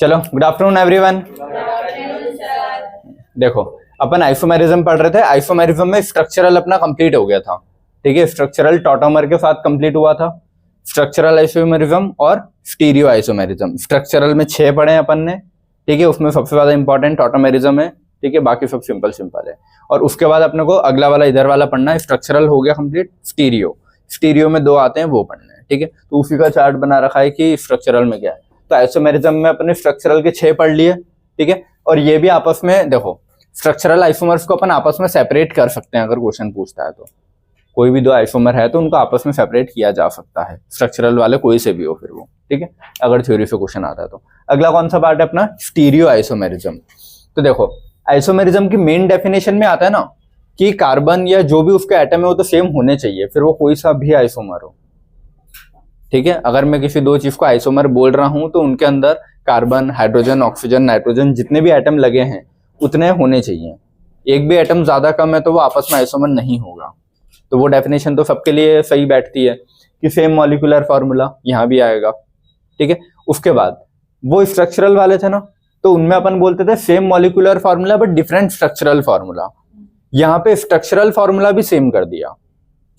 चलो, good afternoon everyone. देखो, अपन isomerism पढ़ रहे थे। आइसोमेरिज्म में स्ट्रक्चरल अपना कंप्लीट हो गया था, ठीक है। स्ट्रक्चरल टॉटोमर के साथ कंप्लीट हुआ था, स्ट्रक्चरल आइसोमेरिज्म और स्टीरियो आइसोमेरिज्म। स्ट्रक्चरल में 6 पढ़े हैं अपन ने, ठीक है। उसमें सबसे ज्यादा इंपॉर्टेंट टॉटोमेरिज्म है, ठीक है। बाकी सब सिंपल सिंपल है। और उसके बाद अपने को अगला वाला इधर वाला पढ़ना है। स्ट्रक्चरल हो गया कंप्लीट। स्टीरियो में 2 आते हैं, वो पढ़ने हैं, ठीक है। तो उसी का चार्ट बना रखा है कि स्ट्रक्चरल में क्या है। तो आइसोमेरिज्म में अपने स्ट्रक्चरल के 6 पढ़ लिए, ठीक है। और ये भी आपस में देखो, स्ट्रक्चरल आइसोमर्स को अपन आपस में सेपरेट कर सकते हैं अगर क्वेश्चन पूछता है तो। कोई भी 2 आइसोमर है तो उनको आपस में सेपरेट किया जा सकता है, स्ट्रक्चरल वाले कोई से भी हो फिर वो, ठीक है, अगर थ्योरी से क्वेश्चन आता है तो। अगला कौन सा पार्ट है अपना? Stereo isomerism. तो देखो, आइसोमेरिज्म की मेन डेफिनेशन में आता है ना कि कार्बन या जो भी उसका एटम है वो तो सेम होने चाहिए, फिर वो कोई सा भी आइसोमर हो, ठीक है। अगर मैं किसी 2 चीज को आइसोमर बोल रहा हूं तो उनके अंदर कार्बन, हाइड्रोजन, ऑक्सीजन, नाइट्रोजन जितने भी एटम लगे हैं उतने होने चाहिए। एक भी एटम ज्यादा कम है तो वो आपस में आइसोमर नहीं होगा। तो वो डेफिनेशन तो सबके लिए सही बैठती है कि सेम मॉलिक्यूलर फॉर्मूला यहाँ भी आएगा, ठीक है। उसके बाद वो स्ट्रक्चरल वाले थे ना, तो उनमें अपन बोलते थे same molecular formula but different structural formula. यहाँ पे स्ट्रक्चरल फॉर्मूला भी सेम कर दिया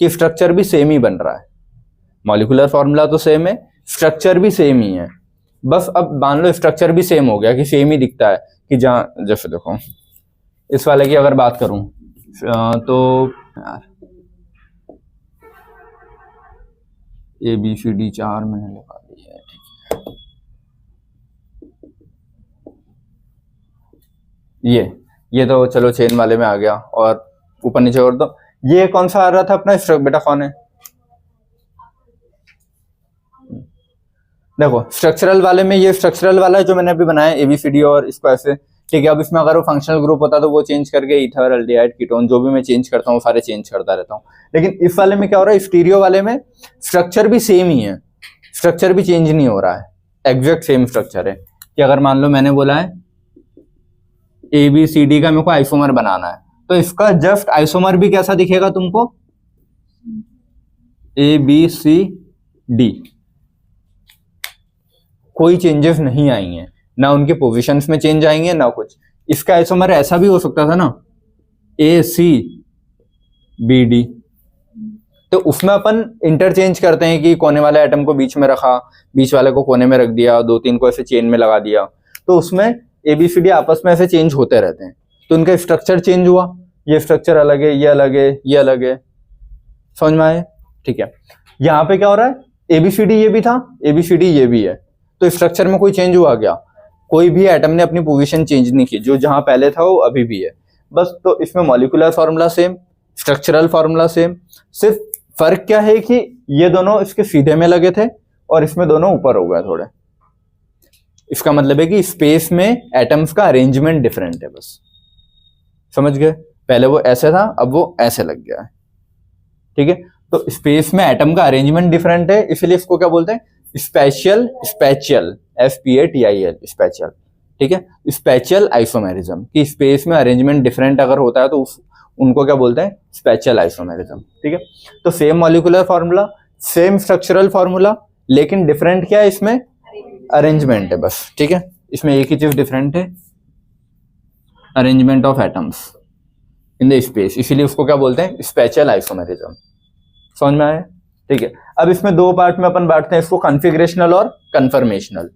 कि स्ट्रक्चर भी सेम ही बन रहा है। मॉलिक्यूलर फॉर्मूला तो सेम है, स्ट्रक्चर भी सेम ही है। बस अब मान लो स्ट्रक्चर भी सेम हो गया कि सेम ही दिखता है कि जहाँ, जैसे देखो इस वाले की अगर बात करूं तो यार ABCD 4 मैंने लिखा दिया है, ठीक है। ये तो चलो चेन वाले में आ गया। और ऊपर नीचे और तो ये कौन सा आ रहा था अपना? बेटा कौन है? देखो, स्ट्रक्चरल वाले में ये स्ट्रक्चरल वाला है जो मैंने अभी बनाया ABCD और इसको ऐसे, ठीक है। अब इसमें अगर वो फंक्शनल ग्रुप होता तो वो चेंज करके ईथर, एल्डिहाइड, कीटोन, जो भी मैं चेंज करता हूँ सारे चेंज करता रहता हूँ। लेकिन इस वाले में क्या हो रहा है? स्टीरियो वाले में स्ट्रक्चर भी सेम ही है, स्ट्रक्चर भी चेंज नहीं हो रहा है, एग्जैक्ट सेम स्ट्रक्चर है। कि अगर मान लो मैंने बोला है ABCD का मेरे को आइसोमर बनाना है, तो इसका जस्ट आइसोमर भी कैसा दिखेगा तुमको? ABCD, कोई चेंजेस नहीं आएंगे, ना उनके पोजीशंस में चेंज आएंगे ना कुछ। इसका आइसोमर ऐसा भी हो सकता था ना, ACBD। तो उसमें अपन इंटरचेंज करते हैं कि कोने वाले एटम को बीच में रखा, बीच वाले को कोने में रख दिया, 2-3 को ऐसे चेन में लगा दिया, तो उसमें ABCD आपस में ऐसे चेंज होते रहते हैं। तो उनका स्ट्रक्चर चेंज हुआ, ये स्ट्रक्चर अलग है, ये अलग है, ये अलग है। समझ में आए? ठीक है। यहाँ पे क्या हो रहा है? ABCD ये भी था, ABCD ये भी है, तो स्ट्रक्चर में कोई चेंज हुआ क्या? कोई भी एटम ने अपनी पोजीशन चेंज नहीं की, जो जहां पहले था वो अभी भी है बस। तो इसमें molecular formula same, structural formula same. सिर्फ फर्क क्या है कि ये दोनों इसके सीधे में लगे थे और इसमें दोनों ऊपर हो गए थोड़े। इसका मतलब है कि स्पेस में एटम्स का अरेंजमेंट डिफरेंट है, बस। समझ गए? पहले वो ऐसे था, अब वो ऐसे लग गया है, ठीक है। तो स्पेस में एटम का अरेंजमेंट डिफरेंट है, इसलिए इसको क्या बोलते हैं? स्पेशियल, SPATIAL, स्पेशियल, ठीक है। स्पेशियल आइसोमेरिज्म की स्पेस में अरेंजमेंट डिफरेंट अगर होता है तो उनको क्या बोलते हैं? स्पेशियल आइसोमेरिज्म, ठीक है। तो same molecular formula, same structural formula, लेकिन डिफरेंट क्या है इसमें? अरेंजमेंट है, बस, ठीक है। इसमें एक ही चीज डिफरेंट है, arrangement of atoms in the space, इसीलिए उसको क्या बोलते हैं? Spatial isomerism. समझ में आया? ठीक है। अब इसमें 2 पार्ट में अपन बांटते हैं इसको, कॉन्फ़िगरेशनल और कन्फर्मेशनल।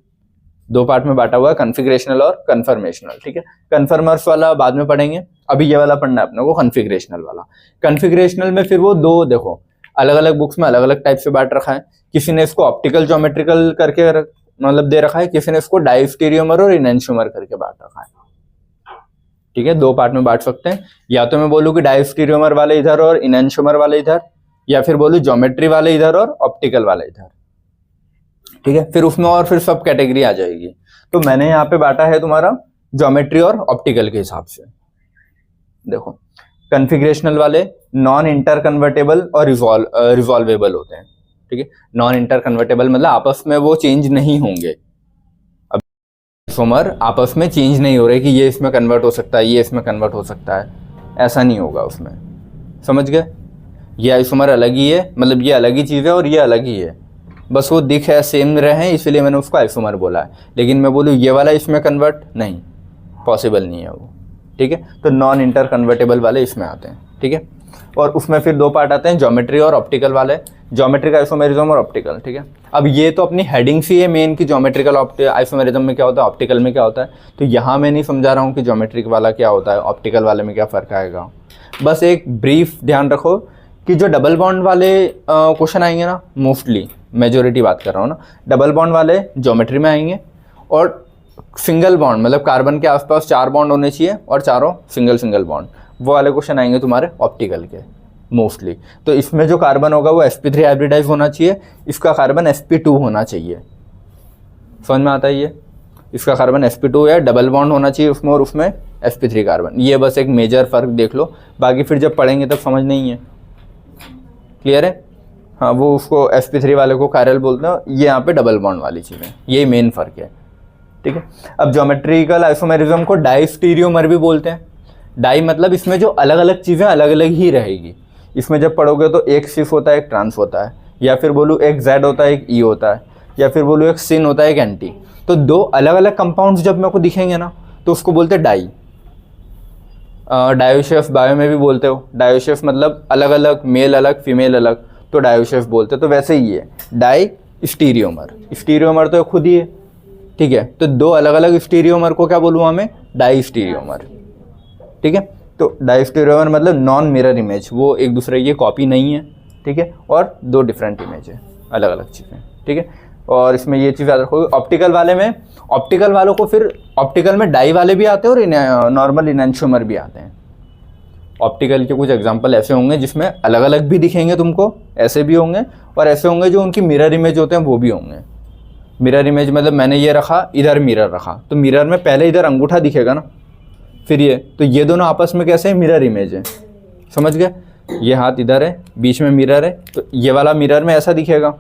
2 पार्ट में बांटा हुआ है, कॉन्फ़िगरेशनल और कन्फर्मेशनल, ठीक है। कन्फर्मर्स वाला बाद में पढ़ेंगे, अभी ये वाला पढ़ना है अपने को, कॉन्फ़िगरेशनल वाला। कॉन्फ़िगरेशनल में फिर वो 2 देखो अलग अलग बुक्स में अलग अलग टाइप से बांट रखा है। किसी ने इसको ऑप्टिकल ज्योमेट्रिकल करके मतलब दे रखा है, किसी ने इसको डायस्टीरियोमर और इनैंशियोमर करके बांट रखा है, ठीक है। 2 पार्ट में बांट सकते हैं, या तो मैं बोलूँ कि डायस्टीरियोमर वाले इधर और इनैंशियोमर वाले इधर, या फिर बोलूं ज्योमेट्री वाले इधर और ऑप्टिकल वाले इधर, ठीक है। फिर उसमें और फिर सब कैटेगरी आ जाएगी। तो मैंने यहाँ पे बांटा है तुम्हारा ज्योमेट्री और ऑप्टिकल के हिसाब से। देखो, कॉन्फ़िगरेशनल वाले नॉन इंटर कन्वर्टेबल और रिजॉल्वेबल होते हैं, ठीक है। नॉन इंटर कन्वर्टेबल मतलब आपस में वो चेंज नहीं होंगे। अब आइसोमर आपस में चेंज नहीं हो रहे कि ये इसमें कन्वर्ट हो सकता है, ये इसमें कन्वर्ट हो सकता है, ऐसा नहीं होगा उसमें। समझ गए? ये आइसोमर अलग ही है, मतलब ये अलग ही चीज है और ये अलग ही है, बस वो दिख है सेम रहे इसलिए मैंने उसको आइसोमर बोला है, लेकिन मैं बोलूँ ये वाला इसमें कन्वर्ट, नहीं, पॉसिबल नहीं है वो, ठीक है। तो नॉन इंटर कन्वर्टेबल वाले इसमें आते हैं, ठीक है। और उसमें फिर दो पार्ट आते हैं, ज्योमेट्री और ऑप्टिकल वाले, ज्योमेट्रिक आइसोमेरिज्म और ऑप्टिकल, ठीक है। अब ये तो अपनी हेडिंग सी है मेन की ज्योमेट्रिकल आइसोमेरिज्म में क्या होता है, ऑप्टिकल में क्या होता है, तो यहाँ मैं नहीं समझा रहा हूँ कि ज्योमेट्रिक वाला क्या होता है, ऑप्टिकल वाले में क्या फ़र्क आएगा। बस एक ब्रीफ ध्यान रखो कि जो डबल बॉन्ड वाले क्वेश्चन आएंगे ना, मोस्टली मेजोरिटी बात कर रहा हूँ ना, डबल बॉन्ड वाले ज्योमेट्री में आएंगे, और सिंगल बॉन्ड मतलब कार्बन के आसपास 4 बॉन्ड होने चाहिए और चारों सिंगल बॉन्ड, वो वाले क्वेश्चन आएंगे तुम्हारे ऑप्टिकल के मोस्टली। तो इसमें जो कार्बन होगा वो sp3 हाइब्रिडाइज होना चाहिए, इसका कार्बन sp2 होना चाहिए, समझ में आता है ये, इसका कार्बन sp2 या डबल बॉन्ड होना चाहिए उसमें और उसमें sp3 कार्बन। ये बस एक मेजर फ़र्क देख लो, बाकी फिर जब पढ़ेंगे तब समझ नहीं है, क्लियर है। हाँ, वो उसको sp3 वाले को कायरल बोलते हैं, ये यहाँ पे डबल बॉन्ड वाली चीज़ें, यही मेन फ़र्क है, ठीक है। अब ज्योमेट्रिकल आइसोमेरिज्म को डाई स्टीरियोमर भी बोलते हैं। डाई मतलब इसमें जो अलग अलग चीज़ें अलग अलग ही रहेगी, इसमें जब पढ़ोगे तो एक सिस होता है एक ट्रांस होता है, या फिर बोलूँ एक जेड होता है एक ई होता है, या फिर बोलूँ एक सिन होता है एक एंटी। तो दो अलग अलग कंपाउंड्स जब मेरे को दिखेंगे ना तो उसको बोलते हैं डाई। डायोशेफ बायो में भी बोलते हो, डायोशेफ मतलब अलग अलग, मेल अलग फीमेल अलग, तो डायोशेफ बोलते, तो वैसे ही है डाई स्टीरियोमर। स्टीरियोमर तो खुद ही है, ठीक है। तो दो अलग अलग स्टीरियोमर को क्या बोलूँ हमें, डाई स्टीरियोमर, ठीक है। तो डाई स्टीरियोमर मतलब नॉन मिरर इमेज, वो एक दूसरे की कॉपी नहीं है, ठीक है, और दो डिफरेंट इमेज है, अलग अलग चीज़ें, ठीक है। और इसमें ये चीज़ याद रखोगे। ऑप्टिकल वाले में, ऑप्टिकल वालों को फिर ऑप्टिकल में डाई वाले भी आते हैं और नॉर्मल इनैंशियोमर भी आते हैं। ऑप्टिकल के कुछ एग्जांपल ऐसे होंगे जिसमें अलग अलग भी दिखेंगे तुमको, ऐसे भी होंगे, और ऐसे होंगे जो उनकी मिरर इमेज होते हैं वो भी होंगे। मिरर इमेज मतलब मैंने ये रखा, इधर मिरर रखा, तो मिरर में पहले इधर अंगूठा दिखेगा ना, फिर ये, तो ये दोनों आपस में कैसे मिरर इमेज है, समझ गए। ये हाथ इधर है, बीच में मिरर है, तो ये वाला मिरर में ऐसा दिखेगा,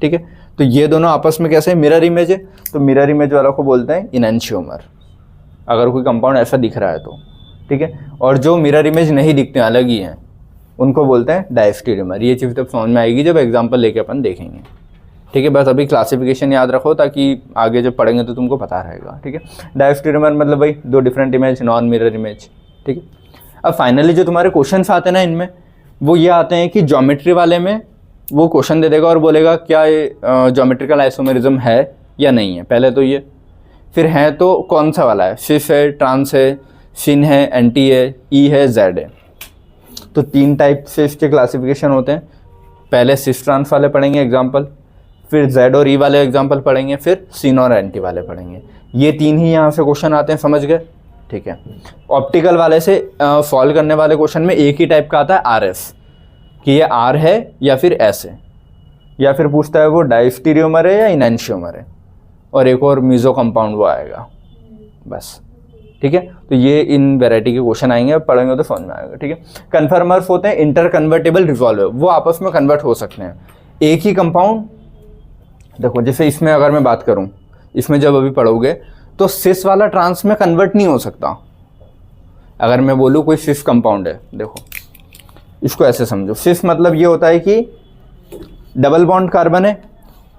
ठीक है। तो ये दोनों आपस में कैसे मिरर इमेज है, तो मिरर इमेज वालों को बोलते हैं इनैंशियोमर, अगर कोई कंपाउंड ऐसा दिख रहा है तो, ठीक है। और जो मिरर इमेज नहीं दिखते अलग ही हैं उनको बोलते हैं डायस्टीरियोमर। ये चीज़ तब समझ में आएगी जब एग्जाम्पल लेके अपन देखेंगे, ठीक है। बस अभी क्लासिफिकेशन याद रखो ताकि आगे जब पढ़ेंगे तो तुमको पता रहेगा, ठीक है। डायस्टीरियोमर मतलब भाई दो different image, non mirror image, ठीक है। अब फाइनली जो तुम्हारे क्वेश्चंस आते हैं ना इनमें, वो ये आते हैं कि ज्योमेट्री वाले में वो क्वेश्चन दे देगा और बोलेगा क्या ये ज्योमेट्रिकल आइसोमेरिज्म है या नहीं है, पहले तो ये, फिर है तो कौन सा वाला है, सिस है, ट्रांस है, सिन है, एंटी है, ई है, जेड है। तो 3 टाइप से इसके क्लासिफिकेशन होते हैं। पहले सिस ट्रांस वाले पढ़ेंगे एग्जाम्पल, फिर जेड और ई वाले एग्जाम्पल पढ़ेंगे, फिर सिन और एंटी वाले पढ़ेंगे। ये 3 ही यहाँ से क्वेश्चन आते हैं, समझ गए, ठीक है। ऑप्टिकल वाले से सॉल्व करने वाले क्वेश्चन में एक ही टाइप का आता है आर एस, कि ये आर है या फिर एस है, या फिर पूछता है वो डायस्टीरियोमर है या इनैंशियोमर है, और एक और मीजो कंपाउंड वो आएगा, बस, ठीक है। तो ये इन वैरायटी के क्वेश्चन आएंगे, पढ़ेंगे तो समझ में आएगा, ठीक है। कन्फर्मर्स होते हैं इंटर कन्वर्टेबल रिजॉल्वर, वो आपस में कन्वर्ट हो सकते हैं। एक ही कंपाउंड, देखो जैसे इसमें अगर मैं बात करूं, इसमें जब अभी पढ़ोगे तो सिस वाला ट्रांस में कन्वर्ट नहीं हो सकता। अगर मैं बोलूँ कोई सिस कंपाउंड है, देखो इसको ऐसे समझो, सिस मतलब ये होता है कि डबल बॉन्ड कार्बन है,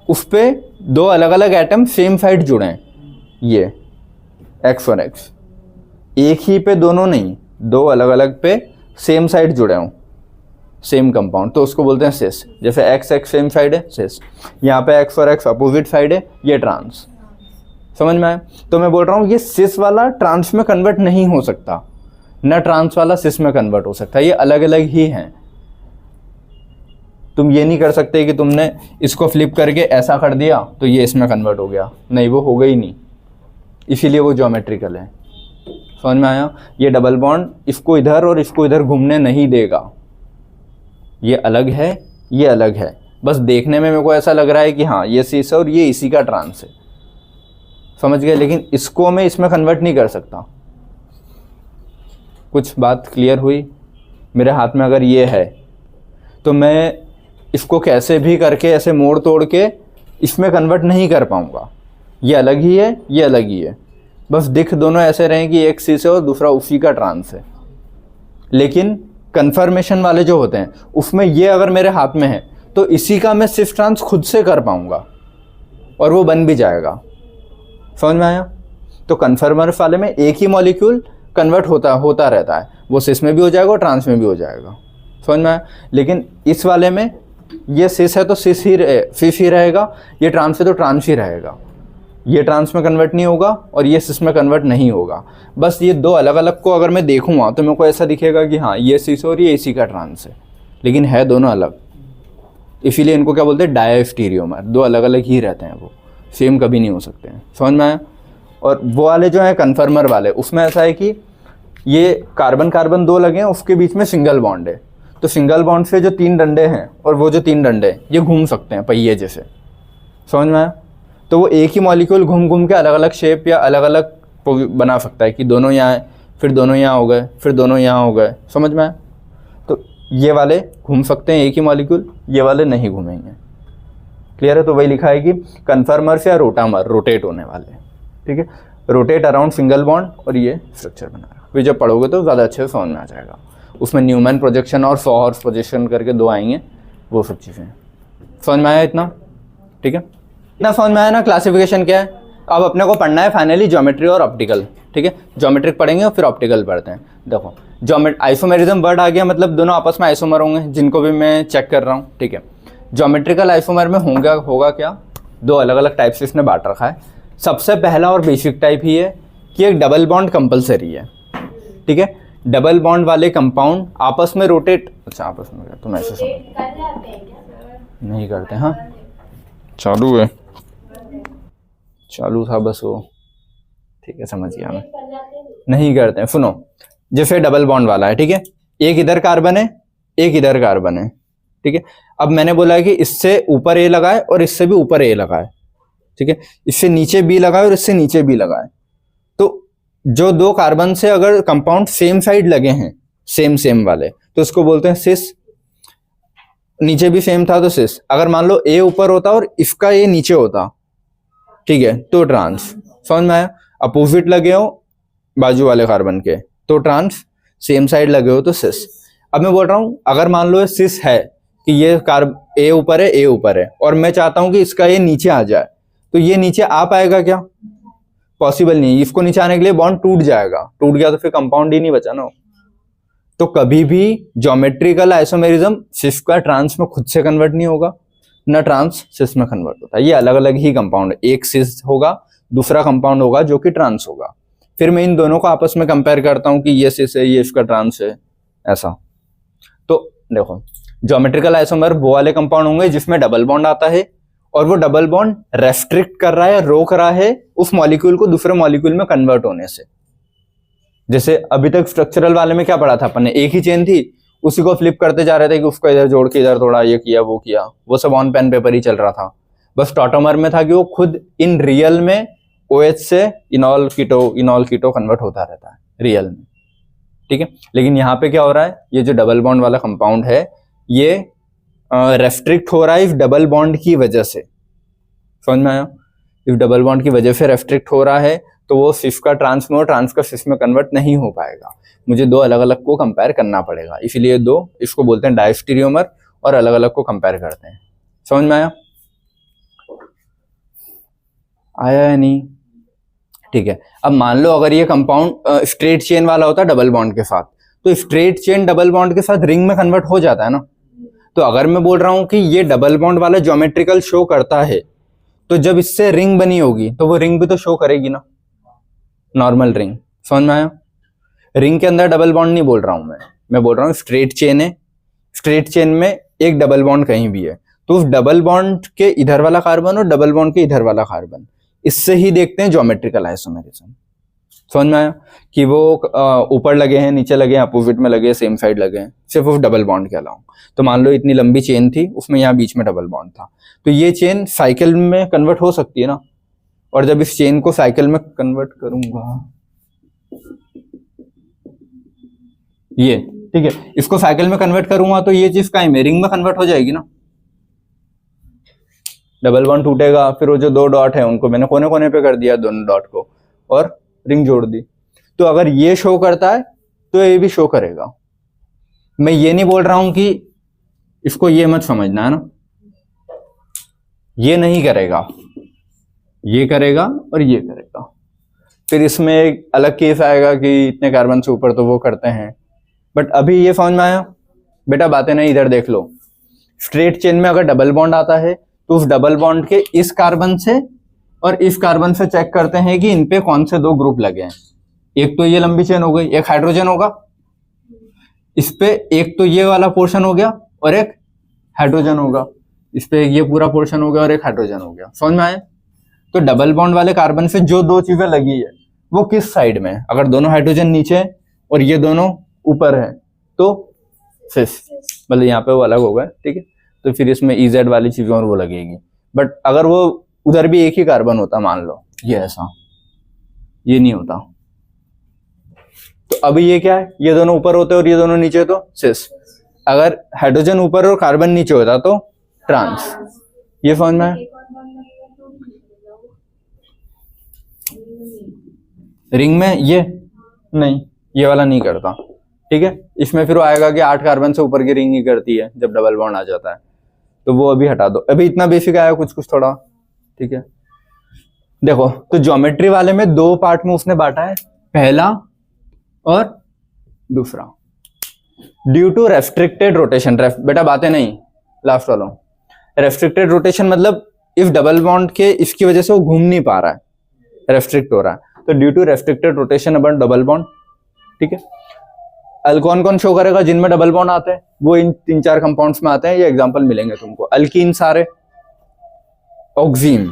उस पर 2 अलग अलग एटम सेम साइड जुड़े हैं, ये एक्स और एक्स, एक ही पे दोनों नहीं, 2 अलग अलग पे सेम साइड जुड़े हों, सेम कंपाउंड, तो उसको बोलते हैं सिस। जैसे एक्स एक्स सेम साइड है सिस, यहाँ पे एक्स और एक्स अपोजिट साइड है, ये ट्रांस, समझ में आया। तो मैं बोल रहा हूँ ये सिस वाला ट्रांस में कन्वर्ट नहीं हो सकता, न ट्रांस वाला सिस में कन्वर्ट हो सकता, ये अलग अलग ही हैं। तुम ये नहीं कर सकते कि तुमने इसको फ्लिप करके ऐसा कर दिया तो ये इसमें कन्वर्ट हो गया, नहीं, वो होगा ही नहीं, इसीलिए वो ज्योमेट्रिकल है, समझ में आया। ये डबल बॉन्ड इसको इधर और इसको इधर घूमने नहीं देगा, ये अलग है, ये अलग है, बस देखने में मेरे को ऐसा लग रहा है कि हाँ ये सिस है और ये इसी का ट्रांस है, समझ गए, लेकिन इसको मैं इसमें कन्वर्ट नहीं कर सकता। कुछ बात क्लियर हुई। मेरे हाथ में अगर ये है तो मैं इसको कैसे भी करके ऐसे मोड़ तोड़ के इसमें कन्वर्ट नहीं कर पाऊँगा, ये अलग ही है, ये अलग ही है, बस दिख दोनों ऐसे रहें कि एक सिस है और दूसरा उसी का ट्रांस है। लेकिन कन्फर्मेशन वाले जो होते हैं उसमें ये अगर मेरे हाथ में है तो इसी का मैं सिस ट्रांस खुद से कर पाऊंगा और वो बन भी जाएगा। समझ में आया? तो कन्फर्मर वाले में एक ही मॉलिक्यूल कन्वर्ट होता रहता है, वो सिस में भी हो जाएगा और ट्रांस में भी हो जाएगा। समझ में आया? लेकिन इस वाले में ये सिस है तो सिस ही रहेगा, ये ट्रांस है तो ट्रांस ही रहेगा। ये ट्रांस में कन्वर्ट नहीं होगा और ये सिस में कन्वर्ट नहीं होगा। बस ये दो अलग अलग को अगर मैं देखूंगा तो मेरे को ऐसा दिखेगा कि हाँ ये सिस और ये इसी का ट्रांस है, लेकिन है दोनों अलग। इसीलिए इनको क्या बोलते हैं, डायस्टीरियोमर। दो अलग अलग ही रहते हैं, वो सेम कभी नहीं हो सकते हैं। समझ में आया? और वो वाले जो है कन्फर्मर वाले, उसमें ऐसा है कि ये कार्बन कार्बन दो लगे हैं, उसके बीच में सिंगल बॉन्ड है, तो सिंगल बॉन्ड से जो 3 डंडे हैं और वो जो 3 डंडे ये घूम सकते हैं पहिए जैसे। समझ में आया? तो वो एक ही मॉलिक्यूल घूम घूम के अलग अलग शेप या अलग अलग बना सकता है कि दोनों यहाँ है, फिर दोनों यहाँ हो गए, फिर दोनों यहाँ हो गए। समझ में आया? तो ये वाले घूम सकते हैं एक ही मॉलिक्यूल, ये वाले नहीं घूमेंगे। क्लियर है? तो वही लिखा है कि कन्फर्मर्स या रोटामर रोटेट होने वाले, ठीक है, रोटेट अराउंड सिंगल बॉन्ड, और ये स्ट्रक्चर बना रहा है। फिर जब पढ़ोगे तो ज़्यादा अच्छे से समझ में आ जाएगा। उसमें न्यूमैन प्रोजेक्शन और सॉहर्स प्रोजेक्शन करके 2 आएंगे, वो सब चीज़ें। समझ में आया इतना? ठीक है, इतना समझ में आया ना? क्लासिफिकेशन क्या है? अब अपने को पढ़ना है फाइनली ज्योमेट्री और ऑप्टिकल। ठीक है, ज्योमेट्रिक पढ़ेंगे और फिर ऑप्टिकल पढ़ते हैं। देखो आइसोमेरिज्म वर्ड आ गया, मतलब दोनों आपस में आइसोमर होंगे, जिनको भी मैं चेक कर रहा हूँ। ठीक है, ज्योमेट्रिकल आइसोमर में होगा क्या? 2 अलग अलग टाइप से इसने बांट रखा है। सबसे पहला और बेसिक टाइप ही है कि एक डबल बॉन्ड कंपलसरी है। ठीक है, डबल बॉन्ड वाले कंपाउंड आपस में रोटेट, अच्छा आपस में तुम ऐसे समझ नहीं करते? हाँ चालू है, चालू था बस वो। ठीक है, समझ गया मैं, नहीं करते हैं। सुनो, जैसे डबल बॉन्ड वाला है, ठीक है, एक इधर कार्बन है, एक इधर कार्बन है। ठीक है, अब मैंने बोला है कि इससे ऊपर ए लगाए और इससे भी ऊपर ए लगाए। ठीक है, इससे नीचे बी लगाए और इससे नीचे बी लगाए। तो जो 2 कार्बन से अगर कंपाउंड सेम साइड लगे हैं, सेम वाले, तो इसको बोलते हैं सिस। नीचे भी सेम था तो सिस। अगर मान लो ए ऊपर होता और इसका ए नीचे होता, ठीक है, तो ट्रांस। समझ में आया? अपोजिट लगे हो बाजू वाले कार्बन के तो ट्रांस, सेम साइड लगे हो तो सिस। अब मैं बोल रहा हूं अगर मान लो सिस है कि ये ए ऊपर है, ए ऊपर है, और मैं चाहता हूं कि इसका ये नीचे आ जाए, तो ये नीचे आ पाएगा क्या? पॉसिबल नहीं। इसको नीचे आने के लिए बॉन्ड टूट जाएगा, टूट गया तो फिर कंपाउंड ही नहीं बचा ना। तो कभी भी ज्योमेट्रिकल आइसोमेरिज्म सिस का ट्रांस में खुद से कन्वर्ट नहीं होगा, ना ट्रांस सिस में कन्वर्ट होता है। ये अलग अलग ही कंपाउंड, एक सिस होगा, दूसरा कंपाउंड होगा जो कि ट्रांस होगा। फिर मैं इन दोनों को आपस में कंपेयर करता हूं कि ये सिस है, ये इसका ट्रांस है, ऐसा। तो देखो, ज्योमेट्रिकल आइसोमर वो वाले कंपाउंड होंगे जिसमें डबल बॉन्ड आता है और वो डबल बॉन्ड रेस्ट्रिक्ट कर रहा है, रोक रहा है उस मॉलिक्यूल को दूसरे मॉलिक्यूल में कन्वर्ट होने से। जैसे अभी तक स्ट्रक्चरल वाले में क्या पढ़ा था अपन ने? एक ही चेन थी, उसी को फ्लिप करते जा रहे थे कि उसको इधर जोड़ के इधर थोड़ा ये किया वो किया, वो सब ऑन पेन पेपर ही चल रहा था। बस टॉटोमर में था कि वो खुद इन रियल में OH से इनॉल कीटो कन्वर्ट होता रहता है रियल में। ठीक है, लेकिन यहाँ पे क्या हो रहा है, ये जो डबल बॉन्ड वाला कंपाउंड है ये रेस्ट्रिक्ट हो रहा है इस डबल बॉन्ड की वजह से। समझ में आया? इस डबल बॉन्ड की वजह से रेस्ट्रिक्ट हो रहा है, तो वो सिस का ट्रांस में और ट्रांस का सिस में कन्वर्ट नहीं हो पाएगा। मुझे 2 अलग अलग को कंपेयर करना पड़ेगा, इसलिए 2 इसको बोलते हैं डायस्टीरियोमर, और अलग अलग को कंपेयर करते हैं। समझ में आया? आया या नहीं? ठीक है, अब मान लो अगर ये कंपाउंड स्ट्रेट चेन वाला होता डबल बॉन्ड के साथ, तो स्ट्रेट चेन डबल बॉन्ड के साथ रिंग में कन्वर्ट हो जाता है ना। तो अगर मैं बोल रहा हूं कि ये डबल बॉन्ड वाला ज्योमेट्रिकल शो करता है, तो जब इससे रिंग बनी होगी तो वो रिंग भी तो शो करेगी ना, नॉर्मल रिंग। समझ में आया? रिंग के अंदर डबल बॉन्ड नहीं बोल रहा हूं मैं बोल रहा हूं स्ट्रेट चेन है, स्ट्रेट चेन में एक डबल बॉन्ड कहीं भी है, तो उस डबल बॉन्ड के इधर वाला कार्बन और डबल बॉन्ड के इधर वाला कार्बन, इससे ही देखते हैं ज्योमेट्रिकल आइसोमेरिज्म। समझ में आया कि वो ऊपर लगे हैं, नीचे लगे हैं, अपोजिट में लगे हैं, सेम साइड लगे हैं, सिर्फ उस डबल बॉन्ड के अलावा। तो मान लो इतनी लंबी चेन थी, उसमें यहाँ बीच में डबल बॉन्ड था, तो ये चेन साइकिल में कन्वर्ट हो सकती है ना। और जब इस चेन को साइकिल में कन्वर्ट करूंगा, ये ठीक है, इसको साइकिल में कन्वर्ट करूंगा तो ये चीज का रिंग में कन्वर्ट हो जाएगी ना। डबल बॉन्ड टूटेगा, फिर वो जो 2 डॉट है उनको मैंने कोने कोने पे कर दिया, दोनों डॉट को, और रिंग जोड़ दी। तो अगर ये शो करता है तो ये भी शो करेगा। मैं ये नहीं बोल रहा हूं कि इसको ये मत समझना है ना, ये नहीं करेगा, ये करेगा और ये करेगा। फिर इसमें एक अलग केस आएगा कि इतने कार्बन से ऊपर तो वो करते हैं। बट अभी ये समझ में आया बेटा? बातें नहीं, इधर देख लो। स्ट्रेट चेन में अगर डबल बॉन्ड आता है तो उस डबल बॉन्ड के इस कार्बन से और इस कार्बन से चेक करते हैं कि इन पे कौन से दो ग्रुप लगे हैं। एक तो ये लंबी चेन हो गई, एक हाइड्रोजन होगा इस पे, एक तो ये वाला पोर्शन हो गया और एक हाइड्रोजन होगा इस पे, ये पूरा पोर्शन हो गया और एक हाइड्रोजन हो गया। समझ में आया? तो डबल बॉन्ड वाले कार्बन से जो दो चीजें लगी है वो किस साइड में है? अगर दोनों हाइड्रोजन नीचे है और ये दोनों ऊपर है तो सिस, मतलब यहाँ पे वो अलग होगा, ठीक है। तो फिर इसमें इजेड वाली चीजें और वो लगेगी। बट अगर वो उधर भी एक ही कार्बन होता, मान लो ये ऐसा, ये नहीं होता। तो अभी ये क्या है? ये दोनों ऊपर होते और ये दोनों नीचे, तो सिस। अगर हाइड्रोजन ऊपर और कार्बन नीचे होता तो ट्रांस। ये समझ में है? रिंग में ये नहीं, ये वाला नहीं करता, ठीक है। इसमें फिर वो आएगा कि 8 कार्बन से ऊपर की रिंग ही करती है जब डबल बॉन्ड आ जाता है, तो वो अभी हटा दो। अभी इतना बेसिक आया, कुछ कुछ थोड़ा, ठीक है। देखो, तो ज्योमेट्री वाले में 2 पार्ट में उसने बांटा है, पहला और दूसरा। ड्यू टू रेस्ट्रिक्टेड रोटेशन, बेटा बातें नहीं, लास्ट वाला। रेस्ट्रिक्टेड रोटेशन मतलब इफ डबल बॉन्ड के इसकी वजह से वो घूम नहीं पा रहा है, रेस्ट्रिक्ट हो रहा है, तो due to restricted rotation about double bond, ठीक है। कौन कौन शो करेगा जिनमें डबल बॉन्ड आते हैं? वो इन 3-4 कंपाउंड्स में आते हैं, ये एग्जांपल मिलेंगे तुमको। अल्कीन सारे, ऑक्सीम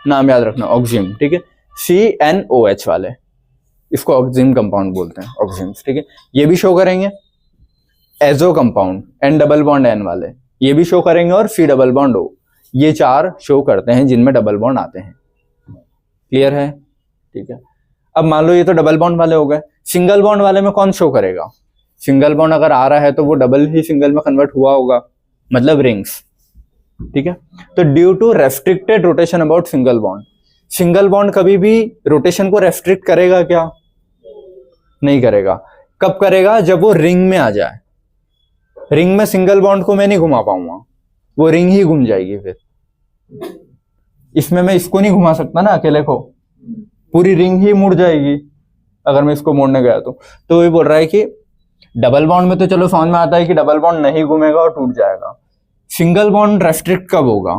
नाम याद रखना, ऑक्सीम, ठीक है। CNOH वाले, इसको ऑक्सीम कंपाउंड बोलते हैं, ऑक्सीम्स, ठीक है। ये भी शो करेंगे। Azo compound, N double bond N वाले, ये भी शो करेंगे। और C डबल बॉन्ड O, ये 4 शो करते हैं जिनमें डबल बॉन्ड आते हैं। क्लियर है? ठीक है। अब मान लो ये तो डबल बॉन्ड वाले हो गए। सिंगल बॉन्ड वाले में कौन शो करेगा? सिंगल बॉन्ड अगर आ रहा है तो वो डबल ही सिंगल में कन्वर्ट हुआ होगा, मतलब रिंग्स, ठीक है। तो due to restricted rotation about single bond, single bond कभी भी रोटेशन को रेस्ट्रिक्ट करेगा क्या? नहीं करेगा। कब करेगा? जब वो रिंग में आ जाए। रिंग में सिंगल बॉन्ड को मैं नहीं घुमा पाऊंगा, वो रिंग ही घूम जाएगी। फिर इसमें मैं इसको नहीं घुमा सकता ना अकेले को, पूरी रिंग ही मुड़ जाएगी अगर मैं इसको मोड़ने गया तो ये बोल रहा है कि डबल बॉन्ड में तो चलो समझ में आता है कि डबल बॉन्ड नहीं घूमेगा और टूट जाएगा। सिंगल बॉन्ड रेस्ट्रिक्ट कब होगा?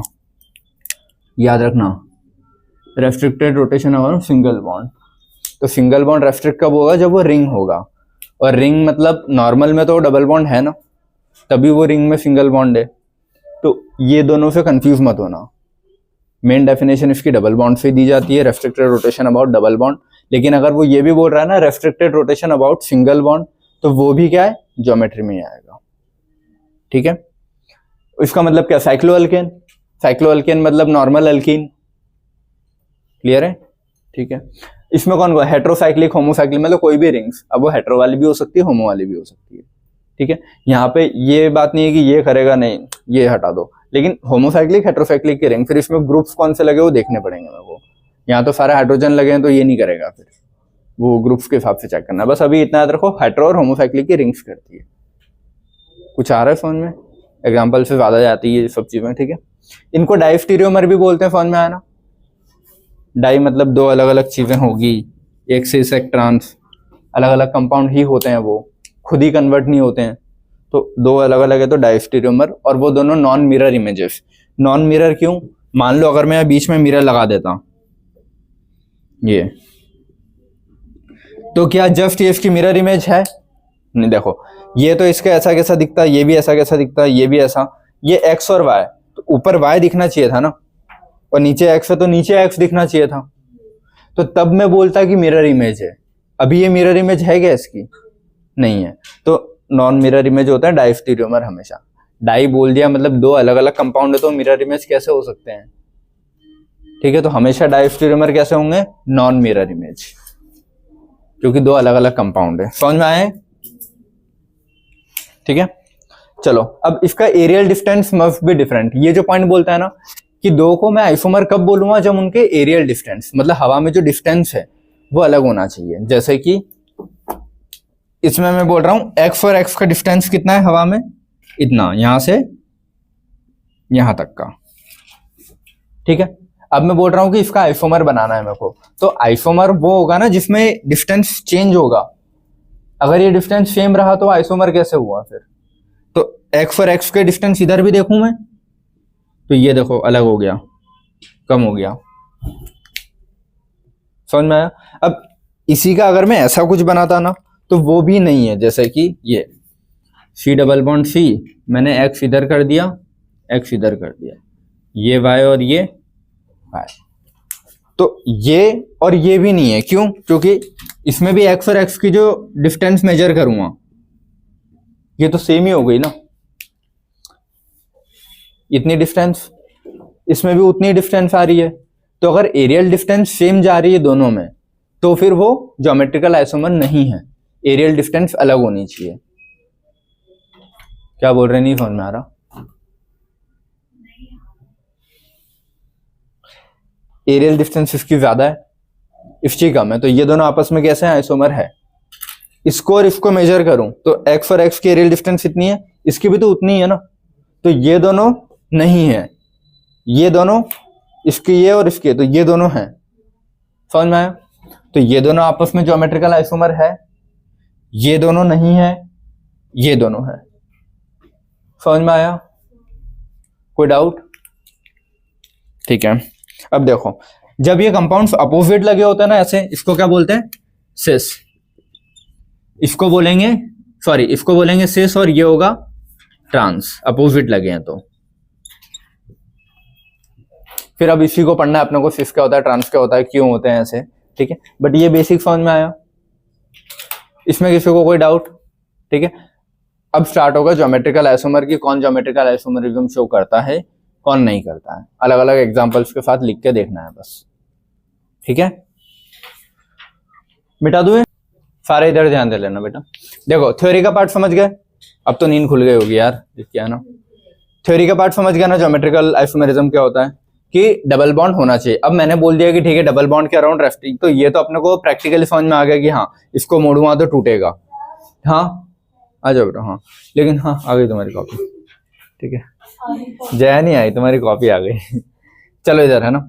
याद रखना, रेस्ट्रिक्टेड रोटेशन और सिंगल बॉन्ड। तो सिंगल बॉन्ड रेस्ट्रिक्ट कब होगा? जब वो रिंग होगा। और रिंग मतलब नॉर्मल में तो डबल बॉन्ड है ना, तभी वो रिंग में सिंगल बॉन्ड है। तो ये दोनों से कंफ्यूज मत होना। मेन डेफिनेशन इसकी डबल बॉन्ड से दी जाती है, restricted rotation about double bond. लेकिन अगर वो ये भी बोल रहा है ना restricted rotation about single bond, तो वो भी क्या है? ज्योमेट्री में ही आएगा, ठीक है। इसका मतलब क्या? Cyclo alkane. साइक्लो अल्केन मतलब नॉर्मल अल्कीन। क्लियर है? ठीक है। इसमें कौन कौन? हेट्रोसाइक्लिक, होमोसाइक्लिक, मतलब कोई भी रिंग्स। अब वो हेट्रो वाली भी हो सकती है, होमो वाली भी हो सकती है, ठीक है। यहाँ पे ये बात नहीं है कि ये करेगा, नहीं, ये हटा दो। लेकिन होमोसाइक्लिक, हेट्रोसाइक्लिक के रिंग, फिर इसमें ग्रुप्स कौन से लगे वो देखने पड़ेंगे मेरे को। यहाँ तो सारे हाइड्रोजन लगे हैं तो ये नहीं करेगा, फिर वो ग्रुप्स के हिसाब से चेक करना। बस अभी इतना याद रखो, हेट्रो और होमोसाइक्लिक की रिंग्स करती है। कुछ आ रहा है समझ में? एग्जाम्पल से ज्यादा जाती है ये सब चीजें, ठीक है। इनको डाइस्टीरियोमर भी बोलते हैं, समझ में आया ना? डाई मतलब 2 अलग अलग चीजें होगी, एक से एक ट्रांस, अलग अलग कंपाउंड ही होते हैं, वो खुद ही कन्वर्ट नहीं होते हैं। तो 2 अलग अलग है तो डाइस्टीरियोमर। और वो दोनों non mirror images. Non mirror क्यों? मान लो अगर मैं बीच में मिरर लगा देता ये, तो क्या जस्ट ये इसकी मिरर इमेज है? नहीं। देखो, ये तो इसका ऐसा कैसा दिखता है, ये भी ऐसा कैसा दिखता है, ये भी ऐसा। ये एक्स और वाई, तो ऊपर वाई दिखना चाहिए था ना, और नीचे एक्स है तो नीचे एक्स दिखना चाहिए था। तो तब मैं बोलता कि मिरर इमेज है। अभी ये मिरर इमेज है क्या इसकी? नहीं है। तो नॉन मिरर इमेज होता है डाइस्टीरियोमर हमेशा। डाई बोल दिया मतलब 2 अलग अलग कंपाउंड है, तो मिरर इमेज कैसे हो सकते हैं? ठीक है। तो हमेशा डाइस्टीरियोमर कैसे होंगे? नॉन मिरर इमेज, क्योंकि 2 अलग अलग कंपाउंड है। समझ में आए? ठीक है। चलो, अब इसका aerial distance must be different. ये जो पॉइंट बोलता है ना कि 2 को मैं आइसोमर कब बोलूंगा? जब उनके एरियल डिस्टेंस, मतलब हवा में जो डिस्टेंस है वो अलग होना चाहिए। जैसे कि इसमें मैं बोल रहा हूं एक्स और एक्स का डिस्टेंस कितना है हवा में? इतना, यहां से यहां तक का। ठीक है। अब मैं बोल रहा हूं कि इसका आइसोमर बनाना है मेरे को, तो आइसोमर वो होगा ना जिसमें डिस्टेंस चेंज होगा। अगर ये डिस्टेंस सेम रहा तो आइसोमर कैसे हुआ फिर? तो एक्स और एक्स के डिस्टेंस इधर भी देखूं मैं, तो ये देखो अलग हो गया, कम हो गया, समझ में आया? अब इसी का अगर मैं ऐसा कुछ बनाता ना तो वो भी नहीं है, जैसे कि ये सी डबल बॉन्ड सी, मैंने एक्स इधर कर दिया, एक्स इधर कर दिया, ये वाई और ये वाई, तो ये और ये भी नहीं है। क्यों? क्योंकि इसमें भी एक्स और एक्स की जो डिस्टेंस मेजर करूंगा ये तो सेम ही हो गई ना, इतनी डिस्टेंस, इसमें भी उतनी डिस्टेंस आ रही है। तो अगर एरियल डिस्टेंस सेम जा रही है दोनों में तो फिर वो ज्योमेट्रिकल आइसोमर नहीं है, एरियल डिस्टेंस अलग होनी चाहिए। क्या बोल रहे, नहीं समझ में आ रहा? एरियल डिस्टेंस इसकी ज्यादा है, इसकी कम है, तो ये दोनों आपस में कैसे आइसोमर है? इसको और इसको मेजर करूं तो एक्स और एक्स की एरियल डिस्टेंस इतनी है, इसकी भी तो उतनी है ना, तो ये दोनों नहीं है, ये दोनों, इसकी ये और इसकी, तो ये दोनों हैं, समझ में आया? तो ये दोनों आपस में ज्योमेट्रिकल आइसोमर है, ये दोनों नहीं है, ये दोनों है, समझ में आया? कोई डाउट? ठीक है। अब देखो, जब ये कंपाउंड्स अपोजिट लगे होते हैं ना ऐसे, इसको क्या बोलते हैं? सिस। इसको बोलेंगे, सॉरी इसको बोलेंगे सिस, और ये होगा ट्रांस, अपोजिट लगे हैं तो। फिर अब इसी को पढ़ना है अपने को, सिस क्या होता है, ट्रांस क्या होता है, क्यों होते हैं ऐसे, ठीक है। बट ये बेसिक समझ में आया, इसमें किसी को कोई डाउट? ठीक है। अब स्टार्ट होगा ज्योमेट्रिकल आइसोमर की, कौन ज्योमेट्रिकल आइसोमरिज्म शो करता है, कौन नहीं करता है, अलग अलग एग्जांपल्स के साथ लिख के देखना है बस, ठीक है। मिटा दूं सारे, इधर ध्यान दे लेना बेटा। देखो थ्योरी का पार्ट समझ गए, अब तो नींद खुल गई होगी यार, क्या ना, थ्योरी का पार्ट समझ गया ना, ज्योमेट्रिकल आइसोमरिज्म क्या होता है कि डबल बॉन्ड होना चाहिए। अब मैंने बोल दिया कि ठीक है डबल बॉन्ड के अराउंड रेस्टिंग, तो ये तो अपने को प्रैक्टिकली समझ में आ गया कि हाँ इसको मोड़ूंगा तो टूटेगा। हाँ आ जाओ बेटा, हाँ लेकिन हाँ आ गई तुम्हारी कॉपी, ठीक है, जया नहीं आई, तुम्हारी कॉपी आ गई। चलो इधर है ना,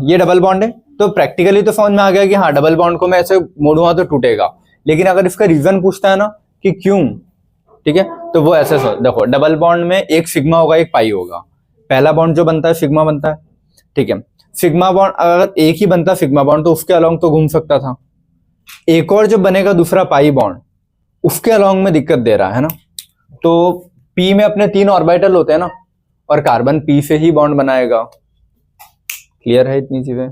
ये डबल बॉन्ड है, तो प्रैक्टिकली तो समझ में आ गया कि हाँ डबल बॉन्ड को मैं ऐसे मोड़ूंगा तो टूटेगा। लेकिन अगर इसका रीजन पूछता है ना कि क्यों, ठीक है, तो वो ऐसे देखो, डबल बॉन्ड में एक सिग्मा होगा एक पाई होगा, पहला बॉन्ड जो बनता है सिग्मा बनता है, ठीक है। सिग्मा बॉन्ड अगर एक ही बनता सिग्मा बॉन्ड तो उसके अलोंग तो घूम सकता था, एक और जो बनेगा दूसरा पाई बॉन्ड उसके अलोंग में दिक्कत दे रहा है ना। तो पी में अपने 3 ऑर्बिटल होते हैं ना, और कार्बन पी से ही बॉन्ड बनाएगा, क्लियर है इतनी चीजें,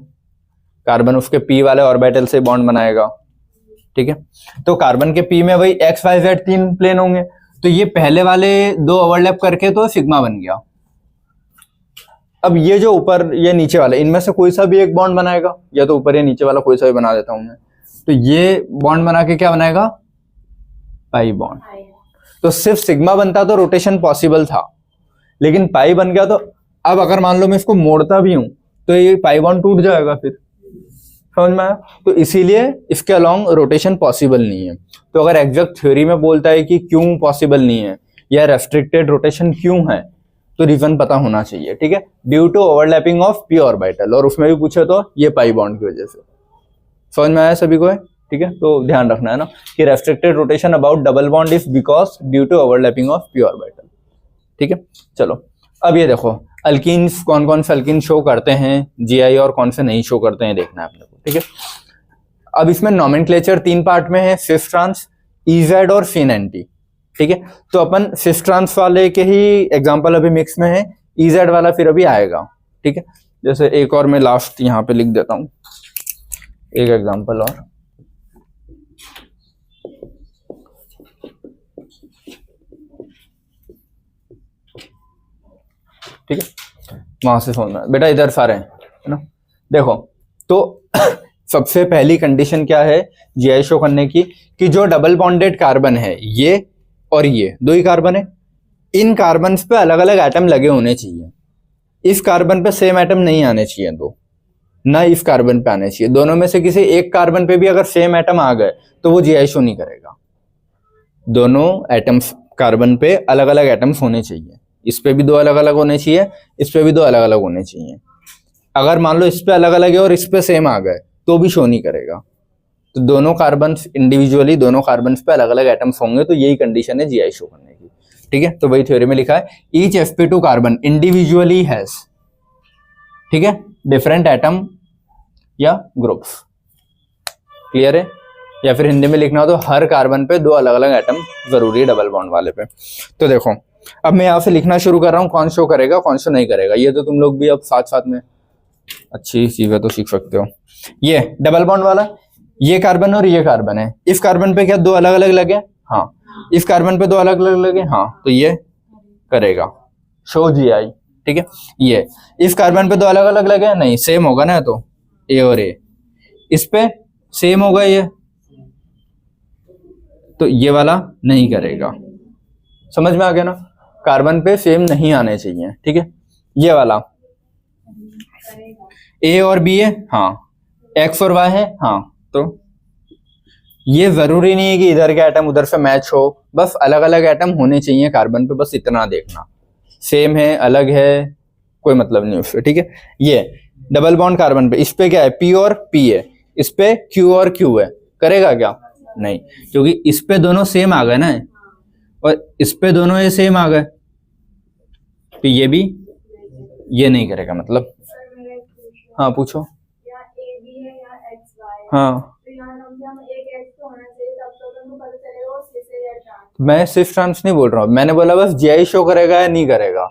कार्बन उसके पी वाले ऑर्बिटल से बॉन्ड बनाएगा, ठीक है। तो कार्बन के पी में वही एक्स वाई जेड 3 प्लेन होंगे, तो ये पहले वाले 2 ओवरलैप करके तो सिग्मा बन गया। अब ये जो ऊपर ये नीचे वाले, इनमें से कोई सा भी एक बॉन्ड बनाएगा, या तो ऊपर या नीचे वाला कोई सा भी बना देता हूं मैं, तो ये बॉन्ड बना के क्या बनाएगा, पाई बॉन्ड। तो सिर्फ सिग्मा बनता तो रोटेशन पॉसिबल था, लेकिन पाई बन गया, तो अब अगर मान लो मैं इसको मोड़ता भी हूं तो ये पाई बॉन्ड टूट जाएगा, फिर समझ में आया? तो इसीलिए इसके अलोंग रोटेशन पॉसिबल नहीं है। तो अगर एग्जैक्ट थ्योरी में बोलता है कि क्यों पॉसिबल नहीं है या रेस्ट्रिक्टेड रोटेशन क्यों है, तो रीजन पता होना चाहिए, ठीक है। Due to overlapping of P orbital, और उसमें भी पूछे तो ये पाई बॉन्ड की वजह से। समझ में आया सभी को है? ठीक है, तो ध्यान रखना है ना कि restricted rotation about double bond is because due to overlapping of P orbital, ठीक है। चलो अब ये देखो अल्कीन्स, कौन कौन से अल्कीन शो करते हैं जीआई और कौन से नहीं शो करते हैं देखना है अपने को, ठीक है। अब इसमें नॉमेनक्लेचर 3 पार्ट में है, सिस ट्रांस, इजेड और सिन एंटी, ठीक है। तो अपन सिस ट्रांस वाले के ही एग्जांपल अभी मिक्स में है, इजेड वाला फिर अभी आएगा, ठीक है। जैसे एक और मैं लास्ट यहाँ पे लिख देता हूँ एक एग्जांपल और, ठीक है, वहां से फोन में बेटा इधर सारे हैं, है ना। देखो तो सबसे पहली कंडीशन क्या है जीआई शो करने की, कि जो डबल बॉन्डेड कार्बन है ये और ये 2 ही कार्बन है, इन कार्बन पे अलग अलग एटम लगे होने चाहिए। इस कार्बन पे सेम एटम नहीं आने चाहिए, दो ना इस कार्बन पे आने चाहिए, दोनों में से किसी एक कार्बन पे भी अगर सेम एटम आ गए तो वो जीआई शो नहीं करेगा। दोनों एटम्स कार्बन पे अलग अलग एटम्स होने चाहिए, इस पे भी 2 अलग अलग होने चाहिए, इस पे भी 2 अलग अलग होने चाहिए, अगर मान लो इस पे अलग अलग है और इस पे सेम आ गए तो भी शो नहीं करेगा। तो दोनों कार्बन इंडिविजुअली, दोनों कार्बन पे अलग अलग एटम्स होंगे तो यही कंडीशन है जीआई शो करने की। ठीक है, तो वही थ्योरी में लिखा है each sp2 carbon individually has, ठीक है, डिफरेंट एटम या ग्रुप्स। क्लियर है? या फिर हिंदी में लिखना हो तो हर कार्बन पे दो अलग अलग एटम जरूरी है डबल बॉन्ड वाले पे। तो देखो अब मैं यहाँ से लिखना शुरू कर रहा हूँ कौन शो करेगा कौन शो नहीं करेगा, ये तो तुम लोग भी अब साथ साथ में अच्छी चीजें तो सीख सकते हो। ये डबल बॉन्ड वाला, ये कार्बन और ये कार्बन है, इस कार्बन पे क्या दो अलग अलग लगे? हाँ। इस कार्बन पे दो अलग अलग लगे? हाँ, तो ये करेगा शो जीआई। ठीक है, ये इस कार्बन पे दो अलग अलग लगे? नहीं, सेम होगा ना, तो ए और ए। इस पे सेम होगा ये, तो ये वाला नहीं करेगा। समझ में आ गया ना? कार्बन पे सेम नहीं आने चाहिए। ठीक है, ये वाला ए और बी है, हाँ, एक्स और वाई है, हाँ, तो ये जरूरी नहीं है कि इधर के एटम उधर से मैच हो, बस अलग अलग एटम होने चाहिए कार्बन पे, बस इतना देखना। सेम है अलग है कोई मतलब नहीं उससे। ठीक है, ये डबल बॉन्ड कार्बन पे, इस पे क्या है पी और पी है, इस पे क्यू और क्यू है, करेगा क्या? नहीं, क्योंकि इस पे दोनों सेम आ गए ना और इस पे दोनों ये सेम आ गए, तो ये भी ये नहीं करेगा मतलब। हाँ पूछो। हाँ, मैं सिर्फ ट्रांस नहीं बोल रहा हूँ, मैंने बोला बस जीआई शो करेगा या नहीं करेगा।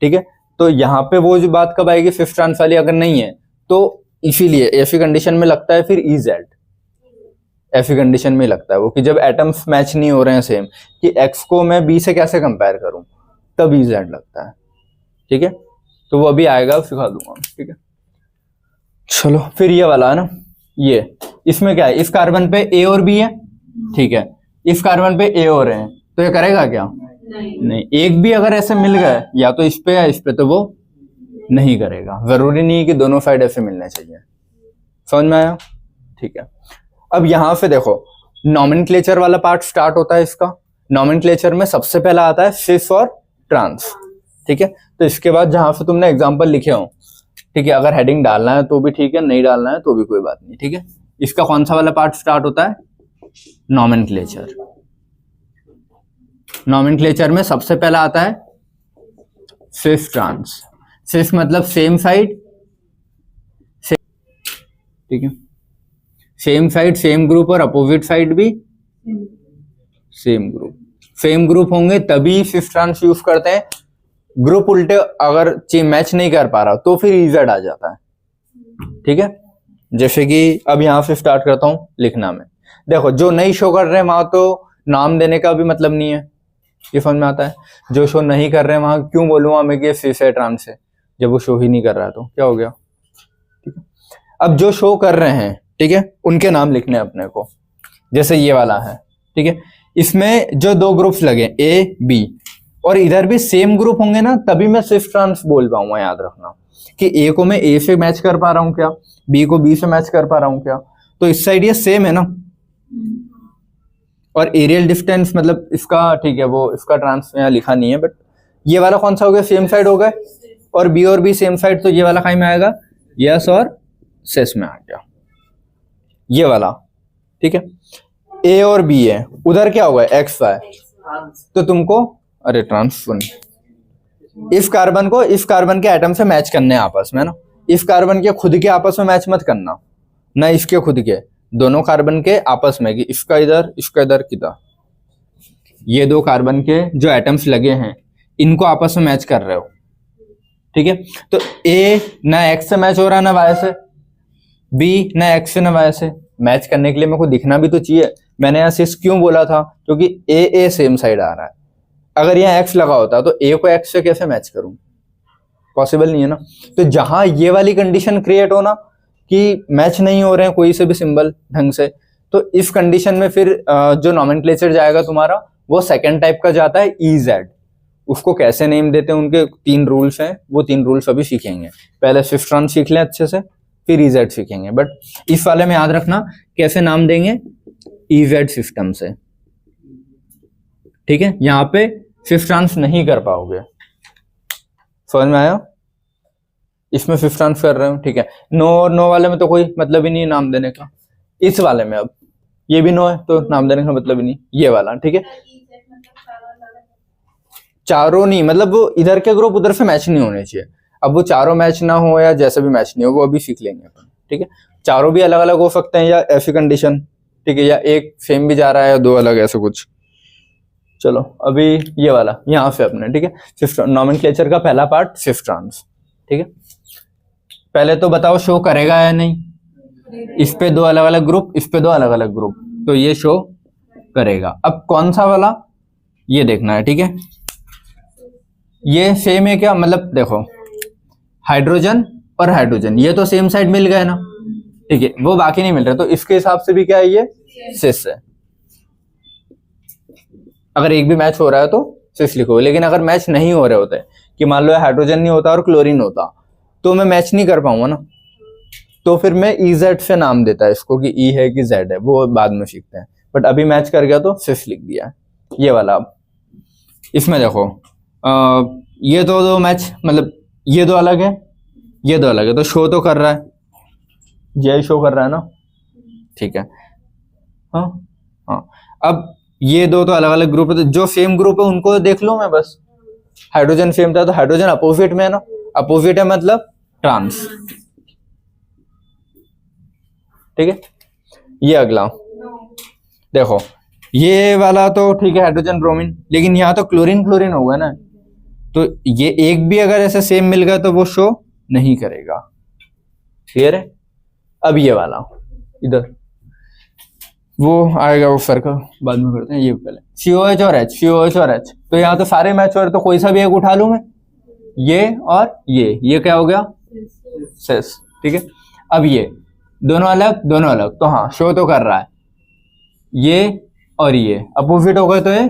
ठीक है, तो यहाँ पे वो जो बात कब आएगी फिफ्थ ट्रांस वाली, अगर नहीं है तो इसीलिए ऐसी कंडीशन में लगता है फिर इजेड। ऐसी कंडीशन में लगता है वो कि जब एटम्स मैच नहीं हो रहे हैं सेम, कि एक्स को मैं बी से कैसे कंपेयर करूं, तब इजेड लगता है। ठीक है, तो वो अभी आएगा, सिखा दूंगा। ठीक है, चलो फिर ये वाला है ना, ये इसमें क्या है, इस कार्बन पे ए और बी है, ठीक है, इस कार्बन पे ए और है, तो ये करेगा क्या? नहीं, एक भी अगर ऐसे मिल गए या तो इस पे या इस पे, तो वो नहीं करेगा। जरूरी नहीं है कि दोनों साइड ऐसे मिलने चाहिए। समझ में आया? ठीक है, अब यहां से देखो नॉमेनक्लेचर वाला पार्ट स्टार्ट होता है इसका। नॉमेनक्लेचर में सबसे पहला आता है सिस और ट्रांस। ठीक है, तो इसके बाद जहां से तुमने एग्जांपल लिखे हो, ठीक है, अगर हेडिंग डालना है तो भी ठीक है, नहीं डालना है तो भी कोई बात नहीं। ठीक है, इसका कौन सा वाला पार्ट स्टार्ट होता है? नॉमेनक्लेचर। नॉमेनक्लेचर में सबसे पहला आता है सिस ट्रांस। सिस मतलब सेम साइड, ठीक है, सेम साइड सेम ग्रुप, और अपोजिट साइड भी सेम ग्रुप। सेम ग्रुप होंगे तभी सिस ट्रांस यूज करते हैं। ग्रुप उल्टे अगर मैच नहीं कर पा रहा तो फिर इजेड आ जाता है। ठीक है, जैसे कि अब यहां से स्टार्ट करता हूं लिखना में। देखो जो नहीं शो कर रहे हैं वहां तो नाम देने का भी मतलब नहीं है, ये समझ में आता है। जो शो नहीं कर रहे हैं वहां क्यों बोलूंगा मैं कि सिस है ट्रांस है, जब वो शो ही नहीं कर रहा है तो क्या हो गया? ठीक है, अब जो शो कर रहे हैं, ठीक है, उनके नाम लिखने अपने को। जैसे ये वाला है, ठीक है, इसमें जो दो ग्रुप्स लगे ए बी, और इधर भी सेम ग्रुप होंगे ना, तभी मैं सिस ट्रांस बोल पाऊंगा। याद रखना कि ए को मैं ए से मैच कर पा रहा हूं क्या, बी को बी से मैच कर पा रहा हूं क्या, तो इस साइड ये सेम है ना, और एरियल डिस्टेंस मतलब इसका, ठीक है, वो इसका ट्रांस यहाँ लिखा नहीं है, बट ये वाला कौन सा हो गया? सेम साइड हो गए, और बी सेम साइड, तो ये वाला कहीं में आएगा? यस और सेस में आ गया ये वाला। ठीक है, ए और बी है, उधर क्या होगा? एक्स वाई, तो तुमको अरे ट्रांस सुन, इस कार्बन को इस कार्बन के एटम से मैच करने आपस में ना, इस कार्बन के खुद के आपस में मैच मत करना ना, इसके खुद के, दोनों कार्बन के आपस में, कि इसका इधर इसका इधर किधर, ये दो कार्बन के जो एटम्स लगे हैं इनको आपस में मैच कर रहे हो। ठीक है, तो ए ना एक्स से मैच हो रहा है ना वाई से, बी ना एक्स से ना वाई से। मैच करने के लिए मेरे को दिखना भी तो चाहिए। मैंने यहाँ सिस क्यों बोला था? क्योंकि ए सेम साइड आ रहा है। अगर यहाँ एक्स लगा होता तो ए को एक्स से कैसे मैच करूं? पॉसिबल नहीं है ना। तो जहां ये वाली कंडीशन क्रिएट हो ना कि मैच नहीं हो रहे हैं कोई से भी सिंबल ढंग से, तो इस कंडीशन में फिर जो नॉमेनक्लेचर जाएगा तुम्हारा वो सेकंड टाइप का जाता है इजेड। उसको कैसे नेम देते हैं, उनके 3 रूल्स हैं, वो 3 रूल्स अभी सीखेंगे। पहले सिस ट्रांस सीख लें अच्छे से, फिर इजेड सीखेंगे। बट इस वाले में याद रखना कैसे नाम देंगे, इजेड सिस्टम से। ठीक है, यहाँ पे सिस ट्रांस नहीं कर पाओगे। समझ में आया? इसमें फिफ्थ ट्रांस कर रहे हो, ठीक है। नो और नो वाले में तो कोई मतलब ही नहीं है नाम देने का। इस वाले में अब ये भी नो है तो नाम देने का मतलब ही नहीं, ये वाला, ठीक है। चारों नहीं, मतलब वो इधर के ग्रुप उधर से मैच नहीं होने चाहिए। अब वो चारों मैच ना हो या जैसे भी मैच नहीं हो, वो अभी सीख लेंगे अपन, ठीक है। चारों भी अलग अलग हो सकते हैं या ऐसी कंडीशन, ठीक है, या एक सेम भी जा रहा है या दो अलग, ऐसे कुछ। चलो अभी ये वाला यहाँ से अपने, ठीक है, फिफ्थ नॉमेनक्लेचर का पहला पार्ट फिफ्थ ट्रांस, ठीक है। पहले तो बताओ शो करेगा या नहीं, इस पे दो अलग अलग ग्रुप, इस पे दो अलग अलग ग्रुप, तो ये शो करेगा। अब कौन सा वाला ये देखना है, ठीक है। ये सेम है क्या, मतलब देखो हाइड्रोजन और हाइड्रोजन ये तो सेम साइड मिल गए ना, ठीक है, वो बाकी नहीं मिल रहे, तो इसके हिसाब से भी क्या है, ये सिस है। अगर एक भी मैच हो रहा है तो सिस लिखो, लेकिन अगर मैच नहीं हो रहे होते, कि मान लो हाइड्रोजन नहीं होता और क्लोरीन होता, तो मैं मैच नहीं कर पाऊंगा ना, तो फिर मैं EZ से नाम देता है इसको कि E है कि Z है, वो बाद में सीखते हैं। बट अभी मैच कर गया तो सिस लिख दिया है, ये वाला। अब इसमें देखो ये दो मैच, मतलब ये दो अलग है, ये दो अलग है, तो शो तो कर रहा है, ये शो कर रहा है ना, ठीक है। हाँ हाँ, अब ये दो तो अलग अलग ग्रुप है, तो जो सेम ग्रुप है उनको देख लो मैं बस। हाइड्रोजन सेम था तो हाइड्रोजन अपोजिट में है ना, अपोजिट है मतलब ट्रांस, ठीक है। ये अगला देखो, ये वाला तो ठीक है हाइड्रोजन ब्रोमीन, लेकिन यहाँ तो क्लोरीन क्लोरीन होगा ना, तो ये एक भी अगर ऐसे सेम मिल गया तो वो शो नहीं करेगा, क्लियर है। अब ये वाला इधर वो आएगा, वो फर्क बाद में करते हैं, ये पहले COH और H, COH और H, तो यहाँ तो सारे मैच हो रहे, तो कोई सा भी एक उठा लूं मैं, ये और ये क्या हो गया, सिस, ठीक है। अब ये दोनों अलग, तो हाँ शो तो कर रहा है, ये और ये अपोजिट हो गए तो ये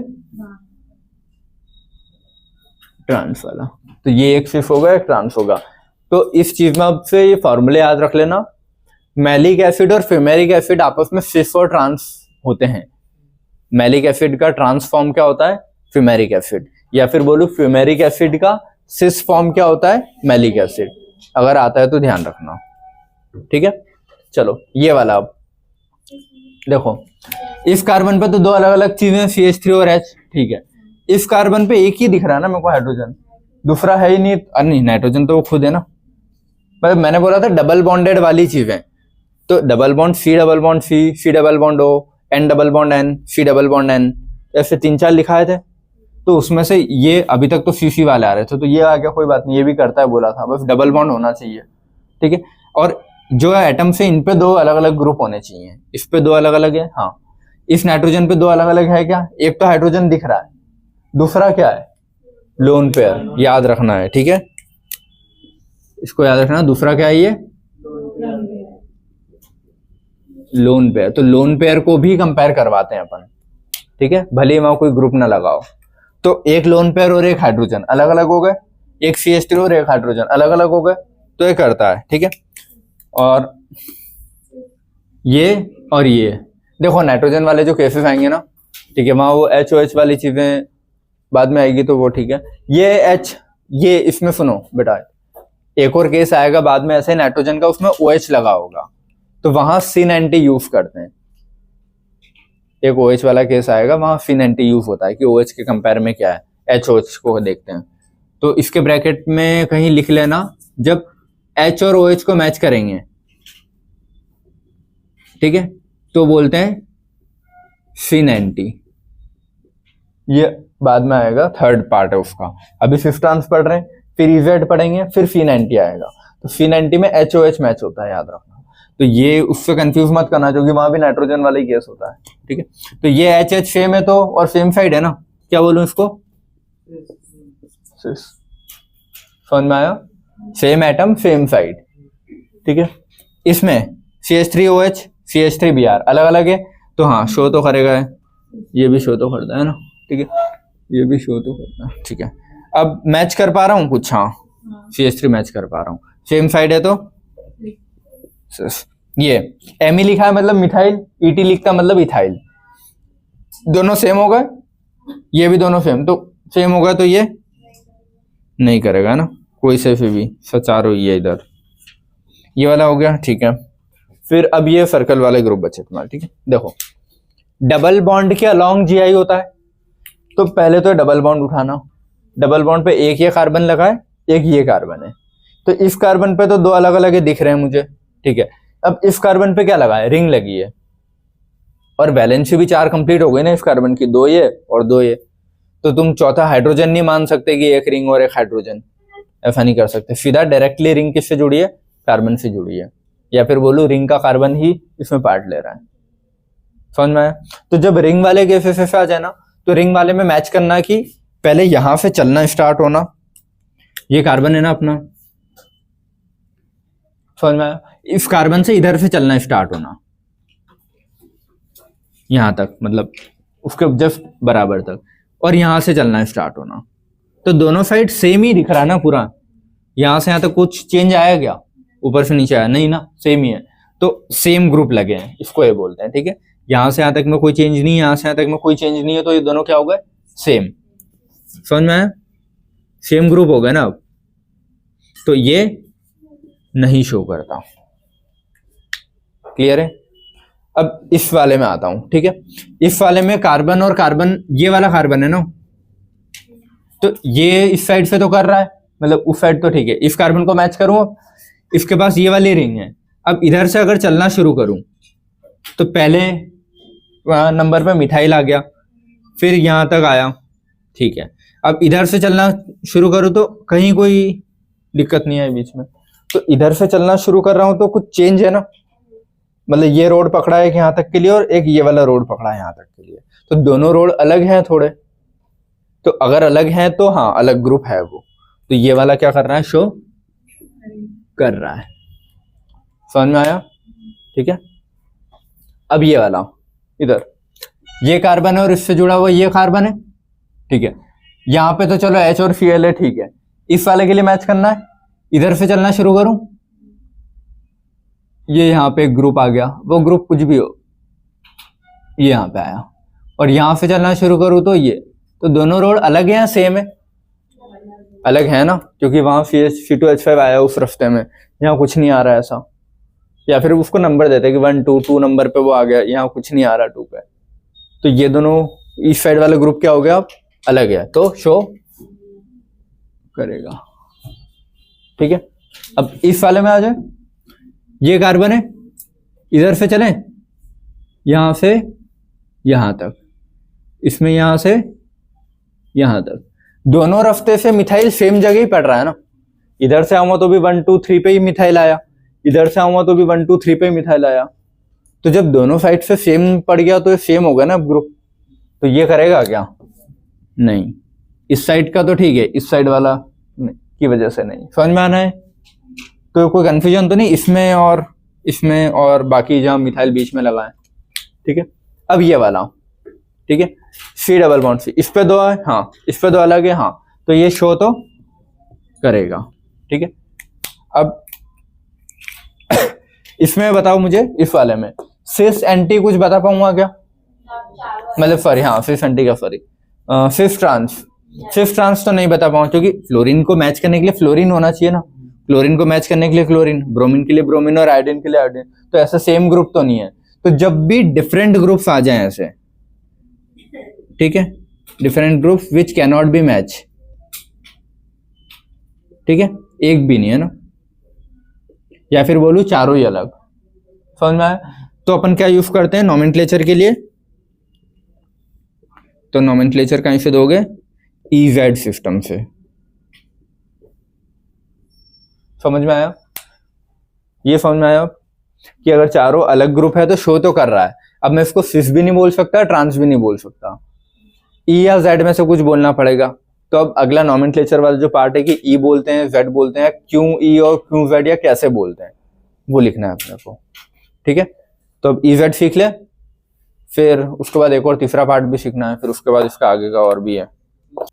ट्रांस वाला, तो ये एक सिस होगा, एक ट्रांस होगा। तो इस चीज में अब से ये फॉर्मूले याद रख लेना, मैलिक एसिड और फ्यूमेरिक एसिड आपस में सिस और ट्रांस होते हैं। मैलिक एसिड का ट्रांस फॉर्म क्या होता है, फ्यूमेरिक एसिड, या फिर बोलूं फ्यूमेरिक एसिड का सिस फॉर्म क्या होता है, मैलिक एसिड। अगर आता है तो ध्यान रखना, ठीक है। चलो ये वाला, अब देखो इस कार्बन पे तो दो अलग अलग चीजें CH3 और H, ठीक है। इस कार्बन पे एक ही दिख रहा है ना मेरे को हाइड्रोजन, दूसरा है ही नहीं, नहीं नाइट्रोजन तो वो खुद है ना, मतलब मैंने बोला था डबल बॉन्डेड वाली चीजें, तो double bond C double bond C double bond O, N double bond N, C double bond N, ऐसे 3-4 लिखाए थे, तो उसमें से ये अभी तक तो CC वाले आ रहे थे, तो ये आ गया, कोई बात नहीं, ये भी करता है बोला था, बस डबल बॉन्ड होना चाहिए, ठीक है। और जो एटम से इन पे दो अलग अलग ग्रुप होने चाहिए, इस पे दो अलग अलग है, हाँ इस नाइट्रोजन पे दो अलग अलग है क्या, एक तो हाइड्रोजन दिख रहा है, दूसरा क्या है, लोन पेयर, याद रखना है, ठीक है, इसको याद रखना, दूसरा क्या है, ये लोन पेयर। तो लोन पेयर को भी कंपेयर करवाते हैं अपन, ठीक है, भले ही वहां कोई ग्रुप ना लगाओ। तो एक लोन पेयर और एक हाइड्रोजन अलग अलग हो गए, एक CH3 और एक हाइड्रोजन अलग अलग हो गए, तो ये करता है, ठीक है। और ये और ये देखो नाइट्रोजन वाले जो केसेस आएंगे ना, ठीक है, वहां वो HOH वाली चीजें बाद में आएगी, तो वो ठीक है। ये H, ये इसमें सुनो बेटा, एक और केस आएगा बाद में ऐसे नाइट्रोजन का, उसमें OH लगा होगा, तो वहां C90 यूज करते हैं। एक OH वाला केस आएगा, वहां C90 यूज होता है कि OH के कंपेयर में क्या है, HOH को देखते हैं। तो इसके ब्रैकेट में कहीं लिख लेना, जब H और OH को मैच करेंगे, ठीक है, तो बोलते हैं C90, ये बाद में आएगा, थर्ड पार्ट है उसका। अभी फिफ्थ ट्रांस पढ़ रहे हैं, फिर EZ पढ़ेंगे, फिर C90 आएगा, तो C90 में HOH मैच होता है, याद रखना। तो ये उससे कंफ्यूज मत करना, क्योंकि वहां भी नाइट्रोजन वाला ही केस होता है, ठीक है। तो ये HH सेम है तो, और सेम साइड है ना, क्या बोलूं इसको, समझ में आया, सेम एटम सेम साइड, ठीक है। इसमें CH3OH CH3Br अलग अलग है, तो हाँ शो तो करेगा, ये भी शो तो करता है ना, ठीक है, ये भी शो तो करता है, ठीक है। अब मैच कर पा रहा हूँ कुछ, हाँ CH3 मैच कर पा रहा हूँ, सेम साइड है, तो ये Me लिखा है मतलब मिथाइल, ET लिखता मतलब इथाइल, दोनों सेम हो गए, ये भी दोनों सेम, तो सेम हो गया, तो ये नहीं करेगा ना, कोई से भी चारों ही है इधर, ये वाला हो गया, ठीक है। फिर अब ये सर्कल वाले ग्रुप बचे तुम्हारे, ठीक है। देखो डबल बॉन्ड के अलोंग जीआई होता है, तो पहले तो डबल बॉन्ड उठाना, डबल बॉन्ड पे एक ये कार्बन लगा है, एक ये कार्बन है, तो इस कार्बन पे तो दो अलग अलग दिख रहे हैं मुझे, ठीक है। अब इस कार्बन पे क्या लगा है, रिंग लगी है, और वैलेंसी भी 4 कंप्लीट हो गई ना इस कार्बन की, 2 ये और 2 ये, तो तुम चौथा हाइड्रोजन नहीं मान सकते कि एक रिंग और एक हाइड्रोजन, ऐसा नहीं कर सकते। सीधा डायरेक्टली रिंग किससे जुड़ी है, कार्बन से जुड़ी है, या फिर बोलूं रिंग का कार्बन ही इसमें पार्ट ले रहा है, समझ में आया। तो जब रिंग वाले केसेस ऐसे आ जाए ना, तो रिंग वाले में मैच करना कि पहले यहां से चलना स्टार्ट होना, ये कार्बन है ना अपना, समझ में आया, इस कार्बन से इधर से चलना स्टार्ट होना यहां तक, मतलब उसके जस्ट बराबर तक, और यहां से चलना स्टार्ट होना, तो दोनों साइड सेम ही दिख रहा है ना पूरा, यहां से यहां तक कुछ चेंज आया क्या, ऊपर से नीचे आया नहीं ना, सेम ही है, तो सेम ग्रुप लगे हैं, इसको ये बोलते हैं, ठीक है। यहां से यहां तक में कोई चेंज नहीं है, यहां से यहां तक में कोई चेंज नहीं है, तो ये दोनों क्या हो गए, सेम, समझ में आया, सेम ग्रुप हो गए ना। अब तो ये नहीं शो करता, क्लियर है। अब इस वाले में आता हूं, ठीक है। इस वाले में कार्बन और कार्बन, ये वाला कार्बन है ना, तो ये इस साइड से तो कर रहा है, मतलब उस साइड तो ठीक है, इस कार्बन को मैच करूं, अब इसके पास ये वाली रिंग है, अब इधर से अगर चलना शुरू करूं तो पहले नंबर पे मिथाइल आ गया, फिर यहां तक आया, ठीक है। अब इधर से चलना शुरू करूं तो कहीं कोई दिक्कत नहीं है बीच में, तो इधर से चलना शुरू कर रहा हूं तो कुछ चेंज है ना, मतलब ये रोड पकड़ा है यहां तक के लिए, और एक ये वाला रोड पकड़ा है यहां तक के लिए, तो दोनों रोड अलग हैं थोड़े, तो अगर अलग हैं तो हाँ अलग ग्रुप है वो, तो ये वाला क्या कर रहा है, शो कर रहा है, समझ में आया, ठीक है। अब ये वाला इधर, ये कार्बन है और इससे जुड़ा हुआ ये कार्बन है, ठीक है। यहां पे तो चलो H और Cl है, ठीक है। इस वाले के लिए मैच करना है, इधर से चलना शुरू करूं, ये यहाँ पे एक ग्रुप आ गया, वो ग्रुप कुछ भी हो, ये यहाँ पे आया, और यहां से चलना शुरू करूं तो ये, तो दोनों रोड अलग है या सेम है, अलग है ना, क्योंकि वहां C2H5 आया उस रास्ते में, यहाँ कुछ नहीं आ रहा है ऐसा, या फिर उसको नंबर देते कि 1 2 2 नंबर पे वो आ गया, यहाँ कुछ नहीं आ रहा 2 पे, तो ये दोनों इस साइड वाला ग्रुप क्या हो गया, अब अलग है, तो शो करेगा, ठीक है। अब इस वाले में आ जाए, ये कार्बन है, इधर से चलें यहां से यहां तक, इसमें यहां से यहां तक, दोनों रास्ते से मिथाइल सेम जगह ही पड़ रहा है ना, इधर से आऊंगा तो भी 1 2 3 पे ही मिथाइल आया, इधर से आऊंगा तो भी 1 2 3 पे ही मिथाइल आया, तो जब दोनों साइड से सेम पड़ गया तो ये सेम हो गया ना ग्रुप, तो ये करेगा क्या, नहीं, इस साइड का तो ठीक है, इस साइड वाला की वजह से नहीं, समझ में आना है। तो कोई कंफ्यूजन तो नहीं इसमें और बाकी जहां मिथाइल बीच में लगा है, ठीक है। अब ये वाला, ठीक है, C डबल बॉन्ड C, इस पे 2 है, हाँ इस पे 2 अलग है, हाँ, तो ये शो तो करेगा, ठीक है। अब इसमें बताओ मुझे, इस वाले में सिस एंटी कुछ बता पाऊंगा क्या, मतलब सॉरी, हाँ सिस एंटी का सॉरी, सिस ट्रांस तो नहीं बता पाऊंगा, क्योंकि फ्लोरीन को मैच करने के लिए फ्लोरीन होना चाहिए ना, क्लोरीन को मैच करने के लिए क्लोरीन, ब्रोमीन के लिए ब्रोमीन, और आयोडीन के लिए आयोडीन, तो ऐसा सेम ग्रुप तो नहीं है। तो जब भी डिफरेंट ग्रुप्स आ जाएं ऐसे, ठीक है, different groups which can not be match, ठीक है, एक भी नहीं है ना, या फिर बोलूं चारों ही अलग, समझ में आया। तो अपन क्या यूज करते हैं नोमेनक्लेचर के लिए, तो नोमेनक्लेचर कहीं से दोगे, EZ सिस्टम से, समझ में आया, ये समझ में आया कि अगर चारों अलग ग्रुप है तो शो तो कर रहा है। अब मैं इसको सिस भी नहीं बोल सकता, ट्रांस भी नहीं बोल सकता, E या Z में से कुछ बोलना पड़ेगा। तो अब अगला नोमेनक्लेचर वाला जो पार्ट है कि E बोलते हैं, Z बोलते हैं, क्यों E और क्यों Z या कैसे बोलते हैं, वो लिखना है अपने को, ठीक है। तो अब EZ सीख ले, फिर उसके बाद एक और तीसरा पार्ट भी सीखना है, फिर उसके बाद इसका आगे का और भी है।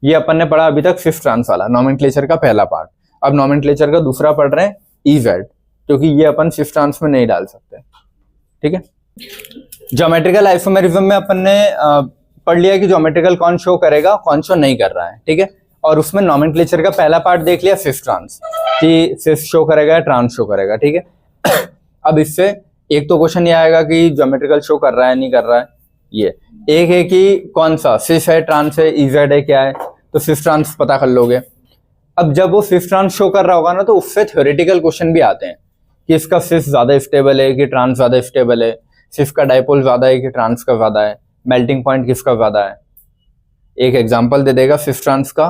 ये अपन ने पढ़ा अभी तक सिस ट्रांस वाला, नोमेनक्लेचर का पहला पार्ट। अब नोमेनक्लेचर का दूसरा पढ़ रहे हैं EZ, क्योंकि ये अपन सिस ट्रांस में नहीं डाल सकते, ठीक है। ज्योमेट्रिकल आइसोमेरिज्म में अपन ने पढ़ लिया कि ज्योमेट्रिकल कौन शो करेगा, कौन शो नहीं कर रहा है, ठीक है। और उसमें नॉमेनक्लेचर का पहला पार्ट देख लिया सिस ट्रांस, कि सिस शो करेगा या ट्रांस शो करेगा, ठीक है। अब इससे एक तो क्वेश्चन ये आएगा कि ज्योमेट्रिकल शो कर रहा है नहीं कर रहा है, ये एक है कि कौन सा सिस है ट्रांस है इजेड है क्या है, तो सिस ट्रांस पता कर लोगे। अब जब वो सिस ट्रांस शो कर रहा होगा ना तो उससे थ्योरेटिकल क्वेश्चन भी आते हैं कि इसका सिस ज्यादा स्टेबल है कि ट्रांस ज्यादा स्टेबल है, सिस का डायपोल ज्यादा है कि ट्रांस का ज्यादा है, मेल्टिंग पॉइंट किसका ज्यादा है। एक एग्जांपल दे देगा सिस ट्रांस का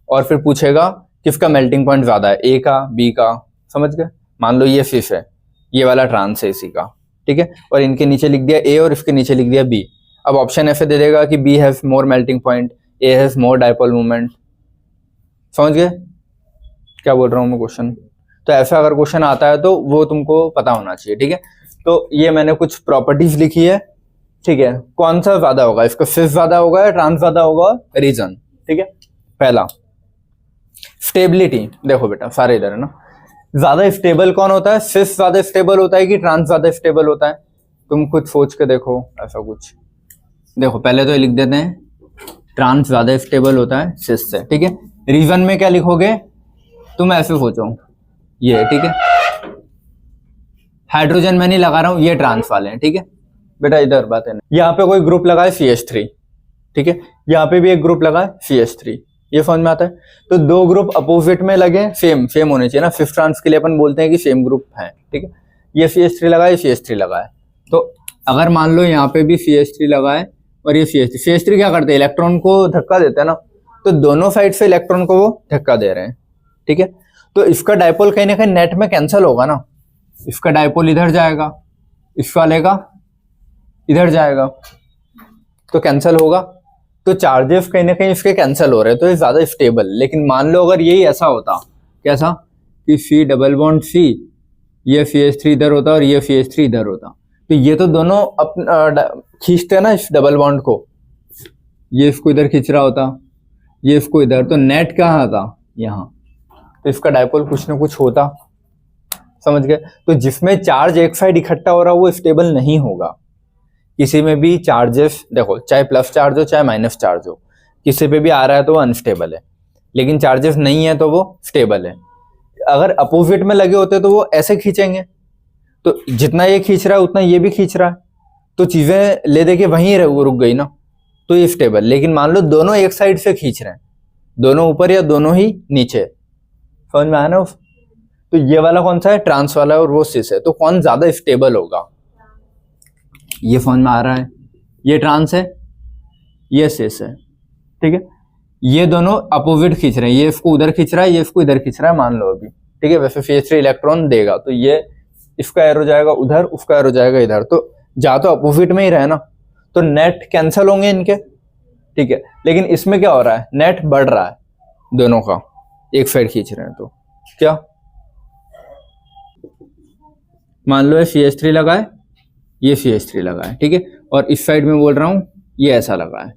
और फिर पूछेगा किसका मेल्टिंग पॉइंट ज्यादा है, ए का बी का, समझ गए। मान लो ये सिस है, ये वाला ट्रांस है इसी का, ठीक है, और इनके नीचे लिख दिया ए और इसके नीचे लिख दिया बी। अब ऑप्शन ऐसे दे देगा कि B has more melting point, A has more dipole moment, समझ गए क्या बोल रहा हूँ मैं क्वेश्चन। तो ऐसा अगर क्वेश्चन आता है तो वो तुमको पता होना चाहिए, ठीक है। तो ये मैंने कुछ प्रॉपर्टीज लिखी है, ठीक है, कौन सा ज्यादा होगा, इसका सिस ज्यादा होगा या ट्रांस ज्यादा होगा, रीजन, ठीक है। पहला स्टेबिलिटी, देखो बेटा सारे इधर है ना, ज्यादा स्टेबल कौन होता है, सिस ज्यादा स्टेबल होता है कि ट्रांस ज्यादा स्टेबल होता है, तुम कुछ सोच के देखो ऐसा कुछ। देखो पहले तो ये लिख देते हैं ट्रांस ज्यादा स्टेबल होता है सिस से, ठीक है। रीजन में क्या लिखोगे तुम ऐसे सोचो, ये ठीक है, हाइड्रोजन मैं नहीं लगा रहा हूं, ये ट्रांस वाले हैं, ठीक है बेटा, इधर बात है। यहाँ पे कोई ग्रुप लगा है CH3, ठीक है, यहाँ पे भी एक ग्रुप लगा है CH3, ये समझ में आता है। तो दो ग्रुप अपोजिट में लगे, सेम होने चाहिए ना, सिस ट्रांस के लिए अपन बोलते हैं कि सेम ग्रुप है, ठीक है। ये CH3 लगा है, CH3 लगा है, तो अगर मान लो यहाँ पे भी CH3 लगा है और ये CH3 क्या करते हैं, इलेक्ट्रॉन को धक्का देते हैं ना, तो दोनों साइड से इलेक्ट्रॉन को वो धक्का दे रहे हैं, ठीक है। तो इसका डायपोल कहीं ना कहीं नेट में कैंसिल होगा ना, इसका डायपोल इधर जाएगा, इस वाले का इधर जाएगा, तो कैंसिल होगा, तो चार्जेस कहीं ना कहीं इसके कैंसिल हो रहे हैं, तो ये ज्यादा स्टेबल। लेकिन मान लो अगर यही ऐसा होता, कैसा कि C डबल बॉन्ड C, ये CH3 इधर होता और ये CH3 इधर होता, तो ये तो दोनों खींचते हैं ना इस डबल बॉन्ड को, ये इसको इधर खींच रहा होता, ये इसको इधर, तो नेट कहाँ था, यहाँ, तो इसका डायपोल कुछ ना कुछ होता, समझ गए। तो जिसमें चार्ज एक साइड इकट्ठा हो रहा है वो स्टेबल नहीं होगा। किसी में भी चार्जेस देखो, चाहे प्लस चार्ज हो चाहे माइनस चार्ज हो, किसी पे भी आ रहा है तो वो अनस्टेबल है, लेकिन चार्जेस नहीं है तो वो स्टेबल है। अगर अपोजिट में लगे होते तो वो ऐसे खींचेंगे, तो जितना ये खींच रहा है उतना ये भी खींच रहा है, तो चीजें ले दे के वहीं रुक गई ना, तो ये स्टेबल। लेकिन मान लो दोनों एक साइड से खींच रहे हैं, दोनों ऊपर या दोनों ही नीचे, समझ में आया ना। तो ये वाला कौन सा है, ट्रांस वाला है और वो सिस है, तो कौन ज्यादा स्टेबल होगा, ये समझ में आ रहा है। ये ट्रांस है, ये सिस है, ठीक है। ये दोनों अपोजिट खींच रहे हैं, ये इसको उधर खींच रहा है, ये इसको इधर खींच रहा है, मान लो अभी, ठीक है। वैसे CH3 इलेक्ट्रॉन देगा तो ये इसका एरो जाएगा उधर, उसका एरो जाएगा इधर, तो जा तो अपोजिट में ही रहे ना, तो नेट कैंसिल होंगे इनके, ठीक है। लेकिन इसमें क्या हो रहा है, नेट बढ़ रहा है, दोनों का एक साइड खींच रहे हैं, तो क्या मान लो ये CH3 लगा है, ये CH3 लगा है, ठीक है, और इस साइड में बोल रहा हूं ये ऐसा लगा है,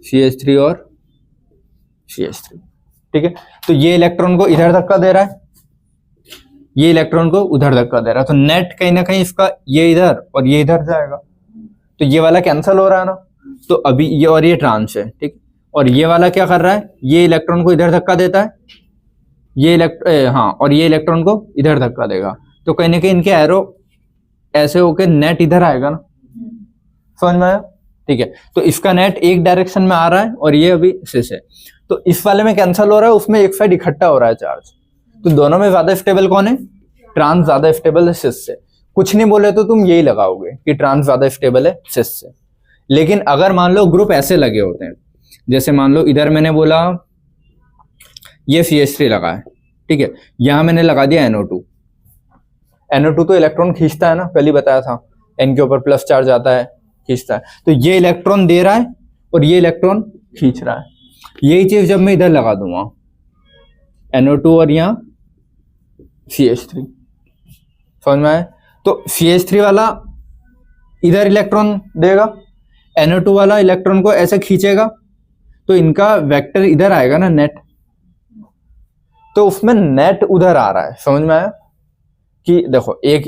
CH3 और CH3, ठीक है। तो ये इलेक्ट्रॉन को इधर धक्का दे रहा है, ये इलेक्ट्रॉन को उधर धक्का दे रहा है, तो नेट कहीं ना कहीं इसका ये इधर और ये इधर जाएगा, तो ये वाला कैंसिल हो रहा है ना। तो अभी ये और ये ट्रांस है, ठीक, और ये वाला क्या कर रहा है, ये इलेक्ट्रॉन को इधर धक्का देता है, ये हाँ, और ये इलेक्ट्रॉन को इधर धक्का देगा, तो कहीं ना कहीं इनके एरो ऐसे होके नेट इधर आएगा ना, समझ में आया, ठीक है। तो इसका नेट एक डायरेक्शन में आ रहा है और ये अभी सिस है, तो इस वाले में कैंसिल हो रहा है, उसमें एक साइड इकट्ठा हो रहा है चार्ज, तो दोनों में ज्यादा स्टेबल कौन है, ट्रांस ज्यादा स्टेबल है सिस से। कुछ नहीं बोले तो तुम यही लगाओगे कि ट्रांस ज्यादा स्टेबल है सिस से। लेकिन अगर मान लो ग्रुप ऐसे लगे होते हैं, जैसे मान लो इधर मैंने बोला ये CH3 लगा है, ठीक है, यहां मैंने लगा दिया NO2 तो इलेक्ट्रॉन खींचता है ना, पहले बताया था, N के ऊपर प्लस चार्ज आता है, खींचता है, तो ये इलेक्ट्रॉन दे रहा है और ये इलेक्ट्रॉन खींच रहा है। यही चीज जब मैं इधर लगा दूंगा NO2 और यहाँ CH3, समझ में आया। तो CH3 वाला इधर इलेक्ट्रॉन देगा, NO2 वाला इलेक्ट्रॉन को ऐसे खींचेगा, तो इनका वेक्टर इधर आएगा ना नेट, तो उसमें नेट उधर आ रहा है, समझ में आया। कि देखो एक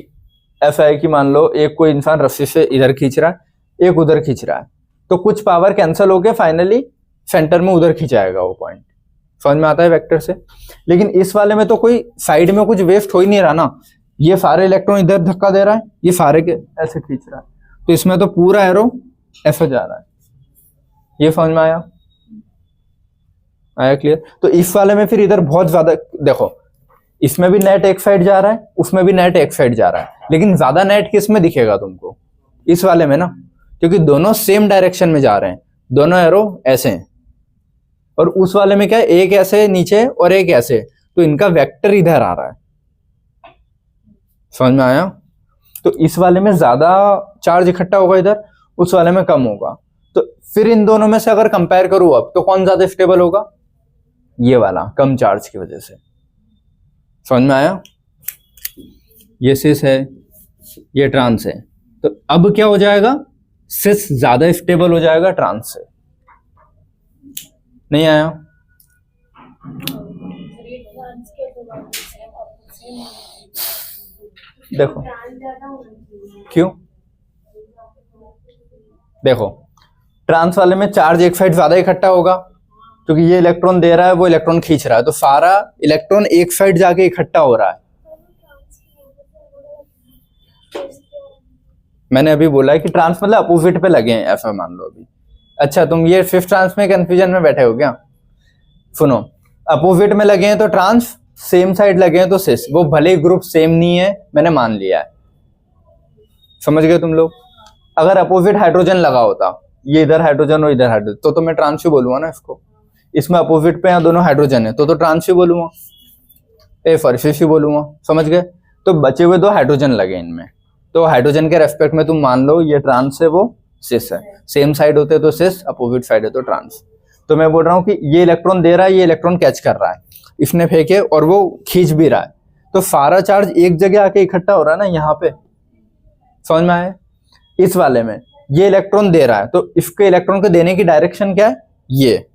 ऐसा है कि मान लो एक कोई इंसान रस्सी से इधर खींच रहा है, एक उधर खींच रहा है, तो कुछ पावर कैंसिल होके फाइनली सेंटर में उधर खिंचाएगा वो पॉइंट, समझ में आता है वेक्टर से। लेकिन इस वाले में तो कोई साइड में कुछ वेस्ट हो ही नहीं रहा ना, ये सारे इलेक्ट्रॉन इधर धक्का दे रहा है, ये सारे के ऐसे खींच रहा है, तो इसमें तो पूरा एरो ऐसे जा रहा है। ये समझ में आया? आया क्लियर? तो इस वाले में फिर इधर बहुत ज्यादा, देखो इसमें भी नेट एक साइड जा रहा है, उसमें भी नेट एक साइड जा रहा है, लेकिन ज्यादा नेट किस में दिखेगा तुमको? इस वाले में ना, क्योंकि दोनों सेम डायरेक्शन में जा रहे हैं, दोनों एरो ऐसे हैं। और उस वाले में क्या है, एक ऐसे नीचे और एक ऐसे, तो इनका वेक्टर इधर आ रहा है। समझ में आया? तो इस वाले में ज्यादा चार्ज इकट्ठा होगा इधर, उस वाले में कम होगा। तो फिर इन दोनों में से अगर कंपेयर करूं अब, तो कौन ज्यादा स्टेबल होगा? ये वाला, कम चार्ज की वजह से। समझ में आया? ये सिस है, ये ट्रांस है, तो अब क्या हो जाएगा, सिस ज्यादा स्टेबल हो जाएगा ट्रांस से। नहीं आया? देखो क्यों, देखो ट्रांस वाले में चार्ज एक साइड ज्यादा इकट्ठा होगा, क्योंकि ये इलेक्ट्रॉन दे रहा है, वो इलेक्ट्रॉन खींच रहा है, तो सारा इलेक्ट्रॉन एक साइड जाके इकट्ठा हो रहा है। मैंने अभी बोला है कि ट्रांस मतलब अपोजिट पे लगे हैं, ऐसा मान लो अभी। अच्छा, तुम ये फिफ्थ ट्रांस में कंफ्यूजन में बैठे हो क्या? सुनो, अपोजिट में लगे हैं तो ट्रांस, सेम साइड लगे हैं तो सिस। वो भले ही ग्रुप सेम नहीं है, मैंने मान लिया है। समझ गए तुम लोग? अगर अपोजिट हाइड्रोजन लगा होता, ये इधर हाइड्रोजन और इधर हाइड्रोजन, तो मैं ट्रांस ही बोलूंगा ना इसको। इसमें अपोजिट पे यहाँ दोनों हाइड्रोजन है, तो ट्रांस ही बोलूंगा, सिस ही बोलूंगा। समझ गए? तो बचे हुए दो हाइड्रोजन लगे इनमें, तो हाइड्रोजन के रेस्पेक्ट में तुम मान लो ये ट्रांस है, वो सिस है। सेम साइड होते तो सिस, अपोजिट साइड है तो ट्रांस। तो मैं बोल रहा हूँ कि ये इलेक्ट्रॉन दे रहा है, ये इलेक्ट्रॉन कैच कर रहा है, इसने फेंके और वो खींच भी रहा है, तो सारा चार्ज एक जगह आके इकट्ठा हो रहा है ना यहाँ पे। समझ में आया? इस वाले में ये इलेक्ट्रॉन दे रहा है, तो इसके इलेक्ट्रॉन को देने की डायरेक्शन क्या है, ये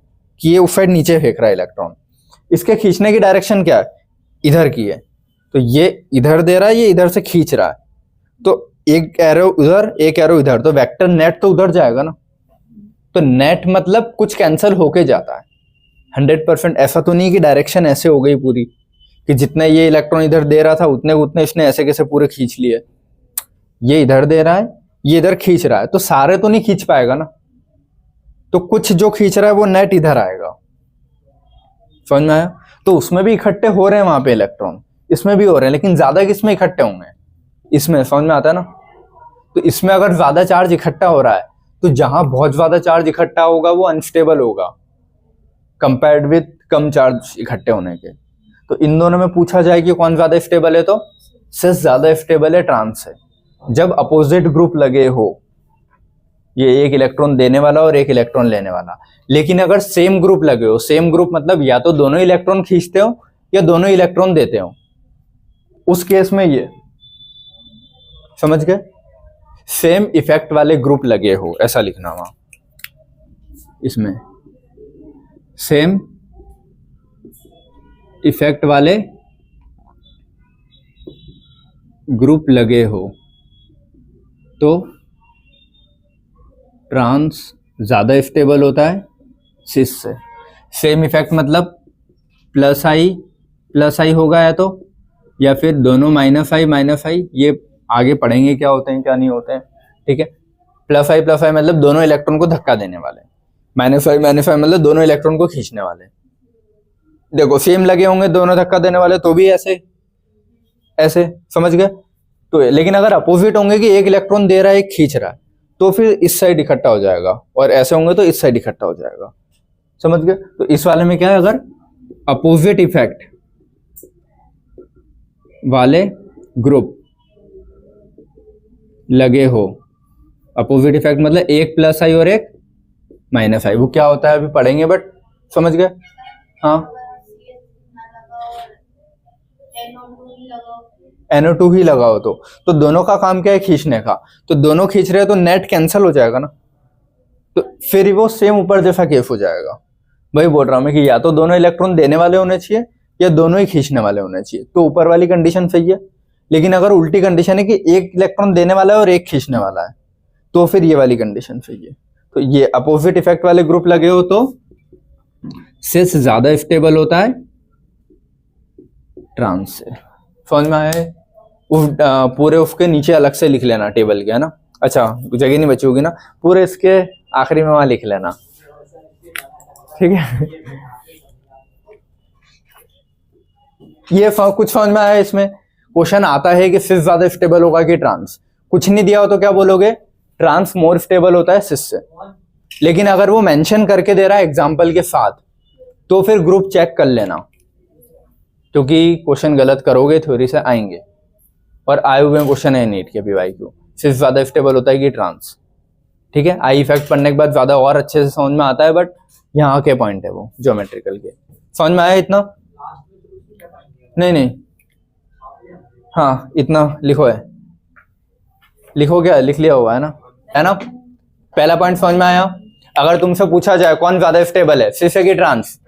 कि ये उस साइड नीचे फेंक रहा है इलेक्ट्रॉन। इसके खींचने की डायरेक्शन क्या है, इधर की है, तो ये इधर दे रहा है, ये इधर से खींच रहा है, तो एक एरो उधर एक एरो इधर, तो वेक्टर नेट तो उधर जाएगा ना। तो नेट मतलब कुछ कैंसिल होके जाता है 100%। ऐसा तो नहीं कि डायरेक्शन ऐसे हो गई पूरी कि जितने ये इलेक्ट्रॉन इधर दे रहा था उतने उतने इसने ऐसे कैसे पूरे खींच लिए। ये इधर दे रहा है, ये इधर खींच रहा है, तो सारे तो नहीं खींच पाएगा ना, तो कुछ जो खींच रहा है वो नेट इधर आएगा। समझ में आया? तो उसमें भी इकट्ठे हो रहे हैं वहां पे इलेक्ट्रॉन, इसमें भी हो रहे हैं, लेकिन ज्यादा किसमें इकट्ठे होंगे, इसमें। समझ में आता है ना? तो इसमें अगर ज्यादा चार्ज इकट्ठा हो रहा है, तो जहां बहुत ज्यादा चार्ज इकट्ठा होगा वो अनस्टेबल होगा कंपेयर्ड विथ कम चार्ज इकट्ठे होने के। तो इन दोनों में पूछा जाए कि कौन ज्यादा स्टेबल है, तो सिस ज्यादा स्टेबल है ट्रांस से। जब अपोजिट ग्रुप लगे हो, ये एक इलेक्ट्रॉन देने वाला और एक इलेक्ट्रॉन लेने वाला। लेकिन अगर सेम ग्रुप लगे हो, सेम ग्रुप मतलब या तो दोनों इलेक्ट्रॉन खींचते हो या दोनों इलेक्ट्रॉन देते हो, उस केस में ये, समझ गए, सेम इफेक्ट वाले ग्रुप लगे हो, ऐसा लिखना वहां इसमें, सेम इफेक्ट वाले ग्रुप लगे हो तो ट्रांस ज्यादा स्टेबल होता है सिस से। सेम इफेक्ट मतलब प्लस आई होगा या फिर दोनों माइनस आई, ये आगे पढ़ेंगे क्या होते हैं क्या नहीं होते हैं, ठीक है। प्लस आई मतलब दोनों इलेक्ट्रॉन को धक्का देने वाले, माइनस आई मतलब दोनों इलेक्ट्रॉन को खींचने वाले। देखो सेम लगे होंगे दोनों धक्का देने वाले तो भी ऐसे, समझ गए। तो लेकिन अगर अपोजिट होंगे कि एक इलेक्ट्रॉन दे रहा है एक खींच रहा है, तो फिर इस साइड इकट्ठा हो जाएगा, और ऐसे होंगे तो इस साइड इकट्ठा हो जाएगा, समझ गए। तो इस वाले में क्या है, अगर अपोजिट इफेक्ट वाले ग्रुप लगे हो, अपोजिट इफेक्ट मतलब एक प्लस आई और एक माइनस आई, वो क्या होता है अभी पढ़ेंगे, बट समझ गए। हाँ, NO2 ही लगाओ तो दोनों का काम क्या है, खींचने का। तो दोनों खींच रहे हैं तो नेट कैंसिल हो जाएगा ना, तो फिर वो सेम ऊपर जैसा केस हो जाएगा। वही बोल रहा हूं मैं कि या तो दोनों इलेक्ट्रॉन देने वाले होने चाहिए या दोनों ही खींचने वाले होने चाहिए, तो ऊपर वाली कंडीशन सही है। लेकिन अगर उल्टी कंडीशन है कि एक इलेक्ट्रॉन देने वाला है और एक खींचने वाला है, तो फिर ये वाली कंडीशन सही है। तो ये अपोजिट इफेक्ट वाले ग्रुप लगे हो तो सिस ज्यादा स्टेबल होता है ट्रांस से। समझ में आया? पूरे उसके नीचे अलग से लिख लेना टेबल के, है ना। अच्छा जगह नहीं बची होगी ना, पूरे इसके आखिरी में वहां लिख लेना, ठीक है। ये कुछ समझ में आया? इसमें क्वेश्चन आता है कि सिस ज्यादा स्टेबल होगा कि ट्रांस, कुछ नहीं दिया हो तो क्या बोलोगे? ट्रांस मोर स्टेबल होता है सिस से। लेकिन अगर वो मेंशन करके दे रहा है एग्जांपल के साथ, तो फिर ग्रुप चेक कर लेना, क्योंकि क्वेश्चन गलत करोगे थ्योरी से आएंगे, और आए हुए क्वेश्चन है नीट के पीवाईक्यू। सिस ज्यादा स्टेबल होता है कि ट्रांस, ठीक है। आई इफेक्ट पढ़ने के बाद ज्यादा और अच्छे से समझ में आता है, बट यहाँ के पॉइंट है वो ज्योमेट्रिकल के। समझ में आया इतना? नहीं, हाँ इतना लिखो है, लिखो क्या लिख लिया हुआ है ना। पहला पॉइंट समझ में आया? अगर तुमसे पूछा जाए कौन ज्यादा स्टेबल है, सिस है कि ट्रांस?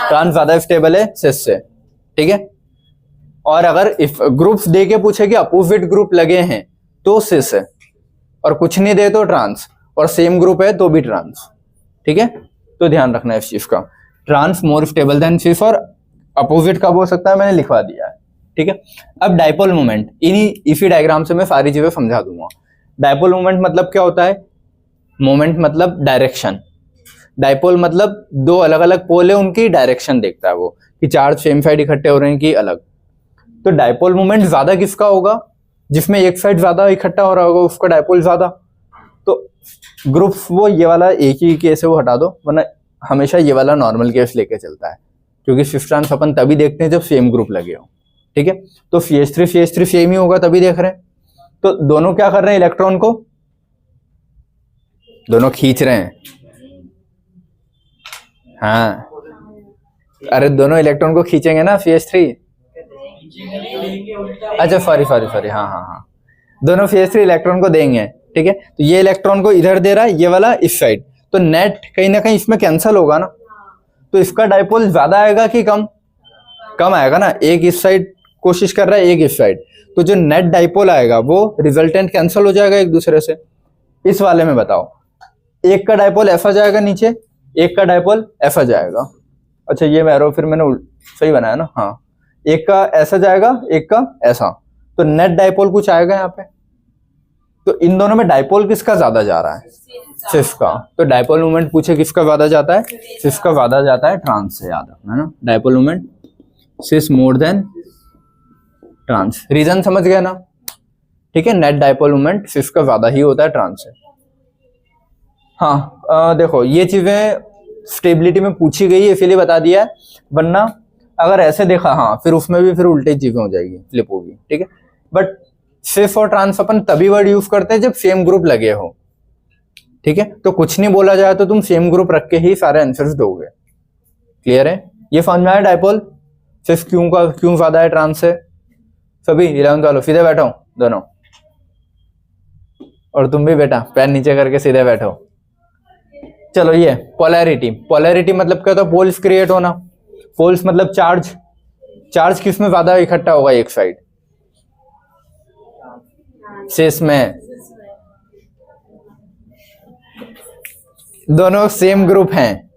ट्रांस ज्यादा स्टेबल है सिस से, ठीक है। और अगर इफ ग्रुप्स दे के पूछे कि अपोजिट ग्रुप लगे हैं तो सिस है, और कुछ नहीं दे तो ट्रांस, और सेम ग्रुप है तो भी ट्रांस, ठीक है। तो ध्यान रखना है इस चीज का, ट्रांस मोर स्टेबल देन सिस, और अपोजिट कब हो सकता है मैंने लिखवा दिया है, ठीक है। अब डाइपोल मोमेंट, इन्हीं इसी डायग्राम से मैं सारी चीजें समझा दूंगा। डाइपोल मोमेंट मतलब क्या होता है? मोमेंट मतलब डायरेक्शन, डाइपोल मतलब दो अलग अलग पोल है, उनकी डायरेक्शन देखता है वो, कि चार्ज सेम साइड इकट्ठे हो रहे हैं कि अलग। तो डाइपोल मोमेंट ज्यादा किसका होगा? जिसमें एक साइड ज्यादा इकट्ठा हो रहा होगा उसका डाइपोल ज्यादा। तो ग्रुप्स वो ये वाला एक ही केस है वो हटा दो, वरना हमेशा ये वाला नॉर्मल केस लेके चलता है, क्योंकि सिस ट्रांस अपन तभी देखते हैं जब सेम ग्रुप लगे हो, ठीक है। तो CH3 सेम ही होगा तभी देख रहे हैं। तो दोनों क्या कर रहे हैं? इलेक्ट्रॉन को दोनों खींच रहे हैं, हाँ अरे दोनों इलेक्ट्रॉन को खींचेंगे ना CH3। अच्छा सॉरी, हाँ, दोनों CH3 इलेक्ट्रॉन को देंगे, ठीक है। तो ये इलेक्ट्रॉन को इधर दे रहा है, ये वाला इस साइड, तो नेट कहीं ना कहीं इसमें कैंसिल होगा ना, तो इसका डाइपोल ज्यादा आएगा कि कम? कम आएगा ना, एक इस साइड कोशिश कर रहा है एक इस साइड, तो जो नेट डाइपोल आएगा वो रिजल्टेंट कैंसिल हो जाएगा एक दूसरे से। इस वाले में बताओ, एक का डाइपोल ऐसा जाएगा नीचे, एक का डाइपोल ऐसा जाएगा। अच्छा ये एरो फिर मैंने सही बनाया ना, हाँ एक का ऐसा जाएगा एक का ऐसा, तो नेट डाइपोल कुछ आएगा यहाँ पे। तो इन दोनों में डाइपोल किसका ज्यादा जा रहा है? सिस का। तो डाइपोल मोमेंट पूछे किसका ज्यादा जाता है? सिस का ज्यादा जाता है ट्रांस से, याद रखना है ना। डाइपोल मोमेंट सिस मोर देन ट्रांस, रीजन समझ गया ना, ठीक है। नेट डाइपोल मोमेंट सिस का ज्यादा ही होता है ट्रांस से। हाँ देखो ये चीजें स्टेबिलिटी में पूछी गई है इसीलिए बता दिया है, वरना अगर ऐसे देखा हाँ फिर उसमें भी फिर उल्टी चीजें हो जाएगी, फ्लिप होगी, ठीक है। बट सिस और ट्रांस अपन तभी वर्ड यूज करते हैं जब सेम ग्रुप लगे हो, ठीक है। तो कुछ नहीं बोला जाए तो तुम सेम ग्रुप रख के ही सारे आंसर्स दोगे। क्लियर है? ये समझ में आया डाइपोल सिस क्यों ज्यादा है ट्रांस से? सभी 11th वालों सीधे बैठो दोनों, और तुम भी बेटा पैर नीचे करके सीधे बैठो। चलो ये पोलैरिटी मतलब क्या होता है? पोल्स क्रिएट होना। पोल्स मतलब चार्ज किस में ज्यादा इकट्ठा होगा? एक साइड, सिस में। दोनों सेम ग्रुप हैं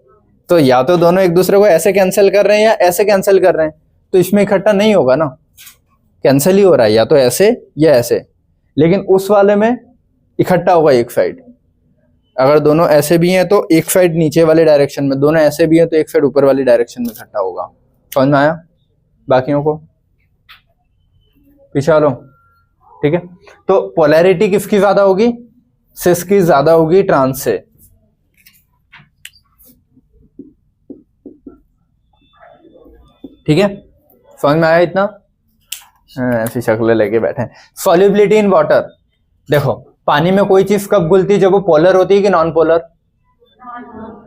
तो या तो दोनों एक दूसरे को ऐसे कैंसिल कर रहे हैं या ऐसे कैंसिल कर रहे हैं, तो इसमें इकट्ठा नहीं होगा ना, कैंसिल ही हो रहा है, या तो ऐसे या ऐसे। लेकिन उस वाले में इकट्ठा होगा एक साइड। अगर दोनों ऐसे भी हैं तो एक साइड नीचे वाले डायरेक्शन में, दोनों ऐसे भी हैं तो एक साइड ऊपर वाली डायरेक्शन में इकट्ठा होगा। समझ में आया? बाकियों को पीछे लो, ठीक है। तो पोलैरिटी किसकी ज्यादा होगी? सिस की ज्यादा होगी ट्रांस से। ठीक है, समझ में आया इतना? ऐसी शक्ल लेके बैठे हैं। सॉल्युबिलिटी इन वाटर, देखो पानी में कोई चीज कब घुलती है? जब वो पोलर होती है कि नॉन पोलर?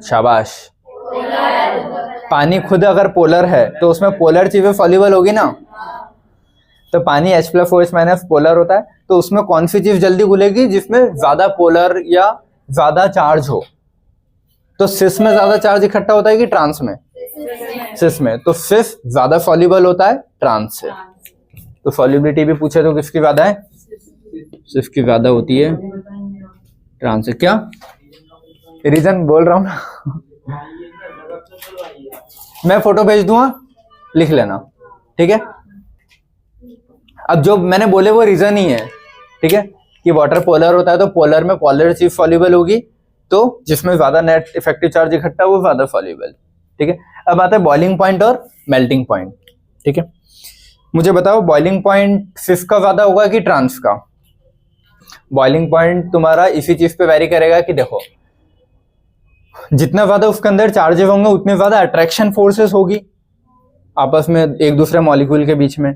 शाबाश। पानी खुद अगर पोलर है तो उसमें पोलर चीजें सॉल्युबल होगी ना। तो पानी H+OH- पोलर होता है, तो उसमें कौन सी चीज जल्दी घुलेगी? जिसमें ज्यादा पोलर या ज्यादा चार्ज हो। तो सिस में ज्यादा चार्ज इकट्ठा होता है कि ट्रांस में? सिस में। तो सिस ज्यादा सॉल्युबल होता है ट्रांस से। तो सॉल्युबिलिटी भी पूछे तो किसकी ज्यादा है? सिस की ज्यादा होती है ट्रांस से। क्या रीजन बोल रहा हूं ना? मैं फोटो भेज दूंगा, लिख लेना, ठीक है। अब जो मैंने बोले वो रीजन ही है, ठीक है, कि वाटर पोलर होता है तो पोलर में पोलर चीज सॉल्युबल होगी, तो जिसमें ज्यादा नेट इफेक्टिव चार्ज इकट्ठा वो ज्यादा सॉल्युबल, ठीक है। अब आता है बॉइलिंग पॉइंट और मेल्टिंग पॉइंट, ठीक है। मुझे बताओ बॉइलिंग पॉइंट सिस का ज्यादा होगा कि ट्रांस का? बॉइलिंग पॉइंट तुम्हारा इसी चीज पे वेरी करेगा कि देखो जितना ज्यादा उसके अंदर चार्जेस होंगे उतनी ज्यादा अट्रैक्शन फोर्सेस होगी आपस में एक दूसरे मॉलिक्यूल के बीच में,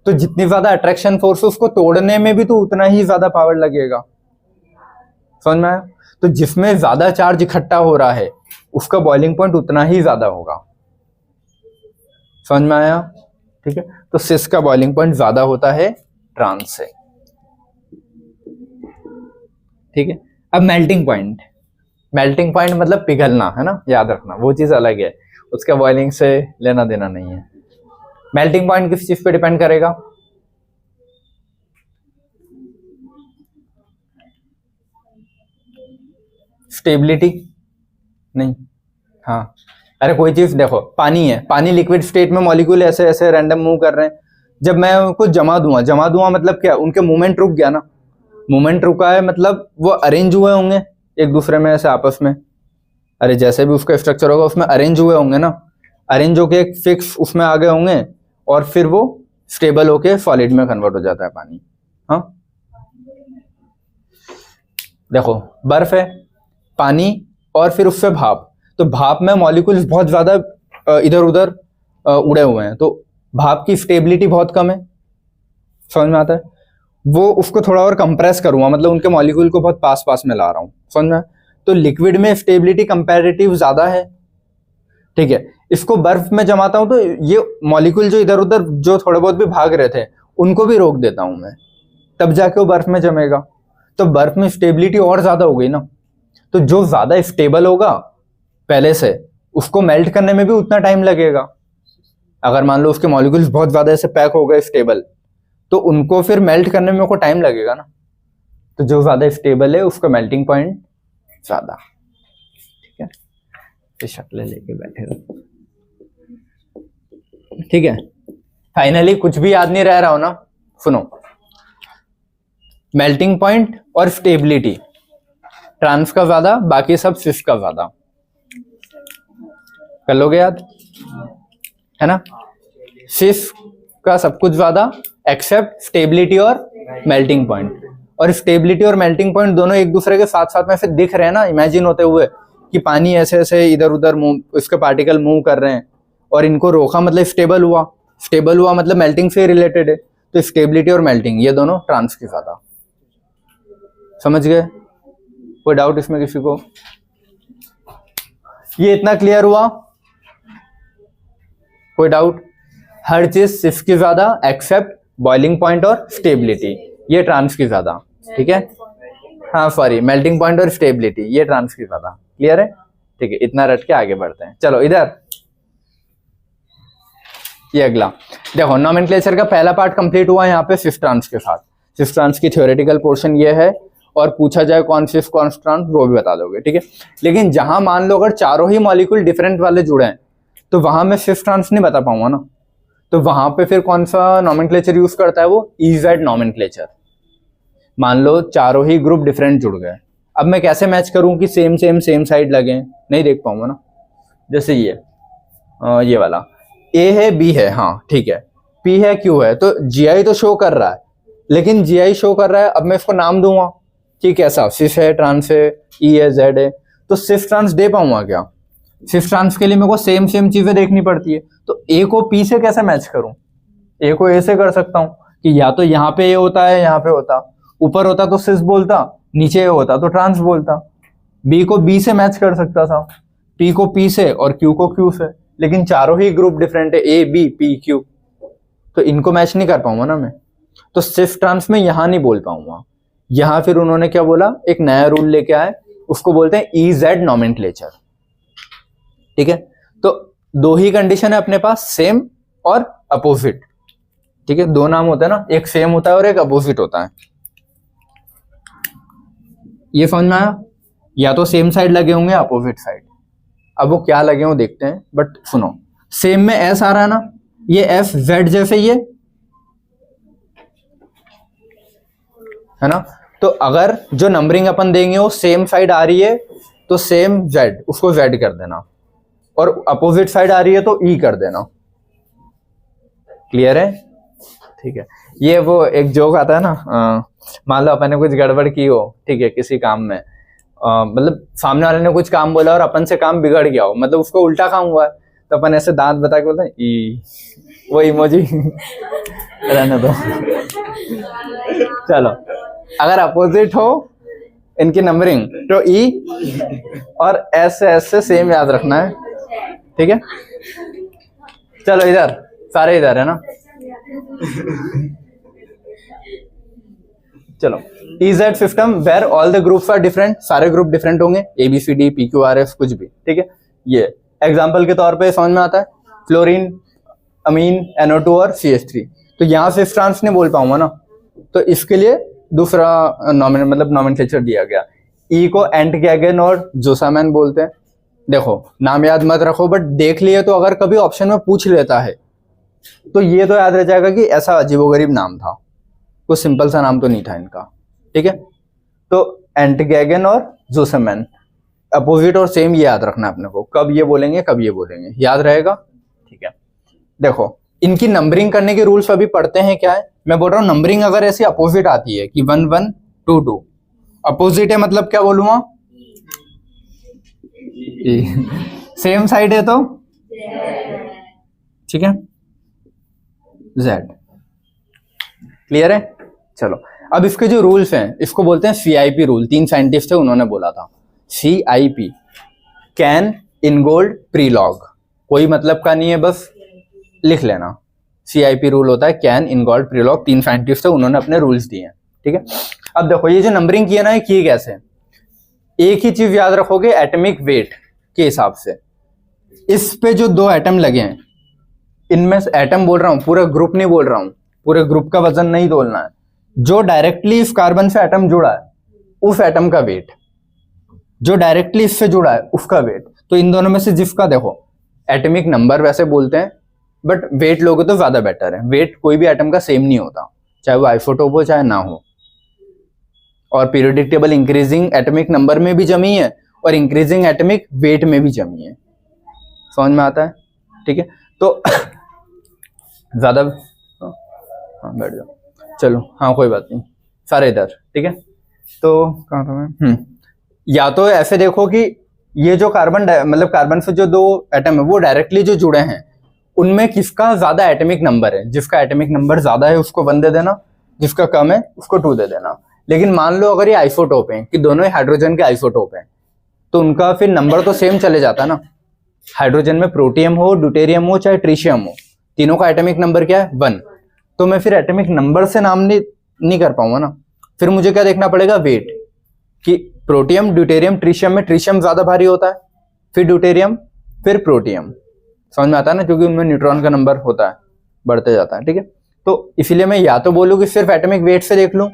तो जितनी ज्यादा अट्रैक्शन फोर्स उसको तोड़ने में भी तो उतना ही ज्यादा पावर लगेगा, समझ में आया? तो जिसमें ज्यादा चार्ज इकट्ठा हो रहा है उसका बॉइलिंग पॉइंट उतना ही ज्यादा होगा, समझ में आया? ठीक है, तो सिस का बॉइलिंग पॉइंट ज्यादा होता है ट्रांस से, ठीक है। अब मेल्टिंग पॉइंट, मेल्टिंग पॉइंट मतलब पिघलना, है ना, याद रखना, वो चीज अलग है, उसका बॉइलिंग से लेना देना नहीं है। मेल्टिंग पॉइंट किस चीज पे डिपेंड करेगा? स्टेबिलिटी नहीं, हाँ, अरे कोई चीज देखो, पानी है, पानी लिक्विड स्टेट में मॉलिक्यूल ऐसे ऐसे रैंडम मूव कर रहे हैं, जब मैं उनको जमा दूंगा मतलब क्या, उनके मूवमेंट रुक गया ना, मूवमेंट रुका है मतलब वो अरेंज हुए होंगे एक दूसरे में ऐसे आपस में, अरे जैसे भी उसका स्ट्रक्चर होगा उसमें अरेंज हुए होंगे ना, अरेंज होके एक फिक्स उसमें आ गए होंगे और फिर वो स्टेबल होके सॉलिड में कन्वर्ट हो जाता है पानी। हाँ देखो बर्फ है, पानी और फिर उससे भाप, तो भाप में मॉलिक्यूल्स बहुत ज्यादा इधर उधर उड़े हुए हैं, तो भाप की स्टेबिलिटी बहुत कम है, समझ में आता है? वो उसको थोड़ा और कंप्रेस करूंगा, मतलब उनके मॉलिक्यूल को बहुत पास पास में ला रहा हूँ, समझ में? तो लिक्विड में स्टेबिलिटी कंपैरेटिव ज्यादा है, ठीक है। इसको बर्फ में जमाता हूं तो ये मॉलिक्यूल जो इधर उधर जो थोड़े बहुत भी भाग रहे थे उनको भी रोक देता हूं मैं, तब जाके वो बर्फ में जमेगा, तो बर्फ में स्टेबिलिटी और ज्यादा हो गई ना, तो जो ज्यादा स्टेबल होगा पहले से उसको मेल्ट करने में भी उतना टाइम लगेगा। अगर मान लो उसके मॉलिक्यूल्स बहुत ज्यादा ऐसे पैक हो गए स्टेबल, तो उनको फिर मेल्ट करने में को टाइम लगेगा ना, तो जो ज्यादा स्टेबल है उसका मेल्टिंग पॉइंट ज्यादा, ठीक है। तो शक्लें लेके बैठे हो, ठीक है। फाइनली कुछ भी याद नहीं रह रहा हो ना, सुनो, मेल्टिंग पॉइंट और स्टेबिलिटी ट्रांस का ज्यादा, बाकी सब सिस का ज्यादा, कर लोगे याद, है ना? सिस का सब कुछ ज्यादा एक्सेप्ट स्टेबिलिटी और मेल्टिंग पॉइंट, और स्टेबिलिटी और मेल्टिंग पॉइंट दोनों एक दूसरे के साथ साथ में ऐसे दिख रहे हैं ना, इमेजिन होते हुए कि पानी ऐसे ऐसे इधर उधर मूव, इसके पार्टिकल मूव कर रहे हैं और इनको रोका मतलब स्टेबल हुआ, स्टेबल हुआ मतलब मेल्टिंग से रिलेटेड है, तो स्टेबिलिटी और मेल्टिंग ये दोनों ट्रांस के ज्यादा, समझ गए? कोई डाउट इसमें किसी को? ये इतना क्लियर हुआ? कोई डाउट? हर चीज सिस की ज्यादा एक्सेप्ट बॉइलिंग पॉइंट और स्टेबिलिटी, ये ट्रांस की ज्यादा, ठीक है। हाँ सॉरी, मेल्टिंग पॉइंट और स्टेबिलिटी ये ट्रांस की ज्यादा, क्लियर है? ठीक है, इतना रट के आगे बढ़ते हैं। चलो इधर ये अगला देखो, नोमेनक्लेचर का पहला पार्ट कंप्लीट हुआ यहाँ पे सिस ट्रांस के साथ। सिस ट्रांस की थ्योरेटिकल पोर्शन ये है, और पूछा जाए कौन सिस कौन ट्रांस वो भी बता दोगे, ठीक है। लेकिन जहां मान लो अगर चारों ही मॉलिक्यूल डिफरेंट वाले जुड़े हैं तो वहां मैं सिस ट्रांस नहीं बता पाऊंगा ना, तो वहां पे फिर कौन सा नोमेनक्लेचर यूज करता है? वो इजेड नोमेनक्लेचर। मान लो चारों ही ग्रुप डिफरेंट जुड़ गए, अब मैं कैसे मैच करूं कि सेम साइड लगे? नहीं देख पाऊंगा ना। जैसे ये वाला ए है, बी है, हाँ ठीक है, पी है, क्यू है, तो जीआई तो शो कर रहा है, लेकिन जीआई शो कर रहा है, अब मैं इसको नाम दूंगा कि कैसा, सिस है, ट्रांस है, ई है, जेड है, तो सिस ट्रांस दे पाऊंगा क्या? सिस ट्रांस के लिए मेरे को सेम चीजें देखनी पड़ती है, तो ए को पी से कैसे मैच करूं? ए को ए से कर सकता हूं कि या तो यहाँ पे ए होता है, यहाँ पे होता, ऊपर होता तो सिस बोलता, नीचे ए होता तो ट्रांस बोलता। बी को बी से मैच कर सकता था, पी को पी से और क्यू को क्यू से, लेकिन चारों ही ग्रुप डिफरेंट है, ए बी पी क्यू, तो इनको मैच नहीं कर पाऊंगा ना मैं, तो सिस ट्रांस में यहां नहीं बोल पाऊंगा। यहां फिर उन्होंने क्या बोला, एक नया रूल लेके आए, उसको बोलते हैं इजेड नोमेनक्लेचर, ठीक है। तो दो ही कंडीशन है अपने पास, सेम और अपोजिट, ठीक है। दो नाम होता है ना, एक सेम होता है और एक अपोजिट होता है, ये समझ में आया? या तो सेम साइड लगे होंगे, अपोजिट साइड, अब वो क्या लगे हो देखते हैं, बट सुनो, सेम में एस आ रहा है ना, ये एफ जेड जैसे ही है ना। तो अगर जो नंबरिंग अपन देंगे वो सेम साइड आ रही है तो सेम जेड, उसको जेड कर देना, और अपोजिट साइड आ रही है तो ई कर देना। क्लियर है? ठीक है। ये वो एक जोक आता है ना, मान लो अपन ने कुछ गड़बड़ की हो, ठीक है, किसी काम में, मतलब सामने वाले ने कुछ काम बोला और अपन से काम बिगड़ गया हो, मतलब उसको उल्टा काम हुआ है, तो अपन ऐसे दांत बता के बोलते हैं ई, वो इमोजी रहने दो। चलो, अगर अपोजिट हो इनकी नंबरिंग तो ई और एस से सेम याद रखना है, ठीक है। चलो इधर, सारे इधर है ना। चलो, EZ system where all the groups are different, सारे ग्रुप डिफरेंट होंगे, ABCD PQRS कुछ भी, ठीक है। ये एग्जांपल के तौर पे समझ में आता है, फ्लोरीन, अमीन, NO2 और CH3। तो यहाँ से ट्रांस नहीं बोल पाऊंगा ना, तो इसके लिए दूसरा नॉमेनक्लेचर दिया गया। ई को एंटगैगन और जोसामैन बोलते हैं। देखो नाम याद मत रखो, बट देख लिए तो अगर कभी ऑप्शन में पूछ लेता है तो ये तो याद रह जाएगा कि ऐसा अजीबोगरीब नाम था, कुछ सिंपल सा नाम तो नहीं था इनका, ठीक है। तो एंटगैगन और जोसामैन, अपोजिट और सेम, ये याद रखना अपने को, कब ये बोलेंगे कब ये बोलेंगे, याद रहेगा, ठीक है। देखो इनकी नंबरिंग करने के रूल्स अभी पढ़ते हैं। क्या है, मैं बोल रहा हूँ नंबरिंग अगर ऐसी अपोजिट आती है कि 1 1 2 2, अपोजिट है मतलब क्या बोलूंगा, सेम साइड है तो ठीक है, जेड। क्लियर है? चलो, अब इसके जो रूल्स हैं इसको बोलते हैं CIP रूल। 3 साइंटिस्ट थे, उन्होंने बोला था CIP, कैन इनगोल्ड प्रीलॉग, कोई मतलब का नहीं है, बस लिख लेना। CIP रूल होता है कैन इनगोल्ड प्रीलॉग। 3 साइंटिस्ट थे, उन्होंने अपने रूल्स दिए हैं, ठीक है। अब देखो ये जो नंबरिंग की है ना, ये की कैसे, एक ही चीज याद रखोगे, एटॉमिक वेट के हिसाब से। इस पे जो 2 एटम लगे हैं, इनमें से एटम बोल रहा हूं, पूरा ग्रुप नहीं बोल रहा हूं, पूरे ग्रुप का वजन नहीं तोलना है, जो डायरेक्टली इस कार्बन से एटम जुड़ा है उस एटम का वेट, जो डायरेक्टली इससे जुड़ा है उसका वेट। तो इन दोनों में से जिसका देखो, एटॉमिक नंबर वैसे बोलते हैं, बट वेट लोगे तो ज्यादा बेटर है। वेट कोई भी एटम का सेम नहीं होता, चाहे वो आइसोटोप हो चाहे ना हो। और periodic table increasing atomic number में भी जमी है और इंक्रीजिंग एटॉमिक वेट में भी जमी है। समझ में आता है? ठीक है। तो ज्यादा, हाँ बैठ जाओ, चलो, हाँ कोई बात नहीं, सारे इधर, ठीक है। तो कहाँ था मैं, या तो ऐसे देखो कि ये जो कार्बन मतलब कार्बन से जो 2 एटम है वो डायरेक्टली जो जुड़े हैं, उनमें किसका ज्यादा एटॉमिक नंबर है। जिसका एटॉमिक नंबर ज्यादा है उसको 1 दे देना, जिसका कम है उसको 2 दे देना। लेकिन मान लो अगर ये आइसोटोप है, कि दोनों ही हाइड्रोजन के आइसोटोप हैं, तो उनका फिर नंबर तो सेम चले जाता है ना। हाइड्रोजन में प्रोटियम हो, ड्यूटेरियम हो चाहे ट्रिशियम हो, तीनों का एटॉमिक नंबर क्या है, 1। तो मैं फिर एटॉमिक नंबर से नाम नहीं कर पाऊंगा ना, फिर मुझे क्या देखना पड़ेगा, वेट, कि प्रोटियम, ड्यूटेरियम, ट्रिशियम में ट्रिशियम ज्यादा भारी होता है, फिर ड्यूटेरियम, फिर प्रोटियम। समझ में आता है ना, क्योंकि उनमें न्यूट्रॉन का नंबर होता है, बढ़ते जाता है, ठीक है। तो इसीलिए मैं या तो बोलूँ कि सिर्फ एटॉमिक वेट से देख लूं,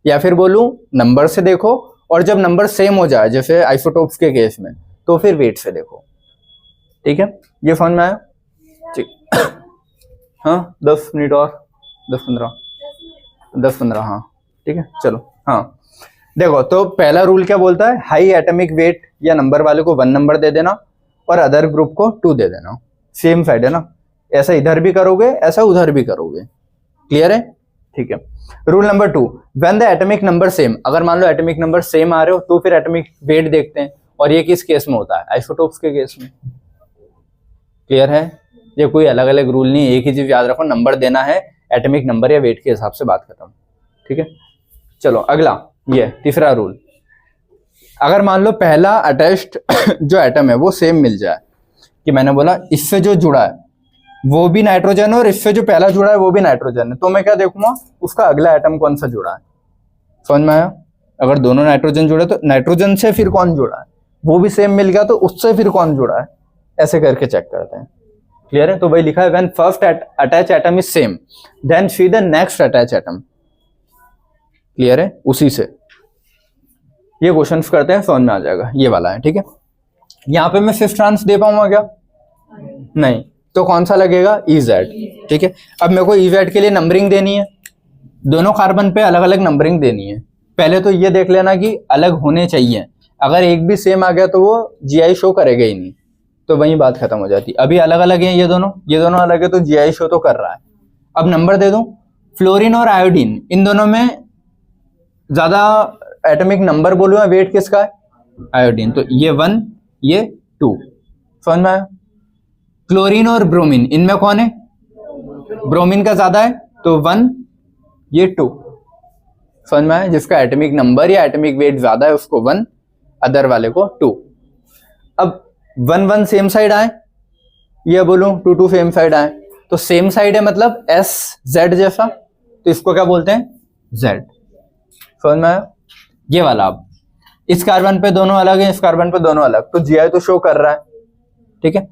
या फिर बोलूं नंबर से देखो, और जब नंबर सेम हो जाए जैसे आइसोटोप्स के केस में, तो फिर वेट से देखो, ठीक है। ये समझ में आया? ठीक। हाँ 10 मिनट और 10-15, हाँ ठीक है। चलो, हाँ देखो, तो पहला रूल क्या बोलता है, हाई एटॉमिक वेट या नंबर वाले को 1 नंबर दे देना और अदर ग्रुप को 2 दे देना। सेम साइड है ना, ऐसा इधर भी करोगे ऐसा उधर भी करोगे। क्लियर है? ठीक है। Rule number 2, when the atomic number same, अगर मान लो एटॉमिक नंबर सेम आ रहे हो तो फिर एटॉमिक वेट देखते हैं, और ये किस केस में होता है, आइसोटोप्स के केस में। क्लियर है? ये कोई अलग अलग रूल नहीं, एक ही चीज याद रखो, नंबर देना है एटॉमिक नंबर या वेट के हिसाब से, बात खत्म, ठीक है। चलो अगला, ये तीसरा रूल, अगर मान लो पहला अटैच्ड जो एटम है वो सेम मिल जाए, कि मैंने बोला इससे जो जुड़ा है वो भी नाइट्रोजन है और इससे जो पहला जुड़ा है वो भी नाइट्रोजन है, तो मैं क्या देखूंगा, उसका अगला एटम कौन सा जुड़ा है। समझ में आया? अगर दोनों नाइट्रोजन जुड़े तो नाइट्रोजन से फिर कौन जुड़ा है, वो भी सेम मिल गया तो उससे फिर कौन जुड़ा है, ऐसे करके चेक करते हैं। क्लियर है? तो भाई लिखा है when first attach atom is same then see the next attach atom. Clear है? उसी से ये क्वेश्चंस करते हैं, समझ में आ जाएगा, ये वाला है, ठीक है। यहाँ पे मैं 5 ट्रांस दे पाऊंगा क्या? नहीं, तो कौन सा लगेगा, EZ। ठीक है, अब मेरे को EZ के लिए नंबरिंग देनी है, दोनों कार्बन पे अलग अलग नंबरिंग देनी है। पहले तो ये देख लेना कि अलग होने चाहिए, अगर एक भी सेम आ गया तो वो GI शो करेगा ही नहीं, तो वही बात खत्म हो जाती। अभी अलग अलग है ये दोनों अलग है, तो GI शो तो कर रहा है। अब नंबर दे दूं, फ्लोरीन और आयोडीन, इन दोनों में ज्यादा एटॉमिक नंबर बोलूं, वेट किसका है, आयोडीन, तो ये 1 ये 2, समझ में आया। क्लोरीन और ब्रोमीन, इनमें कौन है, ब्रोमीन का ज्यादा है, तो 1 ये 2, समझ में आया। जिसका एटॉमिक नंबर या एटॉमिक वेट ज्यादा है उसको 1, अदर वाले को 2। अब 1 1 सेम साइड आए, ये बोलूं 2 2 सेम साइड आए, तो सेम साइड है मतलब S Z जैसा, तो इसको क्या बोलते हैं, Z, समझ में आया। ये वाला, अब इस कार्बन पे दोनों अलग है, इस कार्बन पे दोनों अलग, तो GI तो शो कर रहा है। ठीक है,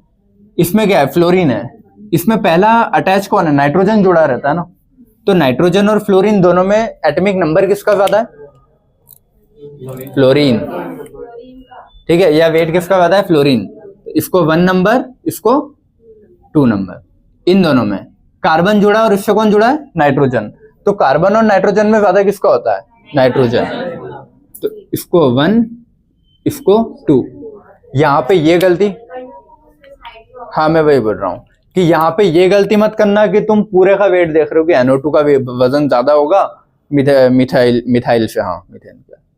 इसमें क्या है, फ्लोरीन है, इसमें पहला अटैच कौन है, नाइट्रोजन जुड़ा रहता है ना, तो नाइट्रोजन और फ्लोरीन दोनों में एटॉमिक नंबर किसका ज्यादा है, फ्लोरीन। ठीक है, या वेट किसका ज्यादा है, फ्लोरीन, इसको 1 नंबर, इसको 2 नंबर, इन दोनों में कार्बन जुड़ा और इससे कौन जुड़ा है, नाइट्रोजन, तो कार्बन और नाइट्रोजन में ज्यादा किसका होता है, नाइट्रोजन, तो इसको 1 इसको 2। यहाँ पे ये गलती, हाँ मैं वही बोल रहा हूँ कि यहाँ पे ये गलती मत करना कि तुम पूरे का वेट देख रहे हो कि NO2 का वजन ज्यादा होगा मिथाइल से, हाँ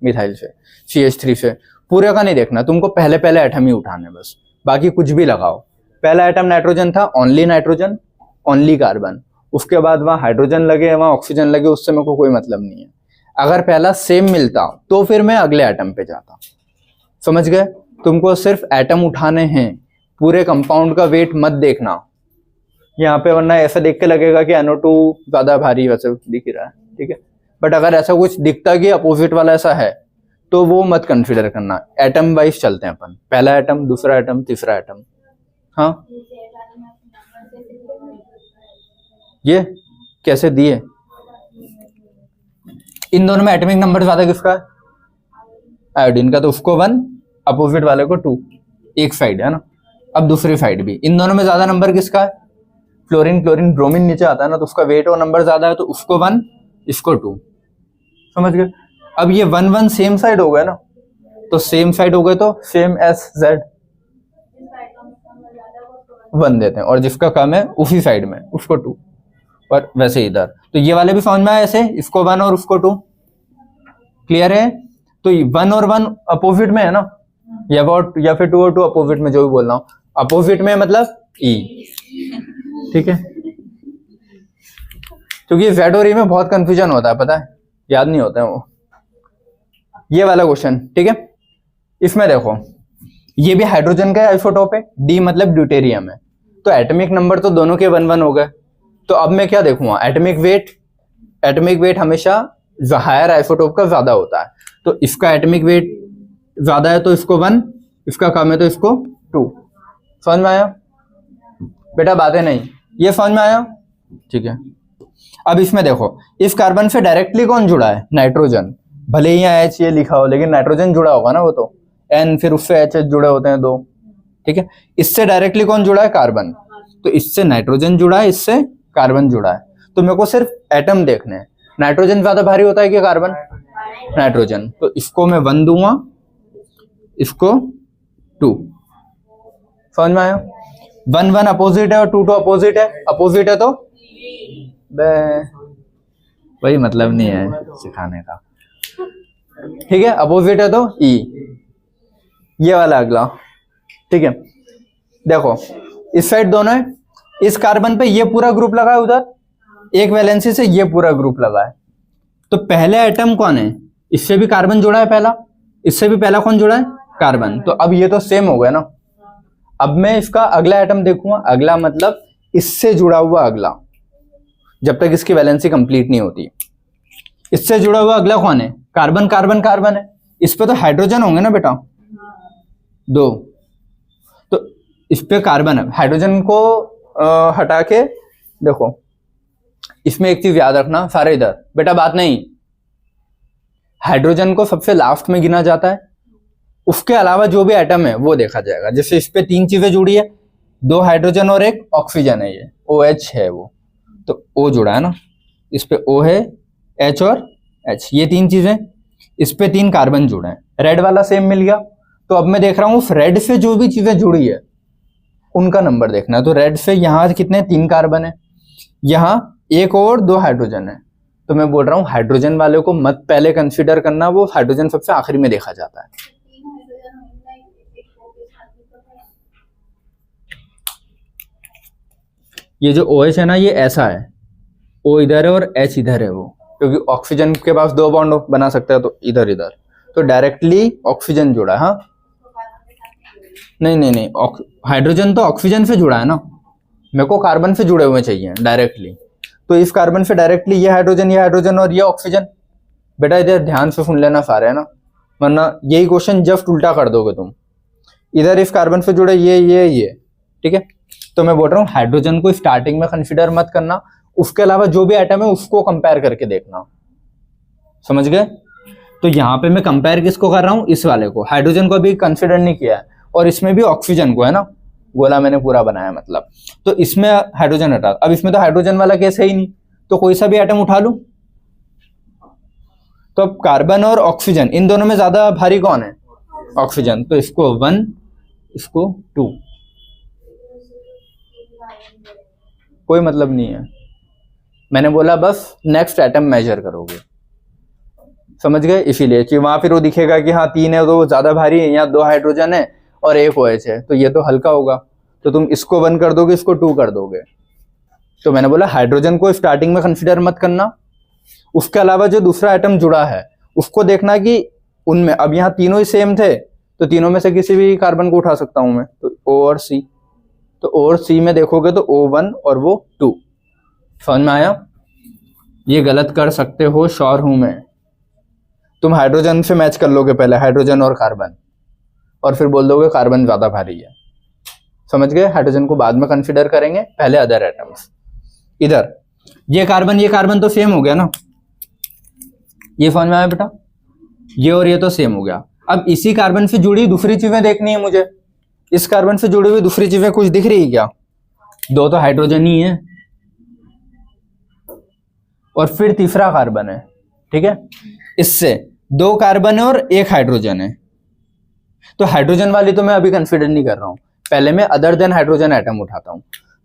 मिथाइल से, CH3 से, पूरे का नहीं देखना, तुमको पहले पहले एटम ही उठाने बस, बाकी कुछ भी लगाओ। पहला एटम नाइट्रोजन था, ओनली नाइट्रोजन ओनली कार्बन, उसके बाद वहाँ हाइड्रोजन लगे वहाँ ऑक्सीजन लगे, उससे मेरे को कोई मतलब नहीं है। अगर पहला सेम मिलता तो फिर मैं अगले एटम पे जाता, समझ गए। तुमको सिर्फ एटम उठाने हैं, पूरे कंपाउंड का वेट मत देखना यहाँ पे, वरना ऐसा देख के लगेगा कि NO2 ज्यादा भारी वैसे दिख रहा है। ठीक है, बट अगर ऐसा कुछ दिखता कि अपोजिट वाला ऐसा है तो वो मत कंसीडर करना, एटम वाइज चलते हैं अपन, पहला एटम, दूसरा एटम, तीसरा एटम। हाँ ये कैसे दिए, इन दोनों में एटॉमिक नंबर ज्यादा किसका है, आयोडीन का, तो उसको 1 अपोजिट वाले को 2, एक साइड है ना। अब दूसरी साइड भी, इन दोनों में ज्यादा नंबर किसका है, फ्लोरीन, क्लोरीन, ब्रोमीन नीचे आता है ना, तो उसका वेट और नंबर ज्यादा है, तो उसको 1 इसको 2, समझ गए। अब ये 1 1 सेम साइड हो गए ना, तो सेम साइड हो गए तो सेम S Z 1 देते हैं, और जिसका कम है उसी साइड में उसको 2, और वैसे इधर, तो ये वाले भी समझ में आए ऐसे, इसको 1 और उसको 2, क्लियर है। तो 1 और 1 अपोजिट में है ना, या फिर 2 और 2 अपोजिट में, जो भी बोल रहा हूँ अपोजिट में मतलब E। ठीक है, क्योंकि Z और E में बहुत कंफ्यूजन होता है, पता है, याद नहीं होता है वो। ये वाला क्वेश्चन, ठीक है, इसमें देखो ये भी हाइड्रोजन का आइसोटोप है, D मतलब ड्यूटेरियम है, तो एटॉमिक नंबर तो दोनों के 1 1 हो गए। तो अब मैं क्या देखूंगा, एटॉमिक वेट हमेशा हायर आइसोटोप का ज्यादा होता है, तो इसका एटॉमिक वेट ज्यादा है तो इसको 1, इसका कम है तो इसको 2, समझ में आया बेटा, बातें नहीं, ये समझ में आया। ठीक है, अब इसमें देखो, इस कार्बन से डायरेक्टली कौन जुड़ा है, नाइट्रोजन, भले ही यहाँ H ये लिखा हो लेकिन नाइट्रोजन जुड़ा होगा ना, वो तो N, फिर उससे H जुड़े होते हैं 2। ठीक है, इससे डायरेक्टली कौन जुड़ा है, कार्बन, तो इससे नाइट्रोजन जुड़ा है, इससे कार्बन जुड़ा है, तो मेरे को सिर्फ एटम देखने हैं। नाइट्रोजन ज्यादा भारी होता है कि कार्बन, नाइट्रोजन, तो इसको मैं 1 दूंगा, इसको 2, समझ में आया। 1 1 अपोजिट है और 2 2 अपोजिट है, अपोजिट है तो वही मतलब नहीं है सिखाने का। ठीक है, अपोजिट है तो E। ये वाला अगला, ठीक है, देखो इस साइड दोनों है, इस कार्बन पे ये पूरा ग्रुप लगा है, उधर एक वैलेंसी से ये पूरा ग्रुप लगा है, तो पहले एटम कौन है, इससे भी कार्बन जुड़ा है पहला, इससे भी पहला कौन जुड़ा है, कार्बन, तो अब ये तो सेम हो गया ना। अब मैं इसका अगला एटम देखूंगा, अगला मतलब इससे जुड़ा हुआ अगला, जब तक इसकी वैलेंसी कंप्लीट नहीं होती। इससे जुड़ा हुआ अगला कौन है, कार्बन, कार्बन कार्बन है, इस पे तो हाइड्रोजन होंगे ना बेटा 2, तो इस पे कार्बन है, हाइड्रोजन को हटा के देखो, इसमें एक चीज याद रखना सारे इधर बेटा, बात नहीं, हाइड्रोजन को सबसे लास्ट में गिना जाता है, उसके अलावा जो भी एटम है वो देखा जाएगा। जैसे इस पे 3 चीजें जुड़ी है, दो हाइड्रोजन और एक ऑक्सीजन है, ये OH है वो, तो O जुड़ा है ना, इस पे O है, H और H, ये तीन चीजें, इस पे तीन कार्बन जुड़े हैं। रेड वाला सेम मिल गया, तो अब मैं देख रहा हूँ रेड से जो भी चीजें जुड़ी है उनका नंबर देखना है। तो रेड से यहाँ कितने, तीन कार्बन है, यहाँ एक और दो हाइड्रोजन है, तो मैं बोल रहा हूँ हाइड्रोजन वाले को मत पहले कंसीडर करना, वो हाइड्रोजन सबसे आखिरी में देखा जाता है। ये जो OH है ना, ये ऐसा है, O इधर है और H इधर है, वो क्योंकि ऑक्सीजन के पास दो बॉन्ड बना सकता है, तो इधर इधर, तो डायरेक्टली ऑक्सीजन जुड़ा है। हाँ नहीं, हाइड्रोजन तो ऑक्सीजन से जुड़ा है ना, मेरे को कार्बन से जुड़े हुए चाहिए डायरेक्टली, तो इस कार्बन से डायरेक्टली ये हाइड्रोजन और ये ऑक्सीजन। बेटा इधर ध्यान से सुन लेना सारे, है ना, वरना यही क्वेश्चन जस्ट उल्टा कर दोगे तुम। इधर इस कार्बन से जुड़े ये, ठीक है। तो मैं बोल रहा हूँ हाइड्रोजन को स्टार्टिंग में कंसीडर मत करना, उसके अलावा जो भी एटम है उसको कंपेयर करके देखना, समझ गए। तो यहाँ पे मैं कंपेयर किसको कर रहा हूँ, इस वाले को, हाइड्रोजन को अभी कंसीडर नहीं किया है, और इसमें भी ऑक्सीजन को, है ना, गोला मैंने पूरा बनाया मतलब, तो इसमें हाइड्रोजन हटा, अब इसमें तो हाइड्रोजन वाला केस है ही नहीं, तो कोई सा भी एटम उठा लूं। तो अब कार्बन और ऑक्सीजन, इन दोनों में ज्यादा भारी कौन है, ऑक्सीजन, तो इसको 1, इसको 2, कोई मतलब नहीं है, मैंने बोला बस नेक्स्ट एटम मेजर करोगे, समझ गए। इसीलिए कि वहां फिर वो दिखेगा कि हाँ 3 है तो ज्यादा भारी है, यहाँ 2 हाइड्रोजन है और एक OH है, तो ये तो हल्का होगा, तो तुम इसको 1 कर दोगे, इसको 2 कर दोगे। तो मैंने बोला हाइड्रोजन को स्टार्टिंग में कंसीडर मत करना, उसके अलावा जो दूसरा एटम जुड़ा है उसको देखना कि उनमें, अब यहाँ तीनों ही सेम थे, तो तीनों में से किसी भी कार्बन को उठा सकता हूं मैं, तो O और C, तो O और C में देखोगे तो O1 और वो 2, समझ में आया। ये गलत कर सकते हो, श्योर हूं मैं, तुम हाइड्रोजन से मैच कर लोगे पहले, हाइड्रोजन और कार्बन, और फिर बोल दोगे कार्बन ज्यादा भारी है, समझ गए। हाइड्रोजन को बाद में कंसीडर करेंगे, पहले अदर एटम्स। इधर ये कार्बन तो सेम हो गया ना, ये समझ में आया बेटा, ये और ये तो सेम हो गया। अब इसी कार्बन से जुड़ी दूसरी चीजें देखनी है मुझे, इस कार्बन से जुड़ी हुई दूसरी चीजें कुछ दिख रही है क्या, 2 तो हाइड्रोजन ही है, और फिर तीसरा कार्बन है, ठीक है, इससे 2 कार्बन है और 1 हाइड्रोजन है, तो हाइड्रोजन वाली तो मैं अभी कंसीडर नहीं कर रहा हूं, पहले मैं अदर देन हाइड्रोजन एटम उठाता हूं।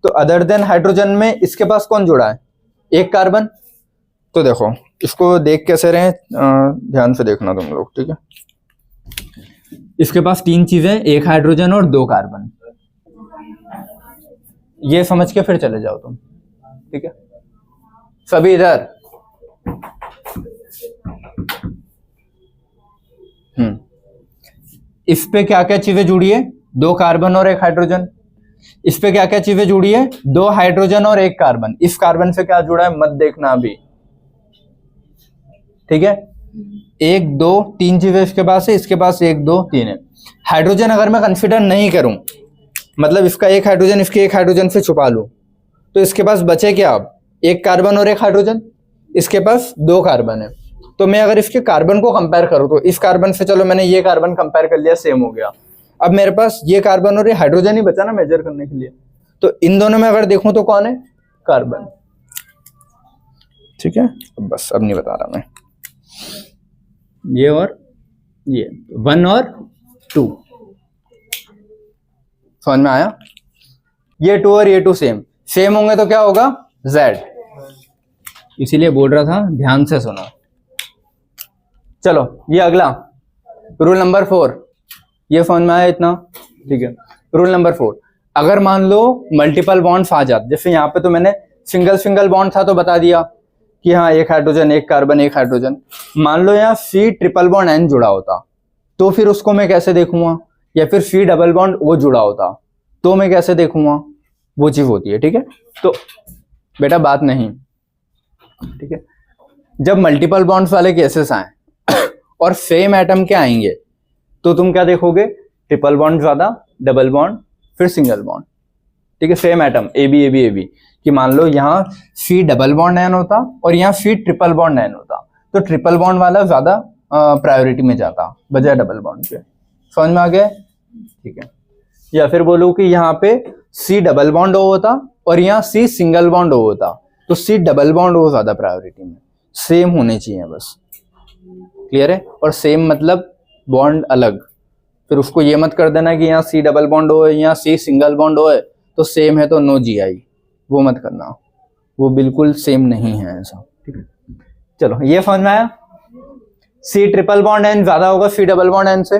तो अदर देन हाइड्रोजन में इसके पास कौन जुड़ा है, 1 कार्बन, तो देखो इसको देख कैसे रहे, ध्यान से देखना तुम लोग, ठीक है। इसके पास 3 चीजें, 1 हाइड्रोजन और 2 कार्बन, ये समझ के फिर चले जाओ तुम, ठीक है। सभी इधर, इस पे क्या क्या चीजें जुड़ी है, 2 कार्बन और 1 हाइड्रोजन, इस पे क्या क्या चीजें जुड़ी है, 2 हाइड्रोजन और 1 कार्बन, इस कार्बन से क्या जुड़ा है मत देखना अभी, ठीक है। 1 2 3 चीजें इसके पास है, इसके पास 1 2 3 है। हाइड्रोजन अगर मैं कंसीडर नहीं करूं, मतलब इसका 1 हाइड्रोजन इसके 1 हाइड्रोजन से छुपा लूं, तो इसके पास बचे क्या, अब 1 कार्बन और 1 हाइड्रोजन, इसके पास 2 कार्बन है। तो मैं अगर इसके कार्बन को कंपेयर करूं, तो इस कार्बन से, चलो मैंने ये कार्बन कंपेयर कर लिया, सेम हो गया, अब मेरे पास ये कार्बन और ये हाइड्रोजन ही बचा ना मेजर करने के लिए, तो इन दोनों में अगर देखूं तो कौन है, कार्बन, ठीक है। बस अब नहीं बता रहा मैं, ये और ये 1 और 2, समझ में आया। ये 2 और ये 2 सेम होंगे तो क्या होगा, Z, इसीलिए बोल रहा था ध्यान से सुनो। चलो ये अगला रूल नंबर 4, ये समझ में आया इतना, ठीक है। रूल नंबर 4, अगर मान लो मल्टीपल बॉन्ड्स आ जाते, जैसे यहाँ पे तो मैंने सिंगल बॉन्ड था तो बता दिया कि हाँ 1 हाइड्रोजन 1 कार्बन 1 हाइड्रोजन, मान लो यहाँ C ट्रिपल बॉन्ड N जुड़ा होता, तो फिर उसको मैं कैसे देखूंगा, या फिर C डबल बॉन्ड O जुड़ा होता तो मैं कैसे देखूंगा, वो चीज होती है, ठीक है। तो बेटा बात नहीं, ठीक है, जब मल्टीपल बॉन्ड्स वाले केसेस आए और सेम एटम के आएंगे तो तुम क्या देखोगे, ट्रिपल बॉन्ड ज्यादा, डबल बॉन्ड, फिर सिंगल बॉन्ड, ठीक है। सेम एटम AB कि मान लो यहाँ C डबल बॉन्ड N होता और यहाँ C ट्रिपल बॉन्ड N होता, तो ट्रिपल बॉन्ड वाला ज्यादा प्रायोरिटी में जाता बजाय डबल बॉन्ड के, समझ में आ गया, ठीक है। या फिर बोलूं कि यहाँ पे सी डबल बॉन्ड ओ होता और यहाँ सी सिंगल बॉन्ड ओ होता, तो सी डबल बॉन्ड ओ ज्यादा प्रायोरिटी में, सेम होने चाहिए बस। क्लियर है? और सेम मतलब बॉन्ड अलग, फिर उसको ये मत कर देना कि यहाँ सी डबल बॉन्ड ओ है, यहाँ सी सिंगल बॉन्ड ओ है तो सेम है तो नो GI, वो मत करना, वो बिल्कुल सेम नहीं है ऐसा। ठीक है, चलो ये समझ में आया। सी ट्रिपल बॉन्ड एन ज्यादा होगा सी डबल बॉन्ड एन से,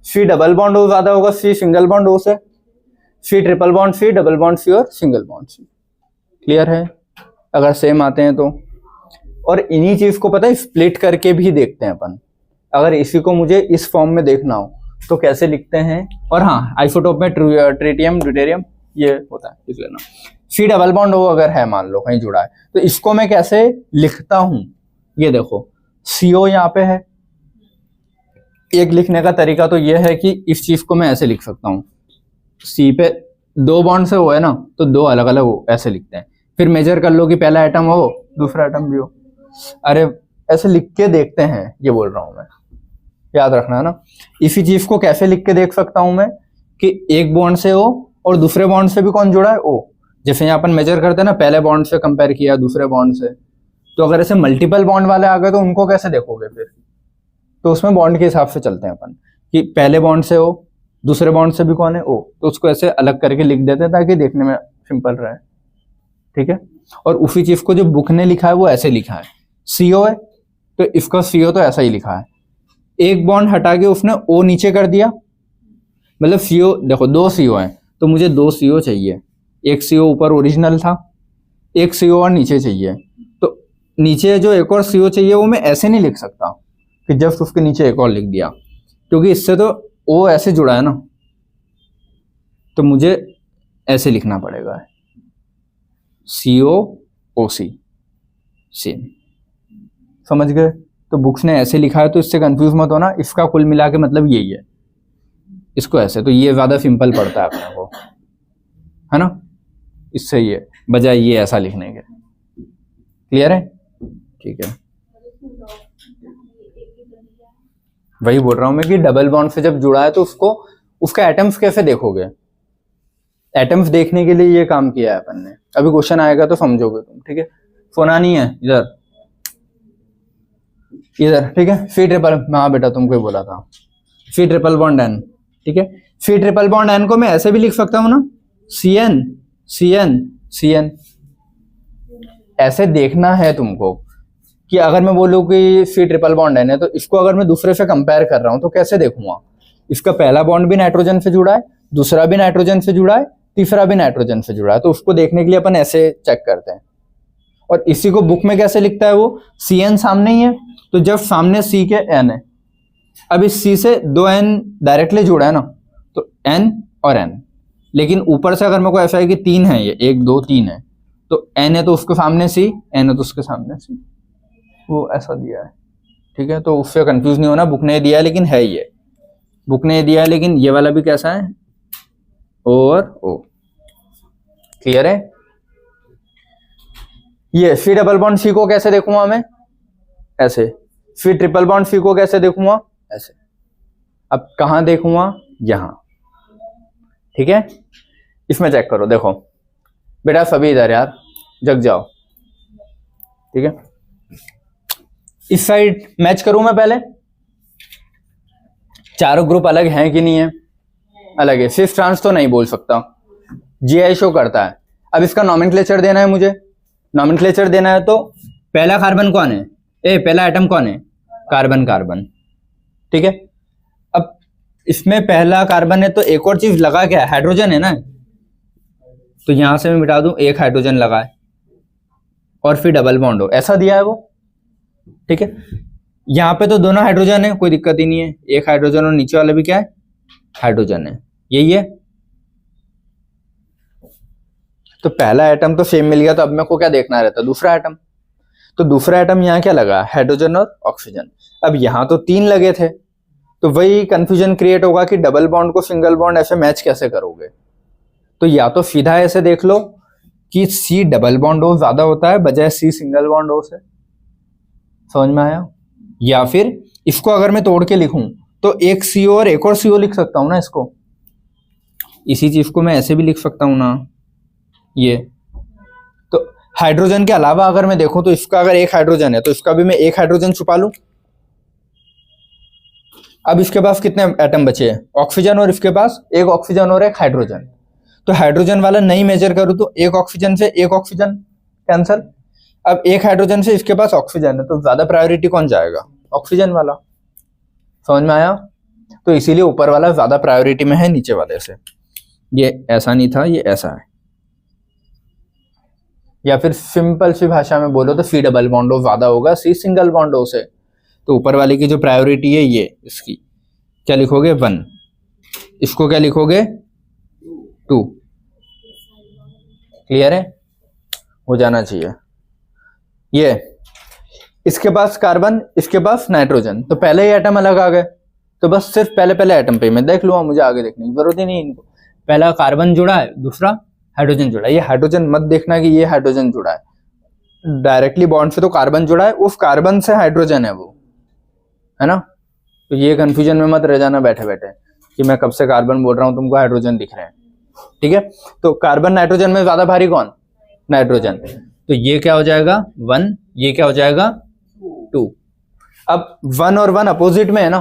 सी डबल बॉन्ड ओ ज्यादा होगा सी सिंगल बॉन्ड ओ से, C triple bond C, double bond C और सिंगल बॉन्ड सी। क्लियर है अगर सेम आते हैं तो? और इन्हीं चीज को पता है स्प्लिट करके भी देखते हैं अपन। अगर इसी को मुझे इस फॉर्म में देखना हो तो कैसे लिखते हैं। और हाँ, आइसोटोप में ट्रिटियम ड्यूटेरियम ये होता है, लिख लेना। सी डबल बॉन्ड ओ अगर है मान लो कहीं जुड़ा है तो इसको मैं कैसे लिखता हूं, ये देखो CO यहाँ पे है। एक लिखने का तरीका तो ये है कि इस चीज को मैं ऐसे लिख सकता हूँ, सी पे 2 बॉन्ड से हो है ना तो 2 अलग अलग हो, ऐसे लिखते हैं। फिर मेजर कर लो कि पहला एटम हो दूसरा एटम भी हो। अरे ऐसे लिख के देखते हैं, ये बोल रहा हूं मैं, याद रखना है ना। इसी चीज को कैसे लिख के देख सकता हूं मैं कि एक बॉन्ड से हो और दूसरे बॉन्ड से भी कौन जुड़ा है, ओ। जैसे यहाँ अपन मेजर करते हैं ना, पहले बॉन्ड से कंपेयर किया दूसरे बॉन्ड से, तो अगर ऐसे मल्टीपल बॉन्ड वाले आ गए तो उनको कैसे देखोगे फिर? तो उसमें बॉन्ड के हिसाब से चलते हैं अपन कि पहले बॉन्ड से हो दूसरे बॉन्ड से भी कौन है, ओ। तो उसको ऐसे अलग करके लिख देते हैं ताकि देखने में सिंपल रहे। ठीक है, और उसी चीज को जो बुक ने लिखा है वो ऐसे लिखा है, CO है तो इसका CO तो ऐसा ही लिखा है। एक बॉन्ड हटा के उसने O नीचे कर दिया, मतलब CO देखो 2 CO हैं तो मुझे 2 CO चाहिए। एक CO ऊपर ओरिजिनल था, एक CO और नीचे चाहिए। तो नीचे जो एक और CO चाहिए वो मैं ऐसे नहीं लिख सकता कि जस्ट उसके नीचे एक और लिख दिया, क्योंकि इससे तो O ऐसे जुड़ा है ना, तो मुझे ऐसे लिखना पड़ेगा, COOC सेम। समझ गए? तो बुक्स ने ऐसे लिखा है तो इससे कंफ्यूज मत होना, इसका कुल मिला के मतलब यही है, इसको ऐसे, तो ये ज्यादा सिंपल पड़ता है अपने को, है ना, इससे ये बजाय ये ऐसा लिखने के। क्लियर है? ठीक है, वही बोल रहा हूं मैं कि डबल बॉन्ड से जब जुड़ा है तो उसको उसका एटम्स कैसे देखोगे। एटम्स देखने के लिए ये काम किया है अपन ने, अभी क्वेश्चन आएगा तो समझोगे तुम। ठीक है, सोना नहीं है इधर इधर। ठीक है, सी ट्रिपल, हाँ बेटा तुमको ही बोला था, सी ट्रिपल बॉन्ड एन। ठीक है, सी ट्रिपल बॉन्ड एन को मैं ऐसे भी लिख सकता हूं ना, CN CN CN। ऐसे देखना है तुमको कि अगर मैं बोलूं कि सी ट्रिपल बॉन्ड एन है तो इसको अगर मैं दूसरे से कंपेयर कर रहा हूं तो कैसे देखूंगा। इसका पहला बॉन्ड भी नाइट्रोजन से जुड़ा है, दूसरा भी नाइट्रोजन से जुड़ा है, तीसरा भी नाइट्रोजन से जुड़ा है, तो उसको देखने के लिए अपन ऐसे चेक करते हैं। और इसी को बुक में कैसे लिखता है वो, CN सामने ही है तो जब सामने C के N है, अब इस C से 2 N डायरेक्टली जुड़ा है ना तो N और N, लेकिन ऊपर से अगर मेरे को ऐसा है कि 3 है, ये 1 2 3 है तो N है तो उसके सामने C, N है तो उसके सामने C, वो ऐसा दिया है। ठीक है, तो उससे कंफ्यूज नहीं होना, बुक ने दिया है लेकिन है ये, बुक ने दिया है लेकिन ये वाला भी कैसा है, O और O। क्लियर है? ये सी डबल बॉन्ड सी को कैसे देखूंगा मैं, ऐसे। फिर ट्रिपल बॉन्ड सी को कैसे देखूंगा, ऐसे। अब कहां देखूंगा, यहां। ठीक है, इसमें चेक करो, देखो बेटा सभी इधर यार जग जाओ। ठीक है, इस साइड मैच करूं मैं पहले, चारों ग्रुप अलग हैं कि नहीं है, अलग है। सिर्फ ट्रांस तो नहीं बोल सकता, GI शो करता है। अब इसका नॉमेनक्लेचर देना है मुझे, नॉमेनक्लेचर देना है तो पहला कार्बन कौन है, पहला एटम कौन है, कार्बन कार्बन। ठीक है, अब इसमें पहला कार्बन है तो एक और चीज लगा क्या है, हाइड्रोजन है ना, तो यहां से मैं मिटा दूं, एक हाइड्रोजन लगा है और फिर डबल बॉन्ड हो, ऐसा दिया है वो। ठीक है, यहाँ पे तो दोनों हाइड्रोजन है, कोई दिक्कत ही नहीं है, एक हाइड्रोजन और नीचे वाला भी क्या है, हाइड्रोजन है, यही है। तो पहला एटम तो सेम मिल गया, तो अब मेरे को क्या देखना रहता, दूसरा एटम। तो दूसरा एटम यहाँ क्या लगा, हाइड्रोजन और ऑक्सीजन। अब यहाँ तो 3 लगे थे, तो वही कंफ्यूजन क्रिएट होगा कि डबल बॉन्ड को सिंगल बॉन्ड ऐसे मैच कैसे करोगे। तो या तो सीधा ऐसे देख लो कि C डबल बॉन्ड O ज्यादा होता है बजाय C सिंगल बॉन्ड O से, समझ में आया। या फिर इसको अगर मैं तोड़ के लिखूं तो एक CO और एक और CO लिख सकता हूं ना इसको, इसी चीज को मैं ऐसे भी लिख सकता हूं ना, ये। तो हाइड्रोजन के अलावा अगर मैं देखूं तो इसका अगर एक हाइड्रोजन है तो इसका भी मैं एक हाइड्रोजन छुपा लूं। अब इसके पास कितने एटम बचे हैं? ऑक्सीजन और इसके पास एक ऑक्सीजन और एक हाइड्रोजन। तो हाइड्रोजन वाला नहीं मेजर करूं तो एक ऑक्सीजन से एक ऑक्सीजन कैंसल। अब एक हाइड्रोजन से इसके पास ऑक्सीजन है तो ज्यादा प्रायोरिटी कौन जाएगा? ऑक्सीजन वाला। समझ में आया? तो इसीलिए ऊपर वाला ज्यादा प्रायोरिटी में है नीचे वाले से। ये ऐसा नहीं था, ये ऐसा है। या फिर सिंपल सी भाषा में बोलो तो सी डबल बॉन्ड ज्यादा होगा सी सिंगल बॉन्ड से। तो ऊपर वाले की जो प्रायोरिटी है ये, इसकी क्या लिखोगे? 1। इसको क्या लिखोगे? 2। क्लियर है? हो जाना चाहिए। ये इसके पास कार्बन, इसके पास नाइट्रोजन, तो पहले ही एटम अलग आ गए। तो बस सिर्फ पहले पहले एटम पे मैं देख लूंगा, मुझे आगे देखने की जरूरत ही नहीं इनको। पहला कार्बन जुड़ा है, दूसरा हाइड्रोजन जुड़ा है। ये हाइड्रोजन मत देखना कि ये हाइड्रोजन जुड़ा है, डायरेक्टली बॉन्ड से तो कार्बन जुड़ा है, उस कार्बन से हाइड्रोजन है वो, है ना। तो ये कंफ्यूजन में मत रह जाना बैठे बैठे कि मैं कब से कार्बन बोल रहा हूं, तुमको हाइड्रोजन दिख रहे हैं। ठीक है, तो कार्बन नाइट्रोजन में ज्यादा भारी कौन? नाइट्रोजन। तो ये क्या हो जाएगा? 1। ये क्या हो जाएगा? 2। अब 1 और 1 अपोजिट में है ना,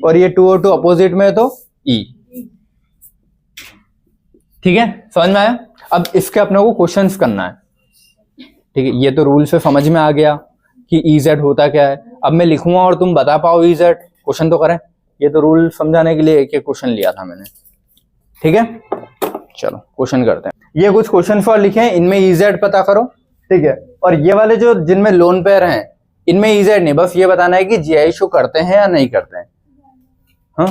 और ये 2 और 2 अपोजिट में है तो E। ठीक है, समझ में आया? अब इसके अपने को क्वेश्चंस करना है। ठीक है, ये तो रूल से समझ में आ गया कि EZ होता क्या है। अब मैं लिखूंगा और तुम बता पाओ EZ, क्वेश्चन तो करें। ये तो रूल समझाने के लिए एक एक क्वेश्चन लिया था मैंने। ठीक है, चलो क्वेश्चन करते हैं। ये कुछ क्वेश्चन और लिखे हैं, इनमें EZ पता करो। ठीक है, और ये वाले जो जिनमें लोन पेयर हैं इनमें EZ नहीं, बस ये बताना है कि GI शो करते हैं या नहीं करते हैं। हाँ,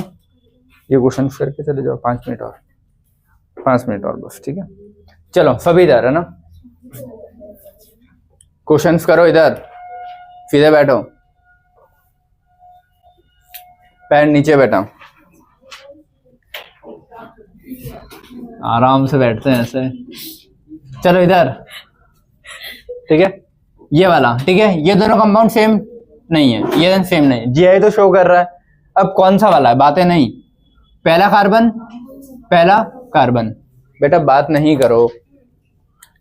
ये क्वेश्चन करके चले जाओ। 5 मिनट और, 5 मिनट और बस। ठीक है, चलो सभी इधर है ना, क्वेश्चंस करो। इधर सीधे बैठो, पैर नीचे बैठा, आराम से बैठते हैं ऐसे। चलो इधर। ठीक है, ये वाला। ठीक है, ये दोनों कंपाउंड सेम नहीं है, ये सेम नहीं है, GI तो शो कर रहा है। अब कौन सा वाला है? बातें नहीं, पहला कार्बन, पहला कार्बन। बेटा बात नहीं करो,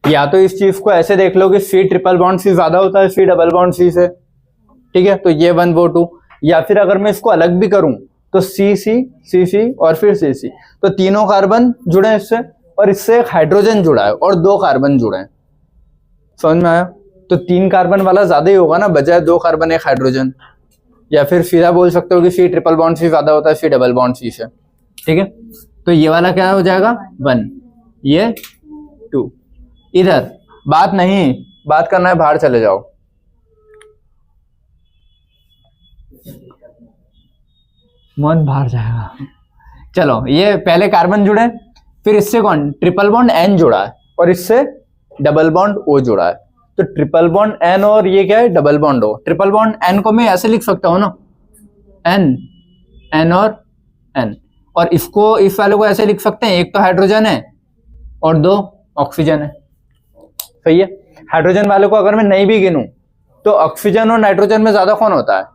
या तो इस चीज को ऐसे देख लो कि C ट्रिपल बॉन्ड C ज्यादा होता है C डबल बॉन्ड C से। ठीक है, तो ये 1 वो 2। या फिर अगर मैं इसको अलग भी करूं तो C और फिर C। तो तीनों कार्बन जुड़े हैं इससे, और इससे एक हाइड्रोजन जुड़ा है और 2 कार्बन जुड़े हैं। समझ में आया? तो 3 कार्बन वाला ज्यादा ही होगा ना, बजाय 2 कार्बन 1 हाइड्रोजन। या फिर सीधा बोल सकते हो कि C ट्रिपल बॉन्ड C ज्यादा होता है C डबल बॉन्ड C से। ठीक है, तो ये वाला क्या हो जाएगा? 1, ये 2। इधर बात नहीं, बात करना है बाहर चले जाओ। मन बाहर जाएगा। चलो, ये पहले कार्बन जुड़े, फिर इससे कौन? ट्रिपल बॉन्ड N जुड़ा है, और इससे डबल बॉन्ड O जुड़ा है। तो ट्रिपल बॉन्ड N और ये क्या है? Double bond O। Triple bond N को मैं ऐसे लिख सकता हूं ना, N और N। और इसको, इस वाले को ऐसे लिख सकते हैं, एक तो हाइड्रोजन है और 2 ऑक्सीजन है। सही है। हाइड्रोजन वाले को अगर मैं नहीं भी गिनूं तो ऑक्सीजन और नाइट्रोजन में ज्यादा कौन होता है?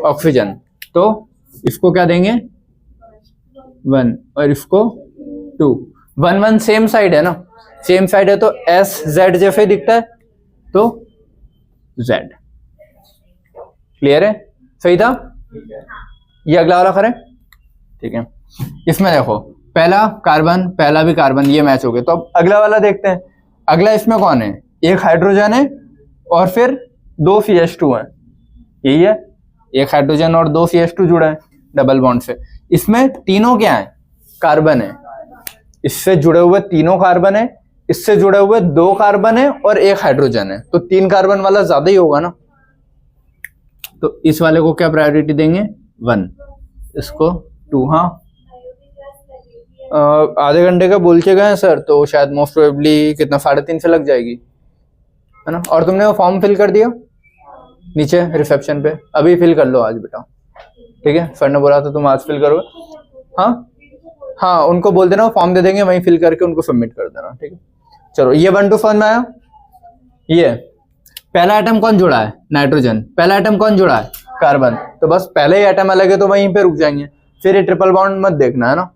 ऑक्सीजन। तो इसको क्या देंगे? 1 और इसको 2। 1 1 सेम साइड है ना, सेम साइड है तो SZ जैसे दिखता है, तो Z। क्लियर है? सही था? ये अगला वाला करें। ठीक है, इसमें देखो पहला कार्बन, पहला भी कार्बन, ये मैच हो गए। तो अब अगला वाला देखते हैं। अगला इसमें कौन है? एक हाइड्रोजन है और फिर 2 CH2 है। यही है, एक हाइड्रोजन और 2 CH2 जुड़ा है डबल बॉन्ड से। इसमें तीनों क्या है? कार्बन है। इससे जुड़े हुए तीनों कार्बन है, इससे जुड़े हुए 2 कार्बन है और 1 हाइड्रोजन है। तो 3 कार्बन वाला ज्यादा ही होगा ना, तो इस वाले को क्या प्रायोरिटी देंगे? 1, इसको 2। हाँ, आधे घंटे का बोल के गए सर, तो शायद मोस्ट प्रोबेबली कितना 3:30 से लग जाएगी, है ना। और तुमने वो फॉर्म फिल कर दिया नीचे रिसेप्शन पे? अभी फिल कर लो आज बेटा। ठीक है, सर ने बोला था तुम आज फिल करोगे। हाँ, उनको बोल देना, वो फॉर्म दे देंगे, वहीं फिल करके उनको सबमिट कर देना। ठीक है, चलो ये 1 2 समझ में आया। ये पहला एटम कौन जुड़ा है? नाइट्रोजन। पहला एटम कौन जुड़ा है? कार्बन। तो बस पहले ही एटम अलग है तो वहीं पे रुक जाएंगे, फिर ये ट्रिपल बॉन्ड मत देखना, है ना।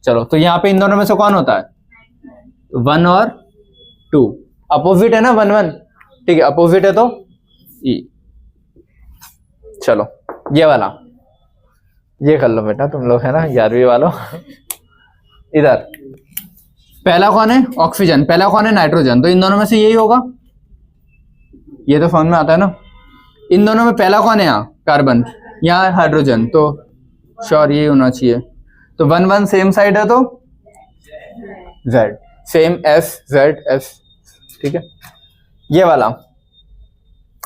चलो, तो यहाँ पे इन दोनों में से कौन होता है? 1 और 2 अपोजिट है ना, 1 1, ठीक है, अपोजिट है तो ई। चलो ये वाला ये कर लो बेटा, तुम लोग है ना 11वीं वालों। इधर पहला कौन है? ऑक्सीजन। पहला कौन है? नाइट्रोजन। तो इन दोनों में से यही होगा, ये तो समझ में आता है ना। इन दोनों में पहला कौन है? यहाँ कार्बन, यहाँ हाइड्रोजन, तो श्योर ये होना चाहिए। तो 1 1 सेम साइड है तो Z, same S Z S, ठीक है। ये वाला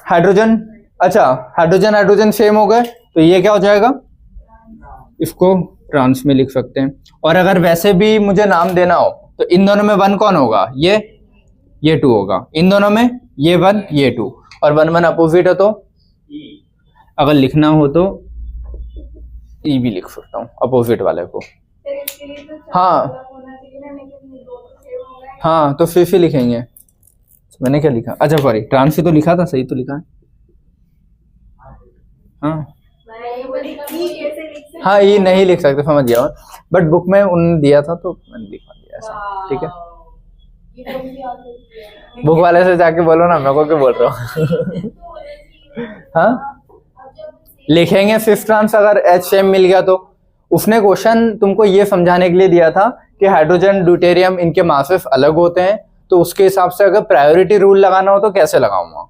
हाइड्रोजन, अच्छा हाइड्रोजन हाइड्रोजन सेम हो गए, तो ये क्या हो जाएगा? इसको ट्रांस में लिख सकते हैं। और अगर वैसे भी मुझे नाम देना हो तो इन दोनों में 1 कौन होगा? ये 2 होगा। इन दोनों में ये 1 ये 2, और 1 1 अपोजिट है तो अगर लिखना हो तो ई भी लिख सकता हूँ अपोजिट वाले को। हाँ हाँ, तो फिर लिखेंगे। मैंने क्या लिखा? अच्छा सॉरी, ट्रांस ही तो लिखा था, सही तो लिखा है। हाँ ये नहीं लिख सकते, समझ गया, बट बुक में उन्होंने दिया था तो मैंने लिखा दिया ऐसा, ठीक है। बुक वाले से जाके बोलो ना, मेरे को क्यों बोल रहा हूँ। हाँ लिखेंगे फिफ्थ ट्रांस, अगर एच सेम मिल गया तो। उसने क्वेश्चन तुमको ये समझाने के लिए दिया था कि हाइड्रोजन ड्यूटेरियम इनके मासेस अलग होते हैं, तो उसके हिसाब से अगर प्रायोरिटी रूल लगाना हो तो कैसे लगाऊंगा,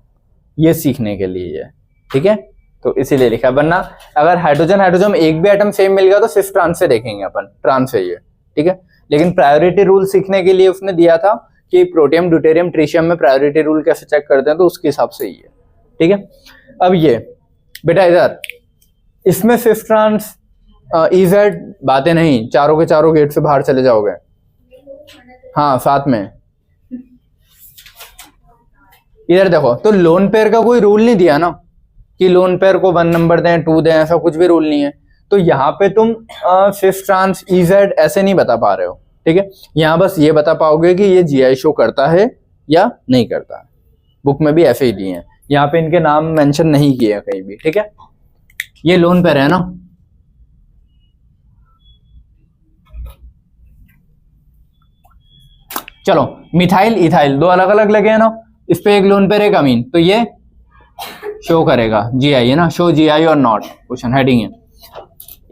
ये सीखने के लिए है, ठीक है। तो इसीलिए लिखा, वरना अगर हाइड्रोजन हाइड्रोजन एक भी एटम सेम मिल गया तो फिफ्थ ट्रांस से देखेंगे अपन, ट्रांस है ये, ठीक है। लेकिन प्रायोरिटी रूल सीखने के लिए उसने दिया था कि प्रोटियम ड्यूटेरियम ट्रिशियम में प्रायोरिटी रूल कैसे चेक करते हैं, तो उसके हिसाब से ही है, ठीक है। अब ये बेटा इधर इसमें फिफ्थ ट्रांस इजेड बातें नहीं, चारों के चारों गेट से बाहर चले जाओगे। हाँ साथ में इधर देखो, तो लोन पेयर का कोई रूल नहीं दिया ना कि लोन पेयर को 1 नंबर दें 2 दें, ऐसा कुछ भी रूल नहीं है। तो यहाँ पे तुम फिफ्थ ट्रांस इजेड ऐसे नहीं बता पा रहे हो, ठीक है। यहाँ बस ये बता पाओगे कि ये जीआई शो करता है या नहीं करता है, बुक में भी ऐसे ही दिए हैं, यहाँ पे इनके नाम मेंशन नहीं किए हैं कहीं भी, ठीक है। ये लोन पेयर है ना, चलो मिथाइल इथाइल दो अलग अलग लगे हैं ना, इस पे एक लोन पेयर एक अमीन, तो ये शो करेगा जीआई है ना, शो जीआई और नॉट, क्वेश्चन हेडिंग है।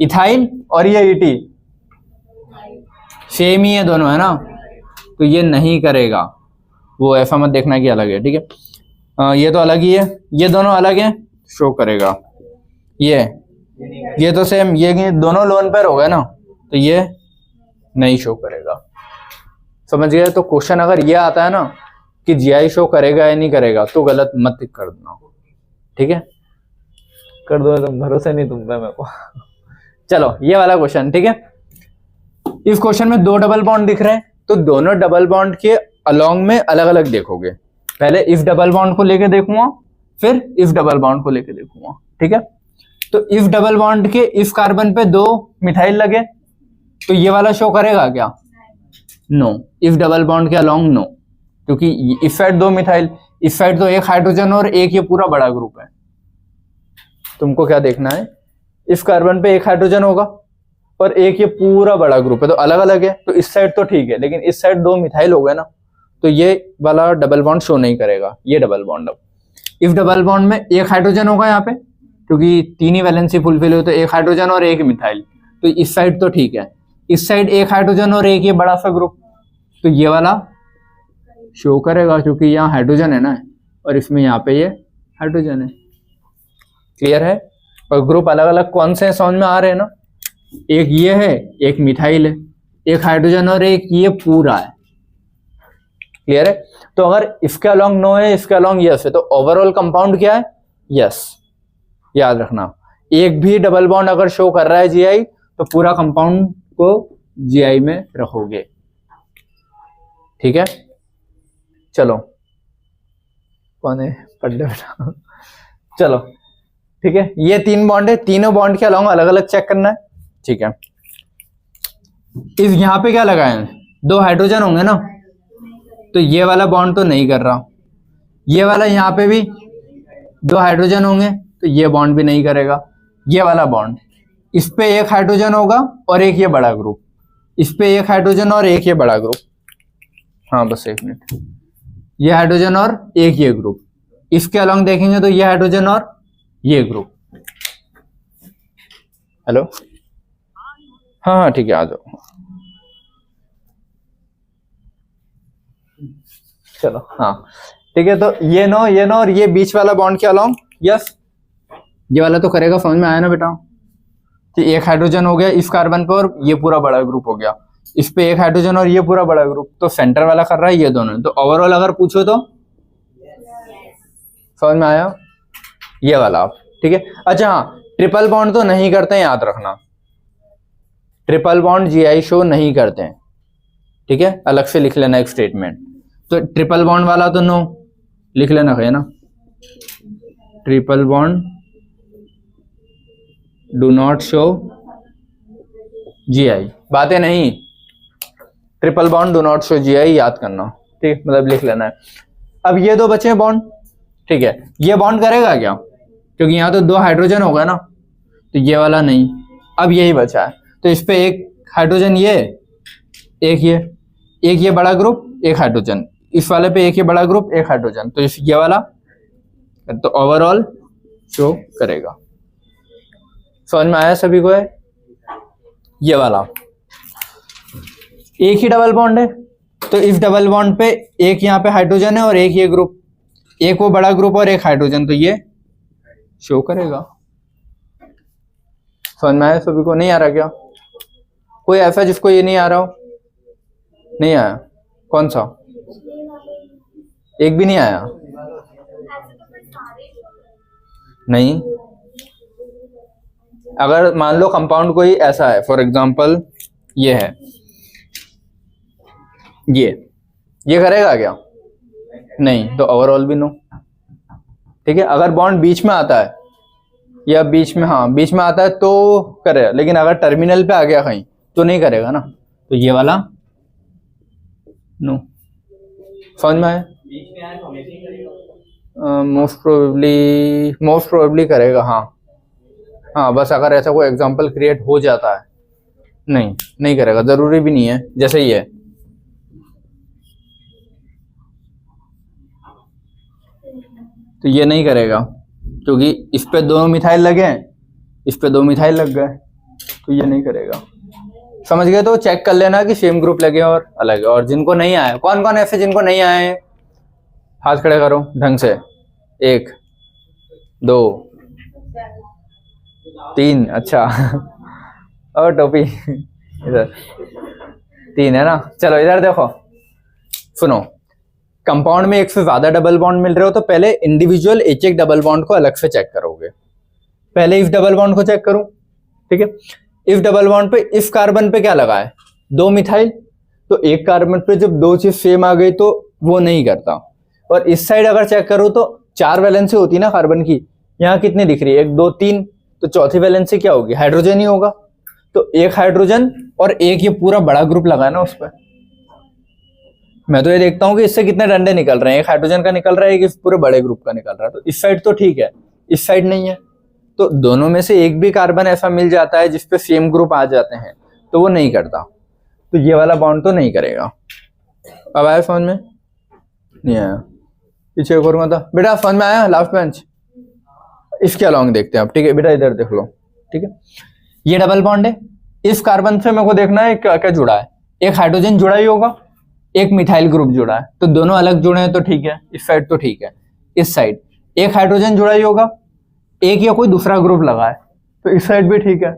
इथाइल और ये ईटी सेम ही है दोनों है ना, तो ये नहीं करेगा, वो ऐसा मत देखना कि अलग है, ठीक है। ये तो अलग ही है, ये दोनों अलग है, शो करेगा। ये तो सेम, ये दोनों लोन पेयर हो गए ना, तो ये नहीं शो करेगा, समझ गए। तो क्वेश्चन अगर ये आता है ना कि जीआई शो करेगा या नहीं करेगा, तो गलत मत कर देना, ठीक है। कर दो, तुम भरोसा नहीं तुम पे मेरे को। चलो ये वाला क्वेश्चन, ठीक है। इस क्वेश्चन में 2 डबल बॉन्ड दिख रहे हैं, तो दोनों डबल बॉन्ड के अलोंग में अलग अलग देखोगे। पहले इफ डबल बॉन्ड को लेके देखूंगा, फिर इफ डबल बॉन्ड को लेके देखूंगा, ठीक है। तो इफ डबल बॉन्ड के इफ कार्बन पे 2 मिथाइल लगे, तो ये वाला शो करेगा क्या? नो। इफ डबल बॉन्ड के अलोंग नो, क्योंकि इस साइड 2 मिथाइल, इस साइड तो एक हाइड्रोजन और एक ये पूरा बड़ा ग्रुप है। तुमको क्या देखना है, इस कार्बन पे एक हाइड्रोजन होगा और एक ये पूरा बड़ा ग्रुप है, तो अलग अलग है, तो इस साइड तो ठीक है, लेकिन इस साइड 2 मिथाइल हो गए ना, तो ये वाला डबल बॉन्ड शो नहीं करेगा, ये डबल बॉन्ड। अब इफ डबल बॉन्ड में एक हाइड्रोजन होगा यहाँ पे, क्योंकि 3 ही वैलेंसी फुलफिल हो, तो एक हाइड्रोजन और एक मिथाइल, तो इस साइड तो ठीक है, इस साइड एक हाइड्रोजन और एक ये बड़ा सा ग्रुप, तो ये वाला शो करेगा, क्योंकि यहाँ हाइड्रोजन है ना, और इसमें यहाँ पे ये हाइड्रोजन है, क्लियर है। और ग्रुप अलग अलग कौन से समझ में आ रहे हैं ना, एक ये है, एक मिथाइल है, एक हाइड्रोजन और एक ये पूरा है, क्लियर है। तो अगर इसके अलोंग नो है, इसके अलोंग यस है, तो ओवरऑल कंपाउंड क्या है? यस। याद रखना, एक भी डबल बॉन्ड अगर शो कर रहा है जीआई, तो पूरा कंपाउंड को जीआई में रखोगे, ठीक है। चलो कौन है पढ़ ले बेटा। चलो ठीक है, ये 3 बॉन्ड है, तीनों बॉन्ड के अलोंग अलग अलग चेक करना है, ठीक है। इस यहाँ पे क्या लगाए हैं? 2 हाइड्रोजन होंगे ना, तो ये वाला बॉन्ड तो नहीं कर रहा, ये वाला यहाँ पे भी 2 हाइड्रोजन होंगे, तो ये बॉन्ड भी नहीं करेगा। ये वाला बॉन्ड, इस पे एक हाइड्रोजन होगा और एक ये बड़ा ग्रुप, इस पे एक हाइड्रोजन और एक ये बड़ा ग्रुप, हाँ बस एक मिनट, ये हाइड्रोजन और एक ये ग्रुप, इसके अलॉन्ग देखेंगे तो ये हाइड्रोजन और ये ग्रुप। हेलो, हाँ हाँ ठीक है, आ जाओ। चलो हाँ ठीक है, तो ये नो और ये बीच वाला बॉन्ड के अलॉन्ग, यस ये वाला तो करेगा, समझ में आया ना बेटा, कि एक हाइड्रोजन हो गया इस कार्बन पर और ये पूरा बड़ा ग्रुप हो गया, इस पे एक हाइड्रोजन और ये पूरा बड़ा ग्रुप, तो सेंटर वाला कर रहा है ये दोनों। तो ओवरऑल अगर पूछो तो समझ में आया ये वाला आप, ठीक है। अच्छा हाँ, ट्रिपल बॉन्ड तो नहीं करते हैं, याद रखना, ट्रिपल बॉन्ड जीआई शो नहीं करते हैं, ठीक है, अलग से लिख लेना एक स्टेटमेंट। तो ट्रिपल बॉन्ड वाला तो नो लिख लेना है ना, triple bond do not show GI, बातें नहीं, triple bond do not show GI याद करना, ठीक, मतलब लिख लेना है। अब ये दो बचे बॉन्ड, ठीक है, ये बॉन्ड करेगा क्या, क्योंकि यहाँ तो दो हाइड्रोजन हो गया ना, तो ये वाला नहीं, अब यही बचा है, तो इस पे एक हाइड्रोजन ये, एक ये बड़ा ग्रुप, एक हाइड्रोजन, इस वाले पे एक ये बड़ा ग्रुप, एक हाइड्रोजन, तो इस ये वाला तो ओवरऑल शो करेगा। समझ में आया सभी को है? ये वाला एक ही डबल बॉन्ड है, तो इस डबल बॉन्ड पे एक यहाँ पे हाइड्रोजन है और एक ये ग्रुप, एक वो बड़ा ग्रुप और एक हाइड्रोजन, तो ये शो करेगा। समझ में आया सभी को? नहीं आ रहा क्या कोई ऐसा जिसको ये नहीं आ रहा हो? नहीं आया? कौन सा? एक भी नहीं आया? नहीं, अगर मान लो कंपाउंड कोई ऐसा है, फॉर एग्जांपल ये है, ये करेगा क्या? नहीं, तो ओवरऑल भी नो, ठीक है। अगर बॉन्ड बीच में आता है या बीच में, हाँ बीच में आता है तो करेगा, लेकिन अगर टर्मिनल पे आ गया कहीं तो नहीं करेगा ना, तो ये वाला नो। समझ में आया? मोस्ट प्रोबेबली करेगा, हाँ बस अगर ऐसा कोई एग्जांपल क्रिएट हो जाता है, नहीं करेगा, जरूरी भी नहीं है, जैसे ही है तो ये नहीं करेगा, क्योंकि इस पे दोनों मिथाइल लगे हैं, इस पे दो मिथाइल लग गए, तो ये नहीं करेगा। समझ गए? तो चेक कर लेना कि सेम ग्रुप लगे और अलग है। और जिनको नहीं आया, कौन कौन ऐसे जिनको नहीं आए, हाथ खड़े करो ढंग से, 1 2 3, अच्छा और टोपी इधर 3 है ना। चलो इधर देखो, सुनो, कंपाउंड में एक से ज्यादा डबल बॉन्ड मिल रहे हो तो पहले इंडिविजुअल एक डबल बॉन्ड को अलग से चेक करोगे। पहले इस डबल बॉन्ड को चेक करूं, ठीक है। इस डबल बॉन्ड पे इस कार्बन पे क्या लगा है? 2 मिथाइल, तो एक कार्बन पे जब 2 चीज सेम आ गई तो वो नहीं करता। और इस साइड अगर चेक करो तो 4 वैलेंसी होती है ना कार्बन की, यहाँ कितनी दिख रही है? 1 2 3, तो चौथी वैलेंसी क्या होगी? हाइड्रोजन ही होगा। तो एक हाइड्रोजन और एक ये पूरा बड़ा ग्रुप लगा है ना उस पर। मैं तो ये देखता हूँ कि इससे कितने डंडे निकल रहे हैं, एक हाइड्रोजन का निकल रहा है, एक इस पूरे बड़े ग्रुप का निकल रहा है। तो इस साइड तो ठीक है, इस साइड नहीं है, तो दोनों में से एक भी कार्बन ऐसा मिल जाता है जिसपे सेम ग्रुप आ जाते हैं, तो वो नहीं करता, तो ये वाला बॉन्ड तो नहीं करेगा। अब आया समझ में? नहीं आया? पीछे करूंगा था बेटा, समझ में आया? लास्ट बेंच, इसके अलॉन्ग देखते हैं आप, ठीक है बेटा, इधर देख लो, ठीक है। ये डबल बॉन्ड है, इस कार्बन से मेरे को देखना है क्या क्या जुड़ा है। एक हाइड्रोजन जुड़ा ही होगा, एक मिथाइल ग्रुप जुड़ा है, तो दोनों अलग जुड़े हैं तो ठीक है, इस साइड तो ठीक है। इस साइड एक हाइड्रोजन जुड़ा ही होगा, एक या कोई दूसरा ग्रुप लगा है, तो इस साइड भी ठीक है।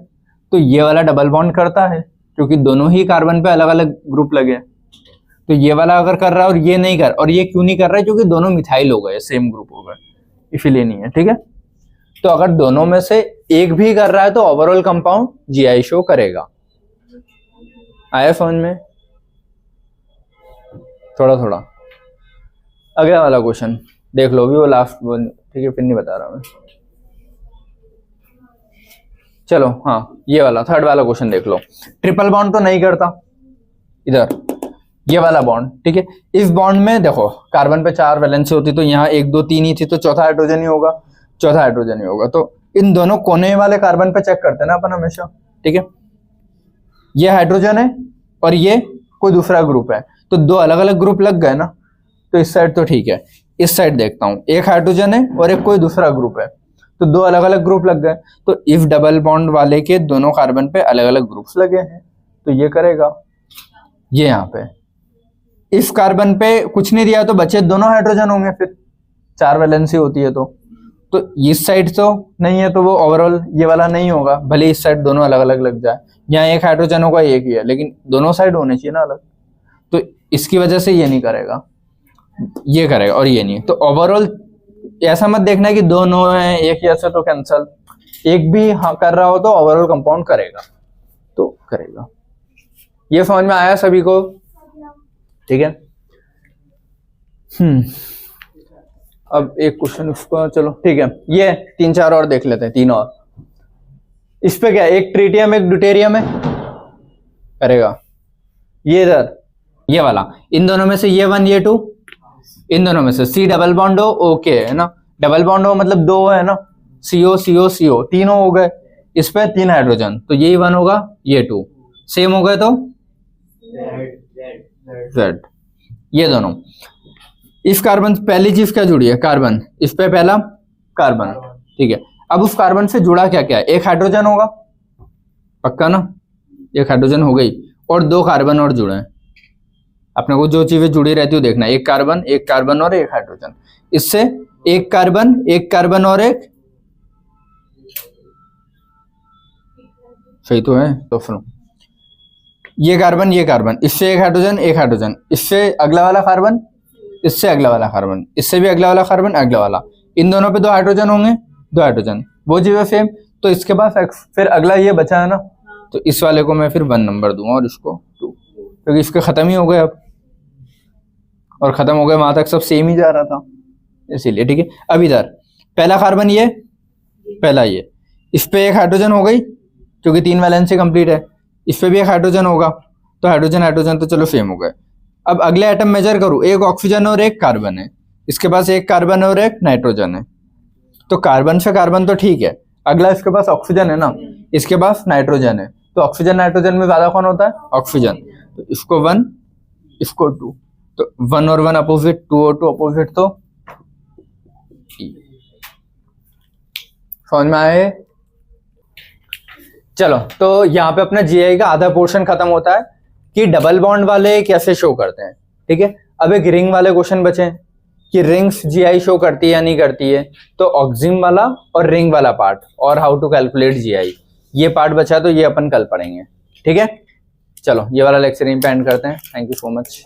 तो ये वाला डबल बॉन्ड करता है क्योंकि दोनों ही कार्बन पे अलग अलग ग्रुप लगे। तो ये वाला अगर कर रहा है और ये नहीं कर, और ये क्यों नहीं कर रहा है? क्योंकि दोनों मिथाइल हो गए, सेम ग्रुप हो गए, इसीलिए नहीं है, ठीक है। तो अगर दोनों में से एक भी कर रहा है तो ओवरऑल कंपाउंड जीआई शो करेगा। आया समझ में? थोड़ा थोड़ा। अगला वाला क्वेश्चन देख लो भी, वो लास्ट, ठीक है, फिर नहीं बता रहा मैं। चलो हाँ, ये वाला थर्ड वाला क्वेश्चन देख लो। ट्रिपल बॉन्ड तो नहीं करता, इधर ये वाला बॉन्ड, ठीक है। इस बॉन्ड में देखो कार्बन पे 4 वैलेंसी होती, तो यहाँ 1 2 3 ही थी, तो चौथा हाइड्रोजन ही होगा, चौथा हाइड्रोजन ही होगा। तो इन दोनों कोने वाले कार्बन पे चेक करते हैं ना अपन हमेशा, ठीक है। ये हाइड्रोजन है, और ये कोई दूसरा ग्रुप है, तो दो अलग अलग ग्रुप लग गए ना, तो इस साइड तो ठीक है, इस साइड देखता हूँ, एक हाइड्रोजन है और एक कोई दूसरा ग्रुप है, तो दो अलग अलग ग्रुप लग गए। तो इफ डबल बॉन्ड वाले के दोनों कार्बन पे अलग अलग ग्रुप्स लगे हैं, तो ये करेगा ये यहाँ पे। इस कार्बन पे कुछ नहीं दिया तो बचे दोनों हाइड्रोजन होंगे, फिर 4 वैलेंसी होती है तो इस साइड तो नहीं है, तो वो ओवरऑल ये वाला नहीं होगा, भले इस साइड दोनों अलग अलग लग जाए। यहाँ एक हाइड्रोजन होगा, एक ही है, लेकिन दोनों साइड होने चाहिए ना अलग, तो इसकी वजह से ये नहीं करेगा, ये करेगा और ये नहीं। तो ओवरऑल ऐसा मत देखना है कि दोनों है एक ही ऐसे तो कैंसल, एक भी हाँ कर रहा हो तो ओवरऑल कंपाउंड करेगा, तो करेगा। ये समझ में आया सभी को? ठीक है। अब एक क्वेश्चन उसको, चलो ठीक है, ये 3-4 और देख लेते हैं, 3 और। इस पे क्या, एक ट्रीटियम एक ड्यूटेरियम है, करेगा। ये इधर ये वाला, इन दोनों में से ये 1 ये 2, इन दोनों में से C डबल बॉन्ड हो, ओके है ना, डबल बॉन्ड हो मतलब 2 है ना, CO CO CO तीनों हो गए, इस पे 3 हाइड्रोजन, तो यही 1 होगा, ये 2 सेम हो गए, तो Z ये दोनों। इस कार्बन पहली चीज क्या जुड़ी है, कार्बन, इस पे पहला कार्बन, ठीक है। अब उस कार्बन से जुड़ा क्या क्या है, एक हाइड्रोजन होगा पक्का ना, एक हाइड्रोजन हो गई, और 2 कार्बन और जुड़े हैं। अपने को जो चीजें जुड़ी रहती है देखना, एक कार्बन और एक हाइड्रोजन, इससे एक कार्बन और एक, सही तो है, तो सुनो, ये कार्बन, इससे एक हाइड्रोजन, इससे अगला वाला कार्बन, इससे अगला वाला कार्बन, इससे भी अगला वाला कार्बन, अगला वाला, इन दोनों पे 2 हाइड्रोजन होंगे, 2 हाइड्रोजन, वो चीजें सेम। तो इसके पास फिर अगला ये बचा है ना, तो इस वाले को मैं फिर 1 नंबर दूंगा और इसको 2, क्योंकि इसके खत्म ही हो गए अब, और खत्म हो गए, वहां तक सब सेम ही जा रहा था, इसीलिए। ठीक है, अब इधर पहला कार्बन ये, पहला ये, इस पे एक हाइड्रोजन हो गई क्योंकि 3 वैलेंसी कंप्लीट है, इस पे भी एक हाइड्रोजन होगा, तो हाइड्रोजन तो चलो सेम हो गए। अब अगले एटम मेजर करूं, एक ऑक्सीजन और एक कार्बन है, इसके पास एक कार्बन और एक नाइट्रोजन है, तो कार्बन से कार्बन तो ठीक है, अगला इसके पास ऑक्सीजन है ना, इसके पास नाइट्रोजन है, तो ऑक्सीजन नाइट्रोजन में ज्यादा कौन होता है, ऑक्सीजन, तो इसको 1 इसको 2, तो 1 और 1 अपोजिट, 2 और 2 अपोजिट, तो समझ में आए? चलो, तो यहाँ पे अपना जीआई का आधा पोर्शन खत्म होता है कि डबल बॉन्ड वाले कैसे शो करते हैं। ठीक है, अब एक रिंग वाले क्वेश्चन बचे हैं कि रिंग्स जीआई शो करती है या नहीं करती है, तो ऑक्सिम वाला और रिंग वाला पार्ट और हाउ टू कैलकुलेट जीआई, ये पार्ट बचा, तो ये अपन कल पढ़ेंगे। ठीक है, चलो ये वाला लेक्चर यहीं पे एंड करते हैं। Thank you so much.